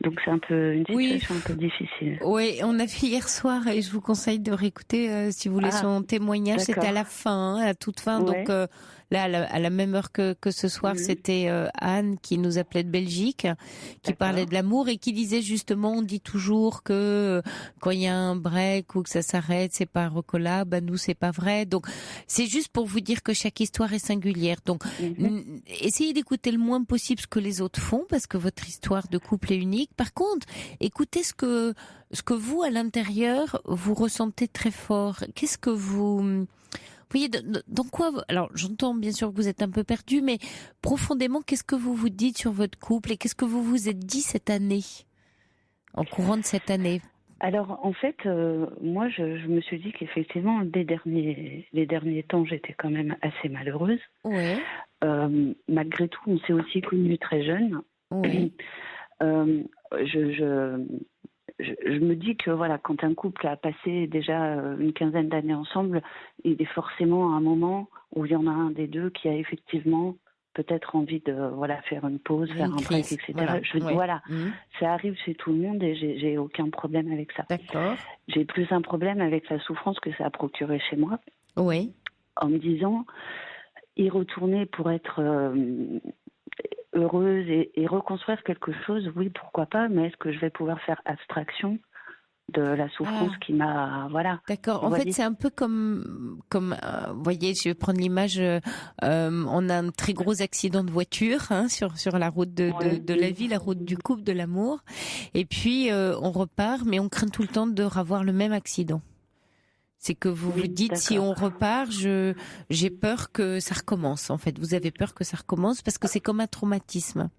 Donc c'est un peu une situation un peu difficile. Oui, on a fait hier soir et je vous conseille de réécouter si vous voulez son témoignage. C'était à la fin, à toute fin. Ouais. Donc là, à la même heure que ce soir, c'était Anne qui nous appelait de Belgique, qui parlait de l'amour et qui disait justement, on dit toujours que quand il y a un break ou que ça s'arrête, c'est pas recollable. Ben nous, c'est pas vrai. Donc c'est juste pour vous dire que chaque histoire est singulière. Donc essayez d'écouter le moins possible ce que les autres font, parce que votre histoire de couple est unique. Par contre, écoutez ce que vous, à l'intérieur, vous ressentez très fort. Qu'est-ce que vous voyez, dans quoi, alors j'entends bien sûr que vous êtes un peu perdu, mais profondément, qu'est-ce que vous vous dites sur votre couple et qu'est-ce que vous vous êtes dit cette année, en courant de cette année? Alors, en fait, moi, je me suis dit qu'effectivement, les derniers temps, j'étais quand même assez malheureuse. Ouais. Malgré tout, on s'est aussi connus très jeunes. Ouais. Je me dis que voilà, quand un couple a passé déjà une quinzaine d'années ensemble, il est forcément un moment où il y en a un des deux qui a effectivement peut-être envie de faire une pause, faire un break, etc. Voilà. Ça arrive chez tout le monde et j'ai aucun problème avec ça. D'accord. J'ai plus un problème avec la souffrance que ça a procuré chez moi. Oui. En me disant, y retourner pour être heureuse et reconstruire quelque chose, oui, pourquoi pas, mais est-ce que je vais pouvoir faire abstraction de la souffrance qui m'a... Voilà. D'accord. En fait, c'est un peu comme vous voyez, je vais prendre l'image, on a un très gros accident de voiture sur la route de la vie, la route du couple, de l'amour. Et puis, on repart, mais on craint tout le temps de revoir le même accident. C'est que vous vous dites, si on repart, j'ai peur que ça recommence. En fait, vous avez peur que ça recommence parce que c'est comme un traumatisme.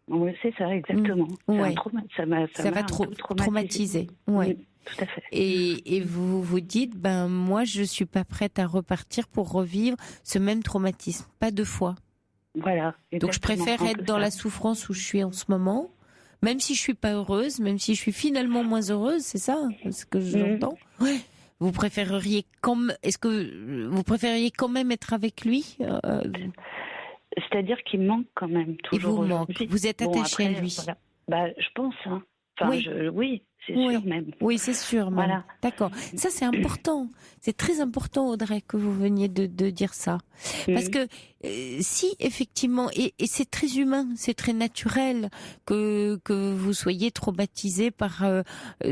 Oui, c'est ça, exactement. Ouais. Ça va traumatiser. Ouais. Oui, tout à fait. Et vous vous dites, moi, je suis pas prête à repartir pour revivre ce même traumatisme, pas deux fois. Voilà. Donc, je préfère être dans la souffrance où je suis en ce moment, même si je suis pas heureuse, même si je suis finalement moins heureuse, c'est ça, ce que j'entends. Ouais. Vous préféreriez quand même être avec lui C'est-à-dire qu'il manque quand même toujours. Il vous manque. Vous êtes attaché à lui. Voilà. Je pense. Enfin, oui, c'est sûr même. Oui, c'est sûr. Même. Voilà. D'accord. Ça, c'est important. C'est très important, Audrey, que vous veniez de dire ça. Parce que si, effectivement, et c'est très humain, c'est très naturel que vous soyez traumatisé par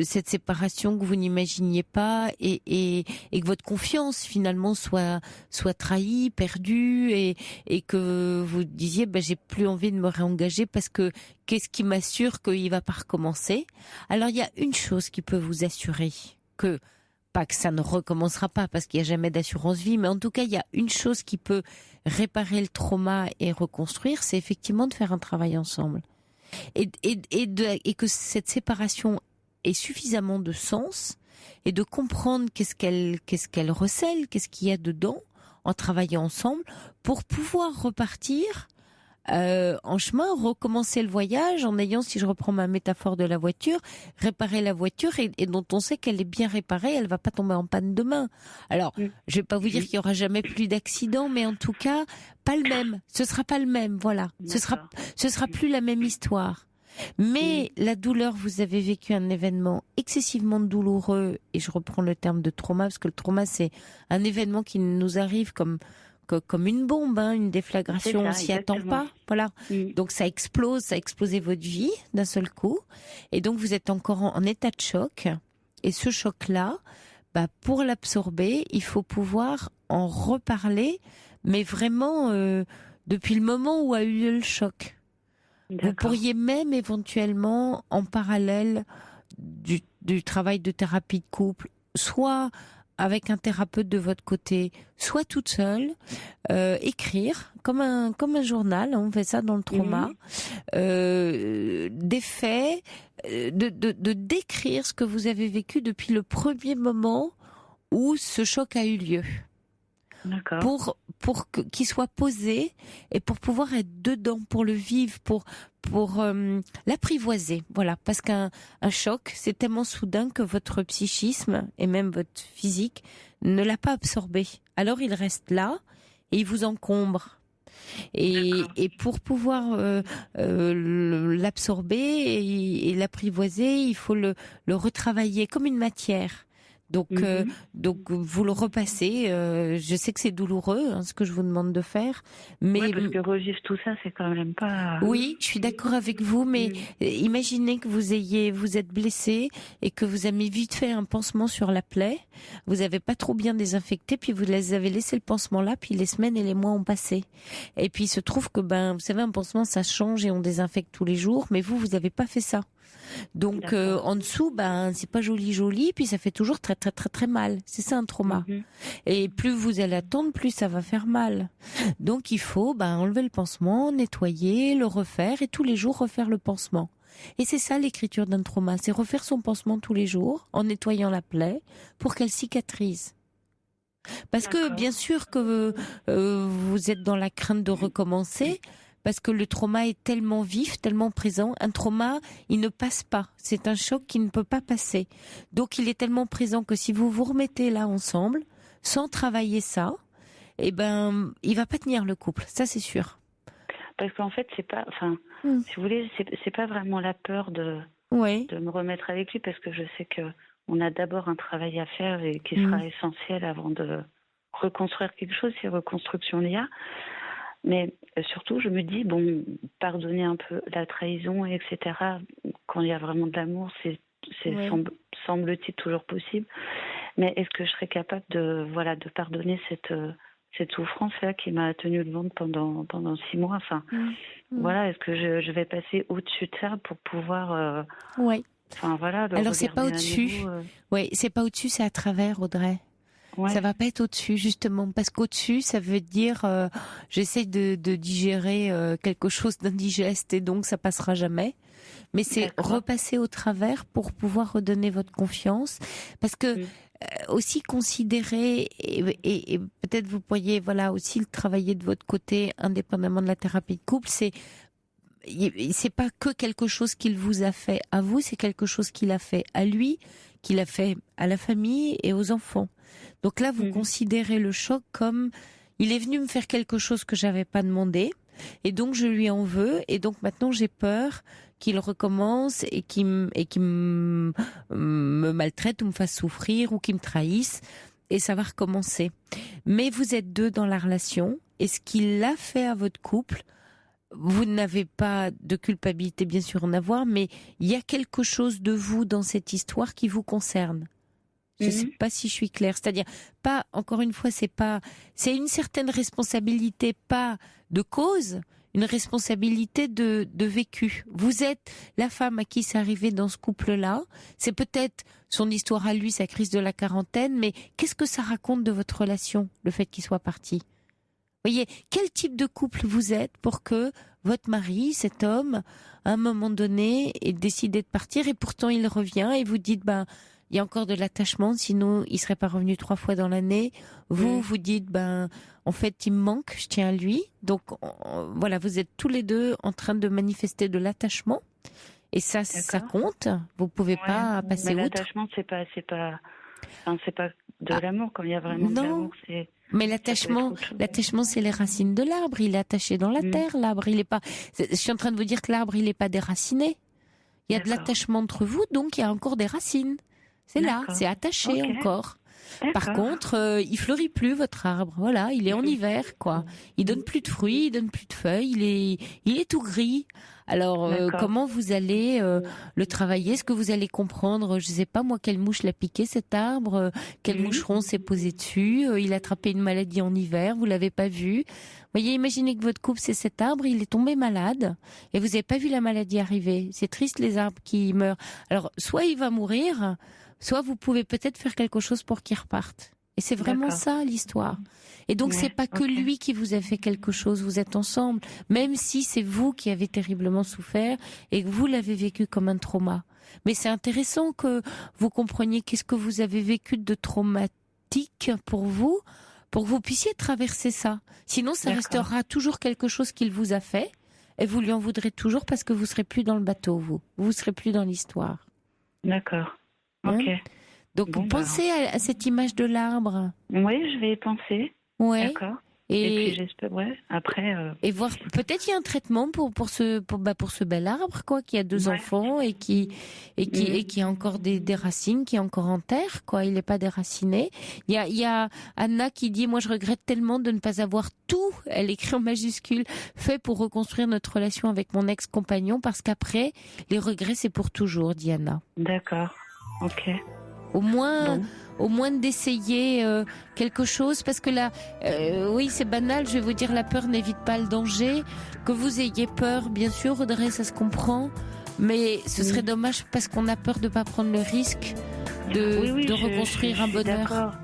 cette séparation que vous n'imaginiez pas et que votre confiance, finalement, soit trahie, perdue et que vous disiez, j'ai plus envie de me réengager parce que qu'est-ce qui m'assure qu'il va pas recommencer? Alors, il y a une chose qui peut vous assurer pas que ça ne recommencera pas parce qu'il n'y a jamais d'assurance vie, mais en tout cas, il y a une chose qui peut réparer le trauma et reconstruire, c'est effectivement de faire un travail ensemble. Et que cette séparation ait suffisamment de sens et de comprendre qu'est-ce qu'elle recèle, qu'est-ce qu'il y a dedans, en travaillant ensemble, pour pouvoir repartir en chemin, recommencer le voyage en ayant, si je reprends ma métaphore de la voiture, réparer la voiture et dont on sait qu'elle est bien réparée, elle va pas tomber en panne demain. Alors, je vais pas vous dire qu'il y aura jamais plus d'accidents, mais en tout cas, pas le même. Ce sera pas le même, voilà. Ce sera plus la même histoire. Mais la douleur, vous avez vécu un événement excessivement douloureux, et je reprends le terme de trauma, parce que le trauma, c'est un événement qui nous arrive comme une bombe, une déflagration, on s'y attend pas, voilà. Donc ça explose, ça a explosé votre vie d'un seul coup, et donc vous êtes encore en état de choc. Et ce choc-là, pour l'absorber, il faut pouvoir en reparler, mais vraiment depuis le moment où a eu lieu le choc. Vous pourriez même éventuellement, en parallèle du travail de thérapie de couple, soit avec un thérapeute de votre côté, soit toute seule, écrire comme un journal, on fait ça dans le trauma, des faits, de décrire ce que vous avez vécu depuis le premier moment où ce choc a eu lieu. D'accord. Pour qu'il soit posé et pour pouvoir être dedans, pour le vivre, pour l'apprivoiser, voilà, parce qu'un choc, c'est tellement soudain que votre psychisme et même votre physique ne l'a pas absorbé. Alors il reste là et il vous encombre. Et pour pouvoir l'absorber et l'apprivoiser, il faut le retravailler comme une matière. Donc vous le repassez. Je sais que c'est douloureux, ce que je vous demande de faire, mais parce que revivre tout ça, c'est quand même pas. Oui, je suis d'accord avec vous, mais imaginez que vous êtes blessé et que vous avez vite fait un pansement sur la plaie. Vous n'avez pas trop bien désinfecté, puis vous avez laissé le pansement là, puis les semaines et les mois ont passé. Et puis il se trouve que vous savez, un pansement ça change et on désinfecte tous les jours, mais vous n'avez pas fait ça. Donc en dessous, c'est pas joli, puis ça fait toujours très très très très mal. C'est ça un trauma. Et plus vous allez attendre, plus ça va faire mal. Donc il faut enlever le pansement, nettoyer, le refaire et tous les jours refaire le pansement. Et c'est ça l'écriture d'un trauma, c'est refaire son pansement tous les jours en nettoyant la plaie pour qu'elle cicatrise. Parce que bien sûr que vous êtes dans la crainte de recommencer. Parce que le trauma est tellement vif, tellement présent. Un trauma, il ne passe pas. C'est un choc qui ne peut pas passer. Donc, il est tellement présent que si vous vous remettez là ensemble, sans travailler ça, il va pas tenir le couple. Ça, c'est sûr. Parce qu'en fait, si vous voulez, c'est pas vraiment la peur de me remettre avec lui, parce que je sais que on a d'abord un travail à faire et qui sera essentiel avant de reconstruire quelque chose, si reconstruction il y a. Mais surtout, je me dis, pardonner un peu la trahison, etc., quand il y a vraiment de l'amour, c'est semble-t-il toujours possible. Mais est-ce que je serais capable de pardonner cette souffrance-là qui m'a tenu le ventre pendant 6 mois? Est-ce que je vais passer au-dessus de ça pour pouvoir... Alors, c'est pas au-dessus. C'est pas au-dessus, c'est à travers, Audrey. Ça va pas être au-dessus, justement, parce qu'au-dessus, ça veut dire j'essaie de digérer quelque chose d'indigeste et donc ça passera jamais. Mais c'est repasser au travers pour pouvoir redonner votre confiance, parce que aussi considérer et peut-être vous pourriez aussi le travailler de votre côté, indépendamment de la thérapie de couple, c'est pas que quelque chose qu'il vous a fait à vous, c'est quelque chose qu'il a fait à lui, qu'il a fait à la famille et aux enfants. Donc là, vous considérez le choc comme il est venu me faire quelque chose que j'avais pas demandé et donc je lui en veux et donc maintenant j'ai peur qu'il recommence et qu'il me maltraite ou me fasse souffrir ou qu'il me trahisse et ça va recommencer. Mais vous êtes 2 dans la relation et ce qu'il a fait à votre couple, vous n'avez pas de culpabilité bien sûr en avoir, mais il y a quelque chose de vous dans cette histoire qui vous concerne. Je ne sais pas si je suis claire. C'est-à-dire, pas, encore une fois, c'est une certaine responsabilité, pas de cause, une responsabilité de vécu. Vous êtes la femme à qui c'est arrivé dans ce couple-là. C'est peut-être son histoire à lui, sa crise de la quarantaine, mais qu'est-ce que ça raconte de votre relation, le fait qu'il soit parti? Vous voyez, quel type de couple vous êtes pour que votre mari, cet homme, à un moment donné, ait décidé de partir et pourtant il revient et vous dites, il y a encore de l'attachement, sinon il serait pas revenu 3 fois dans l'année. Vous dites, en fait, il me manque, je tiens à lui. Donc, vous êtes tous les 2 en train de manifester de l'attachement. Et ça compte. Vous pouvez pas passer outre. Mais l'attachement, c'est pas de l'amour. Quand il y a vraiment de l'amour, c'est... Mais l'attachement, c'est les racines de l'arbre. Il est attaché dans la terre, l'arbre. Il est pas. Je suis en train de vous dire que l'arbre, il est pas déraciné. Il y a de l'attachement entre vous, donc il y a encore des racines. C'est là, c'est attaché encore. Par contre, il fleurit plus votre arbre. Voilà, il est en hiver, quoi. Il donne plus de fruits, il donne plus de feuilles. Il est tout gris. Alors, comment vous allez le travailler? Est-ce que vous allez comprendre, je sais pas moi, quelle mouche l'a piqué cet arbre, quel moucheron s'est posé dessus, il a attrapé une maladie en hiver, vous l'avez pas vu. Vous voyez, imaginez que votre couple c'est cet arbre, il est tombé malade et vous avez pas vu la maladie arriver. C'est triste les arbres qui meurent. Alors, soit il va mourir, soit vous pouvez peut-être faire quelque chose pour qu'il reparte. Et c'est vraiment ça l'histoire. Et donc c'est pas que lui qui vous a fait quelque chose, vous êtes ensemble, même si c'est vous qui avez terriblement souffert et que vous l'avez vécu comme un trauma. Mais c'est intéressant que vous compreniez qu'est-ce que vous avez vécu de traumatique pour vous que vous puissiez traverser ça. Sinon ça restera toujours quelque chose qu'il vous a fait et vous lui en voudrez toujours parce que vous serez plus dans le bateau, vous serez plus dans l'histoire. D'accord. Ok. Donc pensez à cette image de l'arbre. Oui, je vais y penser. Ouais. D'accord. Et puis j'espère, après. Et voir, peut-être il y a un traitement pour ce bel arbre, quoi, qui a 2 enfants et qui a encore des racines, qui est encore en terre, quoi. Il n'est pas déraciné. Il y a Anna qui dit, moi je regrette tellement de ne pas avoir tout, elle écrit en majuscule, fait pour reconstruire notre relation avec mon ex-compagnon, parce qu'après, les regrets c'est pour toujours, dit Anna. D'accord. Ok. Au moins d'essayer quelque chose, parce que là, oui, c'est banal, je vais vous dire, la peur n'évite pas le danger. Que vous ayez peur, bien sûr, Audrey, ça se comprend, mais ce serait dommage parce qu'on a peur de ne pas prendre le risque de reconstruire un bonheur.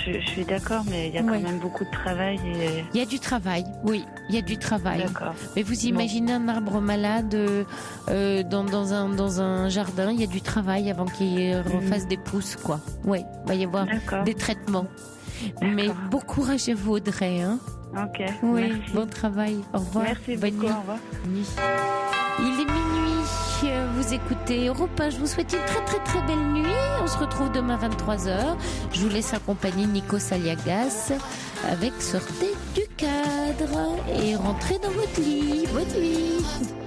Je suis d'accord, mais il y a quand même beaucoup de travail. Il y a du travail, oui, il y a du travail. D'accord. Mais vous imaginez un arbre malade dans un jardin, il y a du travail avant qu'il refasse des pousses, quoi. Oui, il va y avoir des traitements. Mais bon courage à vous, Audrey. Hein. Ok. Oui, merci. Bon travail. Au revoir. Merci Bonne beaucoup. nuit. Au revoir. Il est minuit. Vous écoutez Europe 1. Je vous souhaite une très très très belle nuit. On se retrouve demain 23h. Je vous laisse accompagner Nico Saliagas avec Sortez du cadre et rentrez dans votre lit. Bonne nuit.